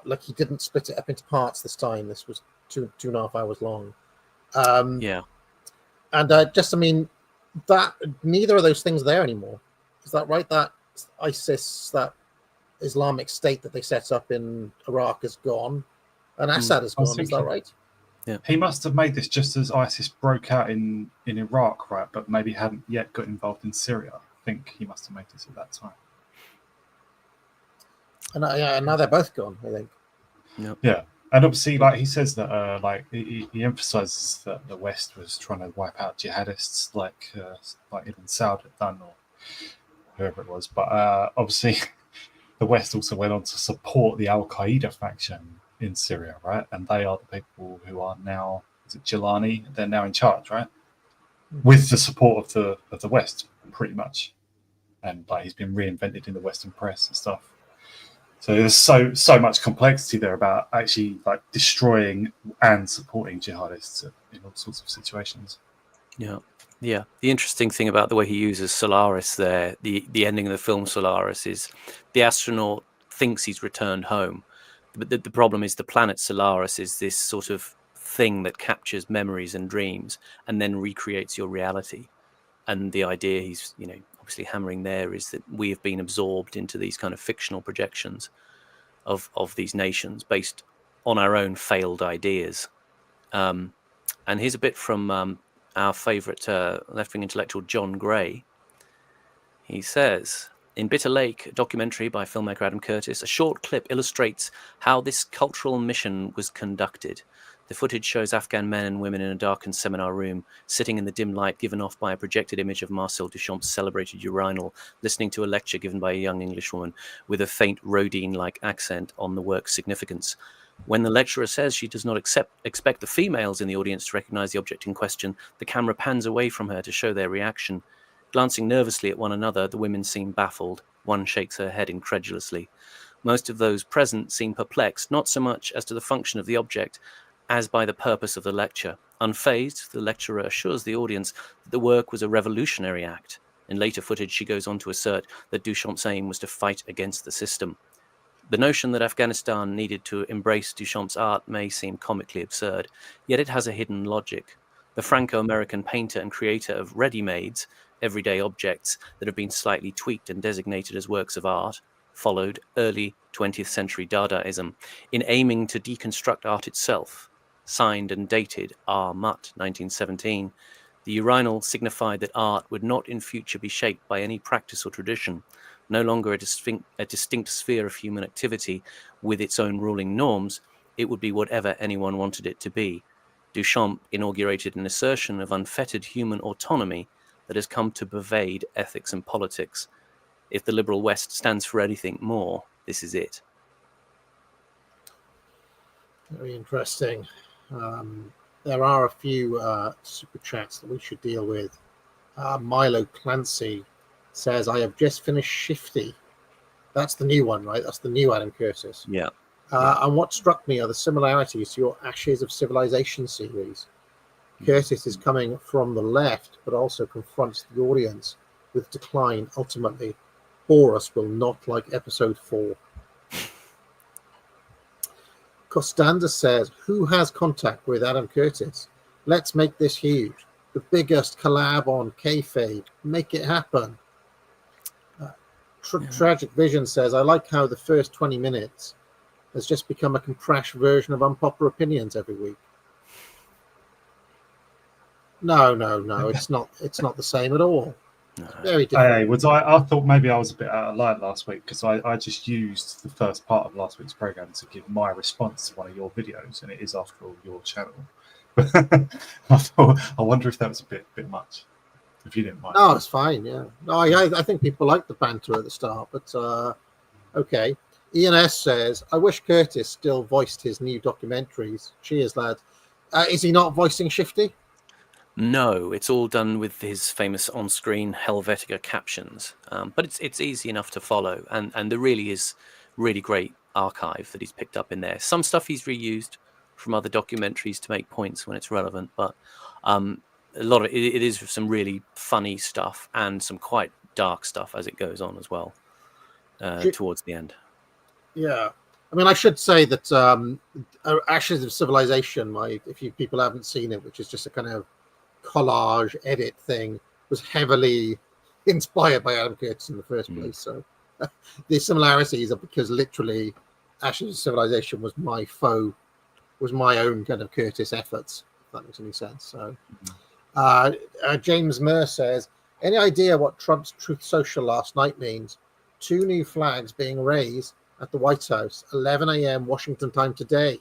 Like he didn't split it up into parts this time. This was 2.5 hours long. Yeah. And just, I mean, that neither of those things are there anymore. Is that right? That ISIS, that Islamic State that they set up in Iraq is gone, and Assad is gone. Is that right? Yeah. He must have made this just as ISIS broke out in Iraq, right? But maybe hadn't yet got involved in Syria. I think he must have made this at that time. And now they're both gone, I think. Yep. Yeah. And obviously, like he says that, like he emphasizes that the West was trying to wipe out jihadists, like Ibn Saud had done, or whoever it was. But obviously, the West also went on to support the Al Qaeda faction in Syria, right? And they are the people who are now, is it Gilani? They're now in charge, right? With the support of the West, pretty much. And like he's been reinvented in the Western press and stuff. So there's so much complexity there about actually like destroying and supporting jihadists in all sorts of situations. Yeah. The interesting thing about the way he uses Solaris there, the ending of the film Solaris, is the astronaut thinks he's returned home, but the problem is the planet Solaris is this sort of thing that captures memories and dreams and then recreates your reality. And the idea he's obviously hammering there is that we have been absorbed into these kind of fictional projections of these nations based on our own failed ideas. And here's a bit from our favourite left-wing intellectual John Gray. He says, in Bitter Lake, a documentary by filmmaker Adam Curtis, a short clip illustrates how this cultural mission was conducted. The footage shows Afghan men and women in a darkened seminar room, sitting in the dim light given off by a projected image of Marcel Duchamp's celebrated urinal, listening to a lecture given by a young Englishwoman with a faint Rodin-like accent on the work's significance. When the lecturer says she does not expect the females in the audience to recognize the object in question, the camera pans away from her to show their reaction. Glancing nervously at one another, the women seem baffled. One shakes her head incredulously. Most of those present seem perplexed, not so much as to the function of the object, as by the purpose of the lecture. Unfazed, the lecturer assures the audience that the work was a revolutionary act. In later footage, she goes on to assert that Duchamp's aim was to fight against the system. The notion that Afghanistan needed to embrace Duchamp's art may seem comically absurd, yet it has a hidden logic. The Franco-American painter and creator of ready-mades, everyday objects that have been slightly tweaked and designated as works of art, followed early 20th century Dadaism in aiming to deconstruct art itself. Signed and dated R. Mutt, 1917, the urinal signified that art would not in future be shaped by any practice or tradition, no longer a distinct sphere of human activity with its own ruling norms. It would be whatever anyone wanted it to be. Duchamp inaugurated an assertion of unfettered human autonomy that has come to pervade ethics and politics. If the liberal West stands for anything more, this is it. Very interesting. There are a few super chats that we should deal with. Milo Clancy says, I have just finished Shifty. That's the new one, right? That's the new Adam Curtis. Yeah. And what struck me are the similarities to your Ashes of Civilization series. Curtis is coming from the left, but also confronts the audience with decline. Ultimately, Horus will not like episode 4. Costanza says, who has contact with Adam Curtis? Let's make this huge. The biggest collab on kayfabe. Make it happen. Tragic Vision says, I like how the first 20 minutes has just become a compressed version of Unpopular Opinions every week. No, it's not the same at all. It's very different. I thought maybe I was a bit out of line last week because I just used the first part of last week's program to give my response to one of your videos, and it is after all your channel. I wonder if that was a bit much. If you didn't mind. No, it's fine. Yeah. No, I think people like the banter at the start, but okay. Ian S says, I wish Curtis still voiced his new documentaries. Cheers, lad. Is he not voicing Shifty? No, it's all done with his famous on-screen Helvetica captions. But it's easy enough to follow, and there really is really great archive that he's picked up in there. Some stuff he's reused from other documentaries to make points when it's relevant. But a lot of it is some really funny stuff and some quite dark stuff as it goes on as well towards the end. Yeah. I mean, I should say that Ashes of Civilization, if you people haven't seen it, which is just a kind of collage edit thing, was heavily inspired by Adam Curtis in the first place. So the similarities are because literally Ashes of Civilization was my own kind of Curtis efforts, if that makes any sense. So James Murr says, any idea what Trump's Truth Social last night means? 2 new flags being raised at the White House, 11 a.m. Washington time today.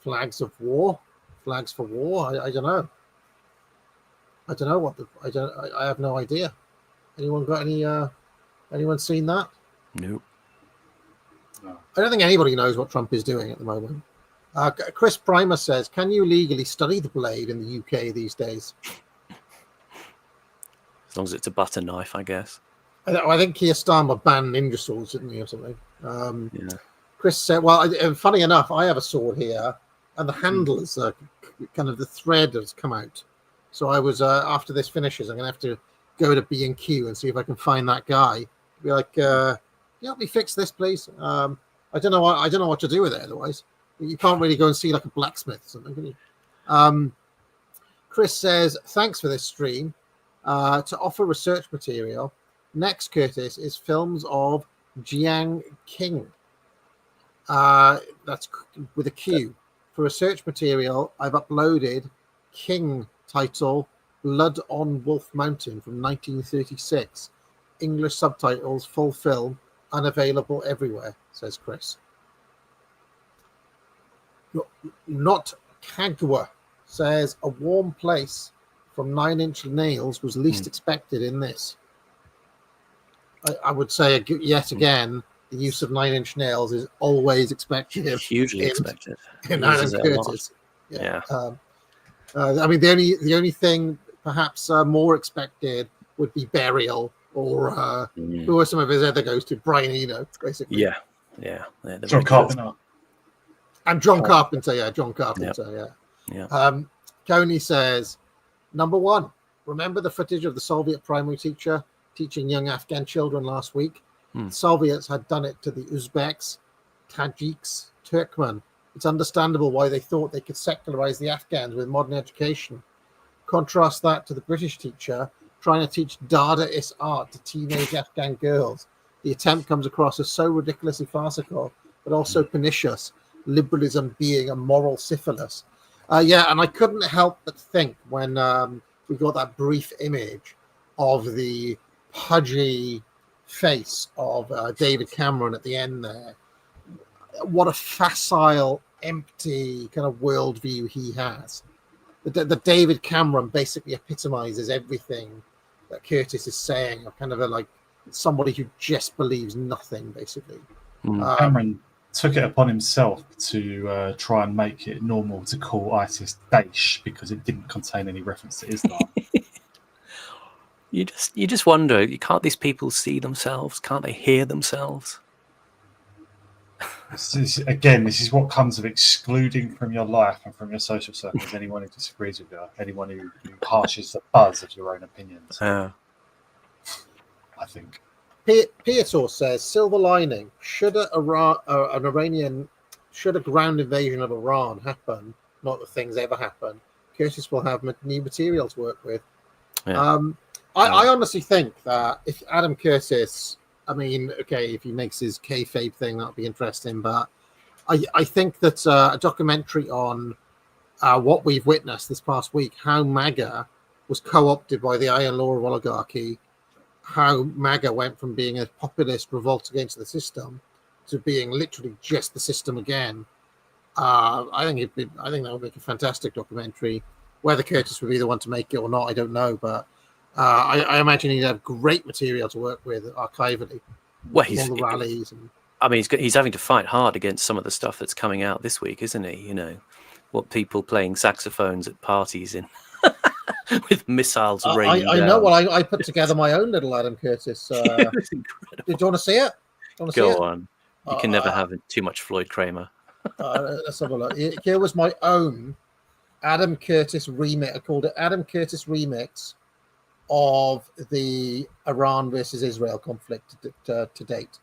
Flags of war? Flags for war? I don't know. I don't know I have no idea. Anyone got any? Anyone seen that? Nope. No. I don't think anybody knows what Trump is doing at the moment. Chris Primer says, can you legally study the blade in the UK these days? As long as it's a butter knife, I guess. I think Keir Starmer banned ninja swords, didn't he, or something? Yeah. Chris said, well, funny enough, I have a sword here, and the handle is kind of the thread has come out. So I was, after this finishes, I'm going to have to go to B&Q and see if I can find that guy. Be like, can you help me fix this, please? I don't know what to do with it otherwise. You can't really go and see like a blacksmith or something, can you? Chris says, thanks for this stream. To offer research material, next, Curtis, is films of Jiang King. That's with a Q. For research material, I've uploaded King title Blood on Wolf Mountain from 1936. English subtitles, full film, unavailable everywhere, says Chris. Not Kagwa says a warm place from 9 Inch Nails was least expected in this. I would say yet again, the use of 9 Inch Nails is always expected. Hugely expected. In Adam Curtis. Yeah. I mean, the only thing perhaps more expected would be Burial or who are some of his other goes to? Brian Eno, basically. Yeah. John Carpenter. And John Carpenter, John Carpenter, yeah. Coney says, number 1, remember the footage of the Soviet primary teacher teaching young Afghan children last week? The Soviets had done it to the Uzbeks, Tajiks, Turkmen. It's understandable why they thought they could secularize the Afghans with modern education. Contrast that to the British teacher trying to teach Dadaist art to teenage Afghan girls. The attempt comes across as so ridiculously farcical, but also pernicious, liberalism being a moral syphilis. And I couldn't help but think when we got that brief image of the pudgy face of David Cameron at the end there, what a facile, empty kind of worldview he has. The David Cameron basically epitomizes everything that Curtis is saying, kind of like somebody who just believes nothing, basically. Cameron took it upon himself to try and make it normal to call ISIS Daesh because it didn't contain any reference to Islam. You just wonder, can't these people see themselves? Can't they hear themselves? This is what comes of excluding from your life and from your social circles anyone who disagrees with you, anyone who harshes the buzz of your own opinions. I think. Pietor says, silver lining, should a ground invasion of Iran happen, not that things ever happen, Curtis will have new material to work with. I honestly think that if Adam Curtis, I mean, okay, if he makes his kayfabe thing, that'll be interesting, but I think that a documentary on what we've witnessed this past week, how MAGA was co-opted by the iron law of oligarchy, how MAGA went from being a populist revolt against the system to being literally just the system again. I think that would make a fantastic documentary. Whether Curtis would be the one to make it or not, I don't know, but I imagine he'd have great material to work with archivally. Well, all the rallies. He's having to fight hard against some of the stuff that's coming out this week, isn't he? You know, what people playing saxophones at parties in with missiles raining down. I know. Well, I put together my own little Adam Curtis. Did you want to see it? Go on. You can never have too much Floyd Kramer. Let's have a look. Here was my own Adam Curtis remix. I called it Adam Curtis remix of the Iran versus Israel conflict to date.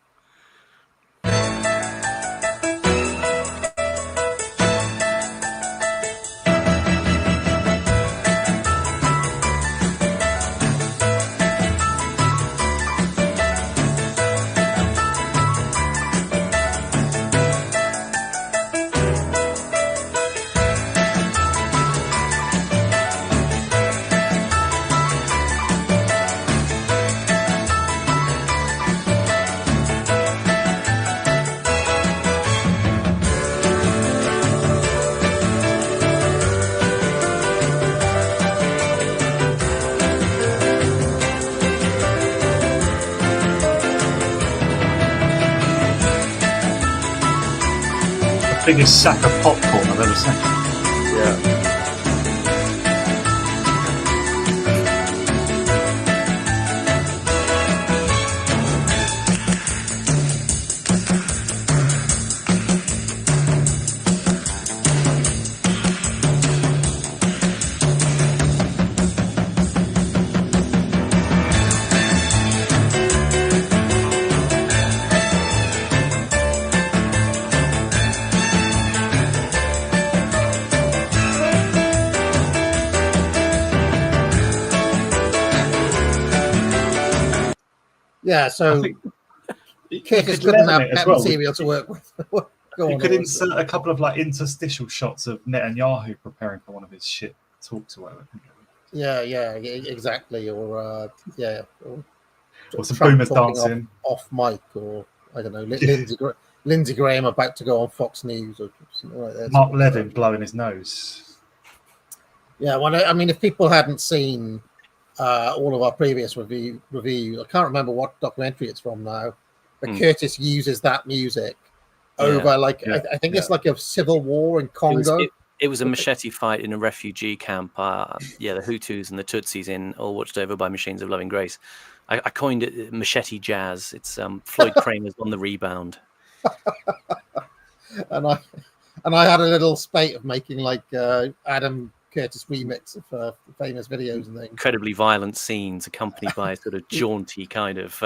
Biggest sack of popcorn I've ever seen. Yeah. Yeah, so Curtis couldn't have pet material to work with. You could insert a couple of like interstitial shots of Netanyahu preparing for one of his shit talks or whatever. Yeah, exactly. Or or some boomers dancing off mic, or I don't know, Lindsey Graham about to go on Fox News or something like that. Mark Levin blowing his nose. Yeah, well, I mean, if people hadn't seen all of our previous review, I can't remember what documentary it's from now, but Curtis uses that music over I think it's like a civil war in Congo. It was a machete fight in a refugee camp. The Hutus and the Tutsis all watched over by machines of loving grace. I coined it machete jazz. It's Floyd Kramer's On the Rebound. and I had a little spate of making like Adam Curtis remix of famous videos and things. Incredibly violent scenes accompanied by a sort of jaunty kind of.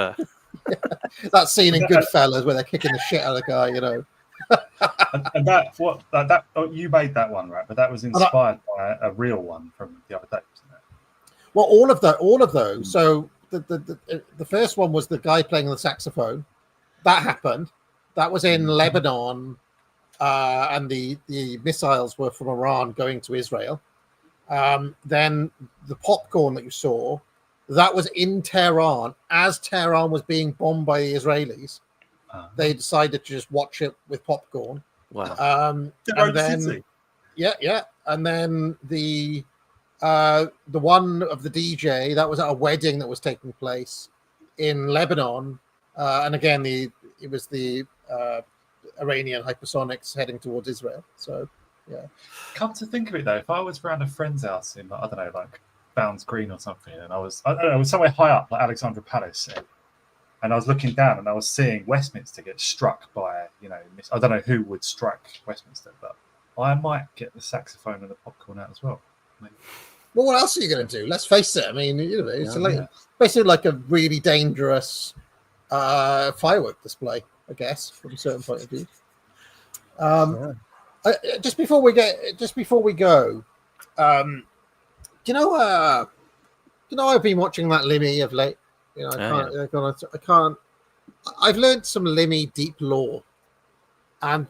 That scene in Goodfellas where they're kicking the shit out of the guy, you know. and that you made that one, right? But that was inspired by a real one from the other day, wasn't it? Well, all of those. So the first one was the guy playing the saxophone. That happened. That was in Lebanon, and the missiles were from Iran going to Israel. Then the popcorn that you saw, that was in Tehran as Tehran was being bombed by the Israelis. They decided to just watch it with popcorn. Wow. And then, and then the one of the DJ that was at a wedding that was taking place in Lebanon, and again it was the Iranian hypersonics heading towards Israel. So yeah. Come to think of it though, if I was around a friend's house in I don't know, like Bounds Green or something, and I don't know, it was somewhere high up like Alexandra Palace, and I was looking down and I was seeing Westminster get struck by, I don't know who would strike Westminster, but I might get the saxophone and the popcorn out as well. Maybe. Well, what else are you going to do? Let's face it. I mean, it's basically like a really dangerous firework display, I guess, from a certain point of view. Just before we go, do you know I've been watching that Limmy of late. I can't. I've learned some Limmy deep lore, and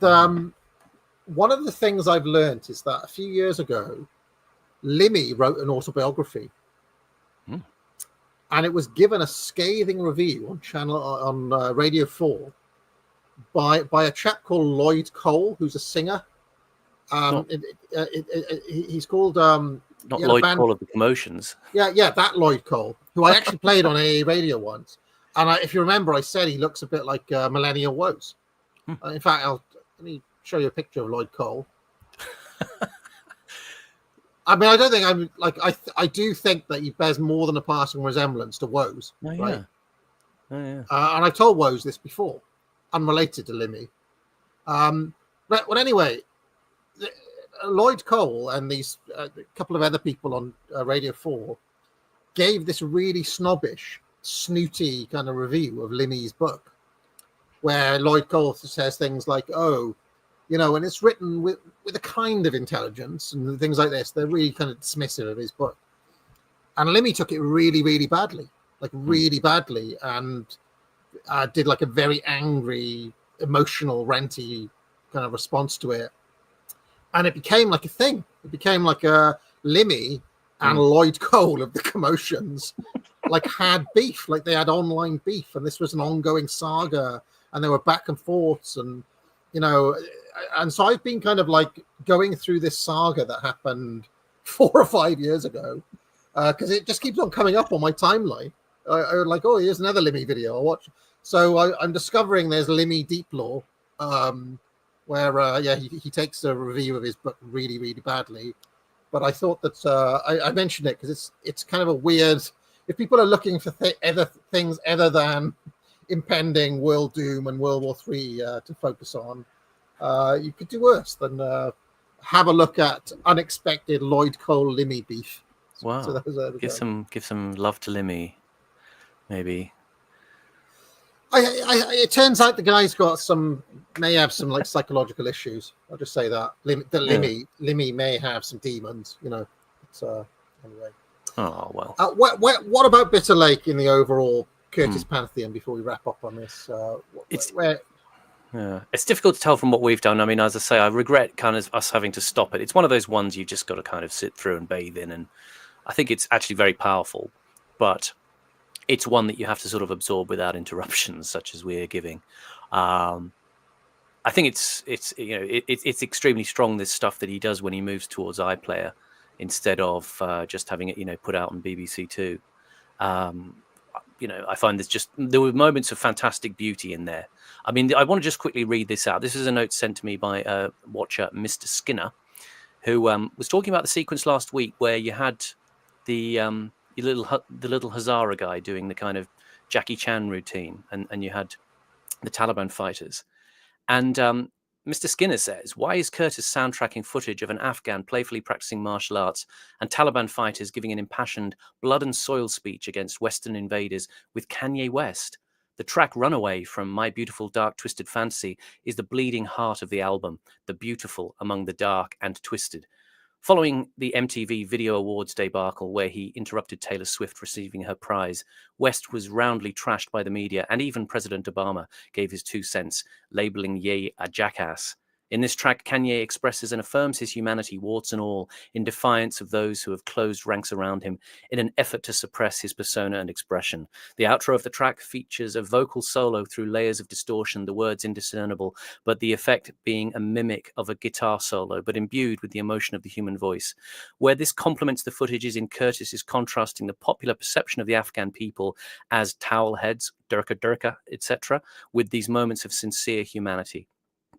one of the things I've learned is that a few years ago, Limmy wrote an autobiography, and it was given a scathing review on Radio 4 by a chap called Lloyd Cole, who's a singer. He's called not Lloyd Cole of the Commotions. Yeah, that Lloyd Cole, who I actually played on AA Radio once. And if you remember, I said he looks a bit like Millennial Woes. In fact, let me show you a picture of Lloyd Cole. I mean, I don't think I'm like I do think that he bears more than a passing resemblance to Woes, right? And I told Woes this before, unrelated to Limmy. Now Well, anyway, Lloyd Cole and these a couple of other people on Radio 4 gave this really snobbish, snooty kind of review of Limmy's book, where Lloyd Cole says things like, "Oh, you know, and it's written with a kind of intelligence," and things like this. They're really kind of dismissive of his book. And Limmy took it really, really badly, and did like a very angry, emotional, ranty kind of response to it. And it became like a thing. It became like a Limmy and Lloyd Cole of the commotions, like had beef, like they had online beef, and this was an ongoing saga, and they were back and forths, and you know, and so I've been kind of like going through this saga that happened 4 or 5 years ago, because it just keeps on coming up on my timeline. I like, oh, here's another Limmy video I'll watch. So I'm discovering there's Limmy Deep Law, where he takes a review of his book really, really badly. But I thought that I mentioned it because it's kind of a weird. If people are looking for other things other than impending world doom and World War III to focus on, you could do worse than have a look at unexpected Lloyd Cole Limmy beef. Wow! So give some love to Limmy, maybe. It turns out the guy's may have some like psychological issues. I'll just say that Limmy may have some demons. You know. Anyway. Oh well. What about Bitter Lake in the overall Curtis pantheon? Before we wrap up on this, it's difficult to tell from what we've done. I mean, as I say, I regret kind of us having to stop it. It's one of those ones you've just got to kind of sit through and bathe in, and I think it's actually very powerful, but it's one that you have to sort of absorb without interruptions, such as we're giving. I think it's extremely strong, this stuff that he does when he moves towards iPlayer instead of just having it put out on BBC Two. I find there were moments of fantastic beauty in there. I mean, I want to just quickly read this out. This is a note sent to me by watcher Mr. Skinner, who was talking about the sequence last week where you had the little Hazara guy doing the kind of Jackie Chan routine, and you had the Taliban fighters. And Mr. Skinner says, why is Curtis soundtracking footage of an Afghan playfully practicing martial arts and Taliban fighters giving an impassioned blood and soil speech against Western invaders with Kanye West? The track Runaway from My Beautiful Dark Twisted Fantasy is the bleeding heart of the album, the beautiful among the dark and twisted. Following the MTV Video Awards debacle where he interrupted Taylor Swift receiving her prize, West was roundly trashed by the media, and even President Obama gave his 2 cents, labeling Ye a jackass. In this track, Kanye expresses and affirms his humanity, warts and all, in defiance of those who have closed ranks around him in an effort to suppress his persona and expression. The outro of the track features a vocal solo through layers of distortion, the words indiscernible, but the effect being a mimic of a guitar solo, but imbued with the emotion of the human voice. Where this complements the footage is in Curtis's contrasting the popular perception of the Afghan people as towel heads, durka, etc., with these moments of sincere humanity.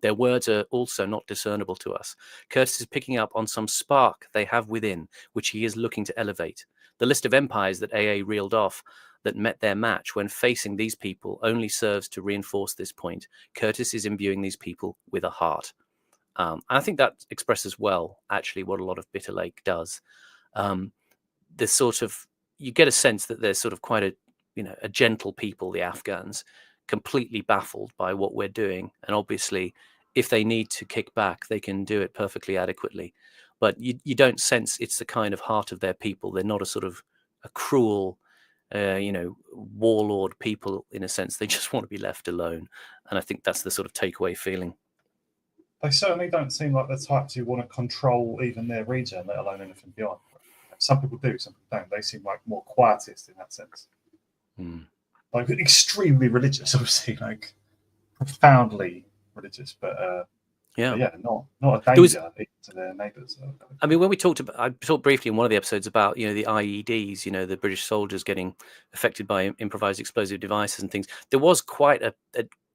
Their words are also not discernible to us. Curtis is picking up on some spark they have within, which he is looking to elevate. The list of empires that AA reeled off that met their match when facing these people only serves to reinforce this point. Curtis is imbuing these people with a heart. And I think that expresses well, actually, what a lot of Bitter Lake does. This sort of, you get a sense that they're sort of quite a gentle people, the Afghans, completely baffled by what we're doing, and obviously if they need to kick back they can do it perfectly adequately, but you don't sense it's the kind of heart of their people. They're not a sort of a cruel warlord people in a sense. They just want to be left alone, and I think that's the sort of takeaway feeling. They certainly don't seem like the types who want to control even their region, let alone anything beyond. Some people do, some people don't. They seem like more quietist in that sense. Like extremely religious, obviously, like profoundly religious, but not a danger to their neighbours. I mean, when we I talked briefly in one of the episodes about the IEDs, the British soldiers getting affected by improvised explosive devices and things. There was quite a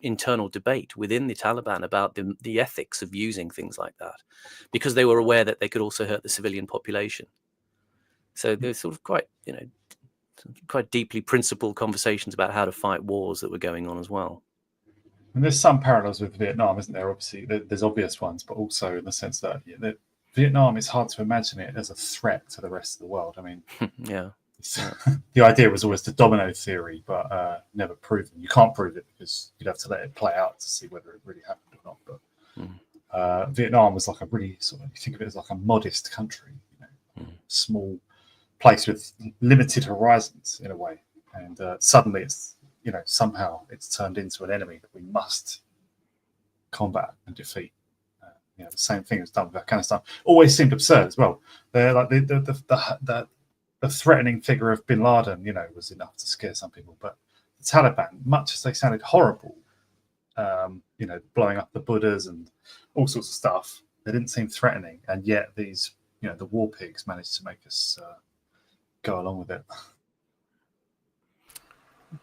internal debate within the Taliban about the ethics of using things like that, because they were aware that they could also hurt the civilian population. So they're sort of quite deeply principled conversations about how to fight wars that were going on as well. And there's some parallels with Vietnam, isn't there? Obviously, there's obvious ones, but also in the sense that, that Vietnam, it's hard to imagine it as a threat to the rest of the world. I mean, the idea was always the domino theory, but never proven. You can't prove it because you'd have to let it play out to see whether it really happened or not. But Vietnam was like a really sort of, you think of it as like a modest country, small place with limited horizons in a way, and suddenly it's somehow it's turned into an enemy that we must combat and defeat. The same thing was done with Afghanistan. Always seemed absurd as well. They're like the threatening figure of Bin Laden, was enough to scare some people. But the Taliban, much as they sounded horrible, blowing up the Buddhas and all sorts of stuff, they didn't seem threatening. And yet these, the war pigs managed to make us go along with it.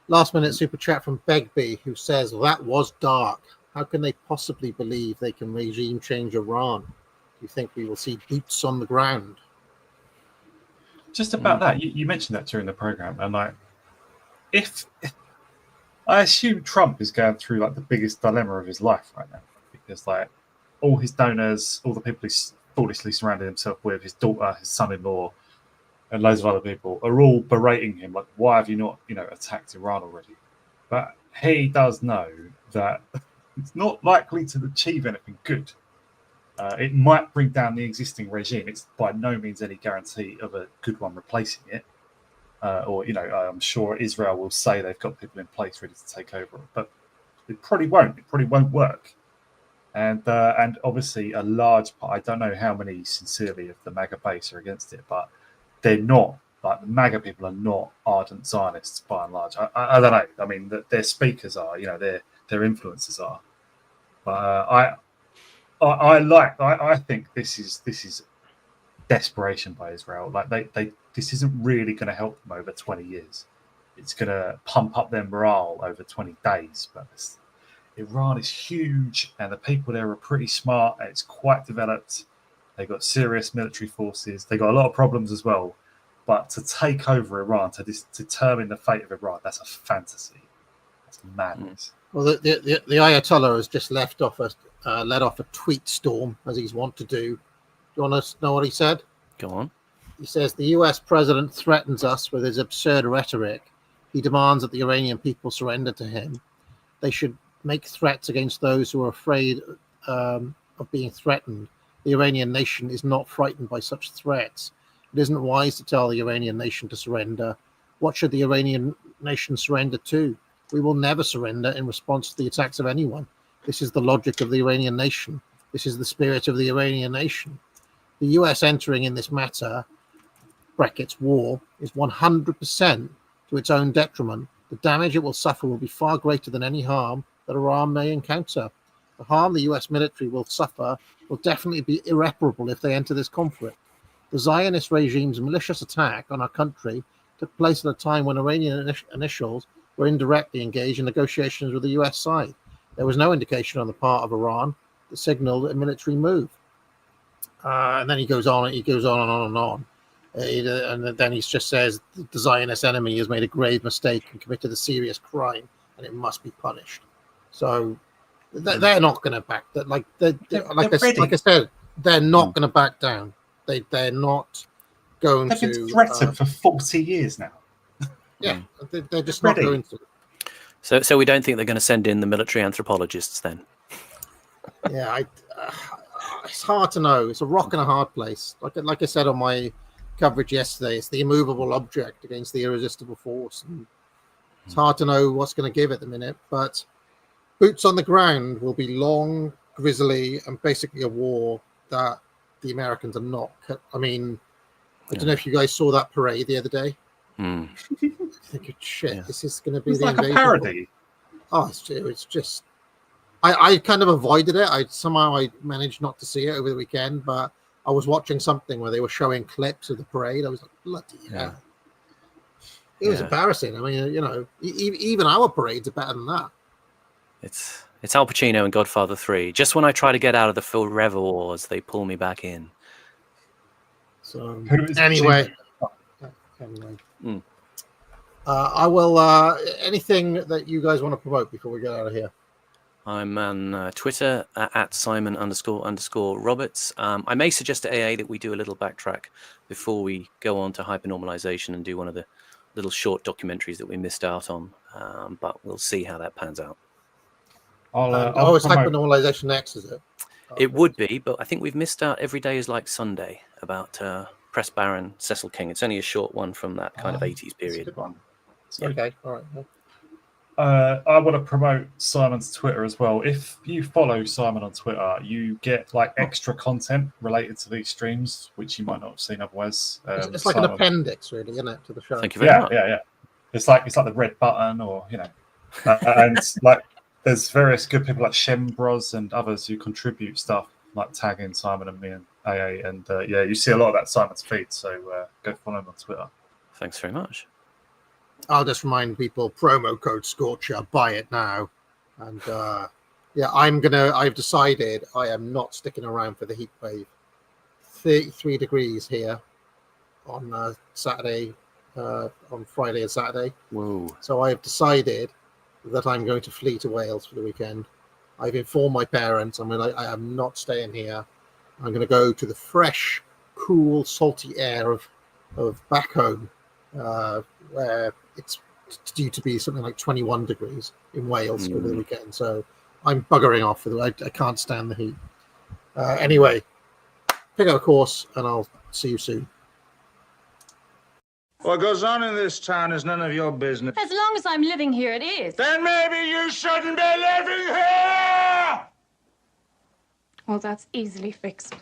Last minute super chat from Begbie, who says, that was dark. How can they possibly believe they can regime change Iran? Do you think we will see boots on the ground? Just about that, you mentioned that during the program, and like, if I assume Trump is going through like the biggest dilemma of his life right now, because like all his donors, all the people he's foolishly surrounded himself with, his daughter, his son-in-law, and loads of other people are all berating him, like, why have you not, attacked Iran already? But he does know that it's not likely to achieve anything good. It might bring down the existing regime. It's by no means any guarantee of a good one replacing it. I'm sure Israel will say they've got people in place ready to take over, but it probably won't. It probably won't work. And obviously a large part, I don't know how many sincerely of the MAGA base are against it, but they're not, like, the MAGA people are not ardent Zionists by and large. I don't know. I mean, their speakers are, their influencers are. But I think this is desperation by Israel. Like this isn't really going to help them over 20 years. It's going to pump up their morale over 20 days. But Iran is huge, and the people there are pretty smart, and it's quite developed. They've got serious military forces. They've got a lot of problems as well. But to take over Iran, to determine the fate of Iran, that's a fantasy. That's madness. Well, the Ayatollah has just let off a tweet storm, as he's wont to do. Do you want to know what he said? Go on. He says, the US president threatens us with his absurd rhetoric. He demands that the Iranian people surrender to him. They should make threats against those who are afraid of being threatened. The Iranian nation is not frightened by such threats. It isn't wise to tell the Iranian nation to surrender. What should the Iranian nation surrender to? We will never surrender in response to the attacks of anyone. This is the logic of the Iranian nation. This is the spirit of the Iranian nation. The US entering in this matter, brackets war, is 100% to its own detriment. The damage it will suffer will be far greater than any harm that Iran may encounter. The harm the US military will suffer will definitely be irreparable if they enter this conflict. The Zionist regime's malicious attack on our country took place at a time when Iranian initials were indirectly engaged in negotiations with the US side. There was no indication on the part of Iran that signaled a military move. And then he goes on and on. And then he just says the Zionist enemy has made a grave mistake and committed a serious crime, and it must be punished. So they're not going to back. Like I said, they're not going to back down. They're not going to. They've been threatened for 40 years now. Yeah, they're just not going to. So we don't think they're going to send in the military anthropologists then? Yeah, it's hard to know. It's a rock and a hard place. Like I said on my coverage yesterday, it's the immovable object against the irresistible force. And it's hard to know what's going to give at the minute, but boots on the ground will be long, grisly, and basically a war that the Americans are not. I mean, I don't know if you guys saw that parade the other day. I think, shit, this is going to be it's like a parody. Oh, it's just. I kind of avoided it. I managed not to see it over the weekend, but I was watching something where they were showing clips of the parade. I was like, bloody hell. It was embarrassing. I mean, even our parades are better than that. It's Al Pacino in Godfather 3. Just when I try to get out of the forever wars, they pull me back in. So anyway. I will. Anything that you guys want to promote before we get out of here? I'm on Twitter at Simon__Roberts. I may suggest to AA that we do a little backtrack before we go on to hypernormalization and do one of the little short documentaries that we missed out on. But we'll see how that pans out. It's hypernormalization next, is it? It would be, but I think we've missed out Every Day is Like Sunday about Press Baron Cecil King. It's only a short one from that kind of 80s period. Okay, all right. Yeah. I want to promote Simon's Twitter as well. If you follow Simon on Twitter, you get like extra content related to these streams, which you might not have seen otherwise. It's like an appendix, really, isn't it, to the show? Thank you very much. Yeah. It's like the red button, or and like there's various good people like Shembros and others who contribute stuff, like tagging Simon and me and AA, and you see a lot of that Simon's feed. So go follow him on Twitter. Thanks very much. I'll just remind people, promo code Scorcher, buy it now. And I've decided I am not sticking around for the heat wave. 33 degrees here on Saturday, on Friday and Saturday. Whoa. So I've decided that I'm going to flee to Wales for the weekend. I've informed my parents, I am not staying here. I'm going to go to the fresh, cool, salty air of back home, where it's due to be something like 21 degrees in Wales over the weekend. So I'm buggering off. I can't stand the heat. Anyway, pick up a course and I'll see you soon. What goes on in this town is none of your business. As long as I'm living here, it is. Then maybe you shouldn't be living here! Well, that's easily fixed.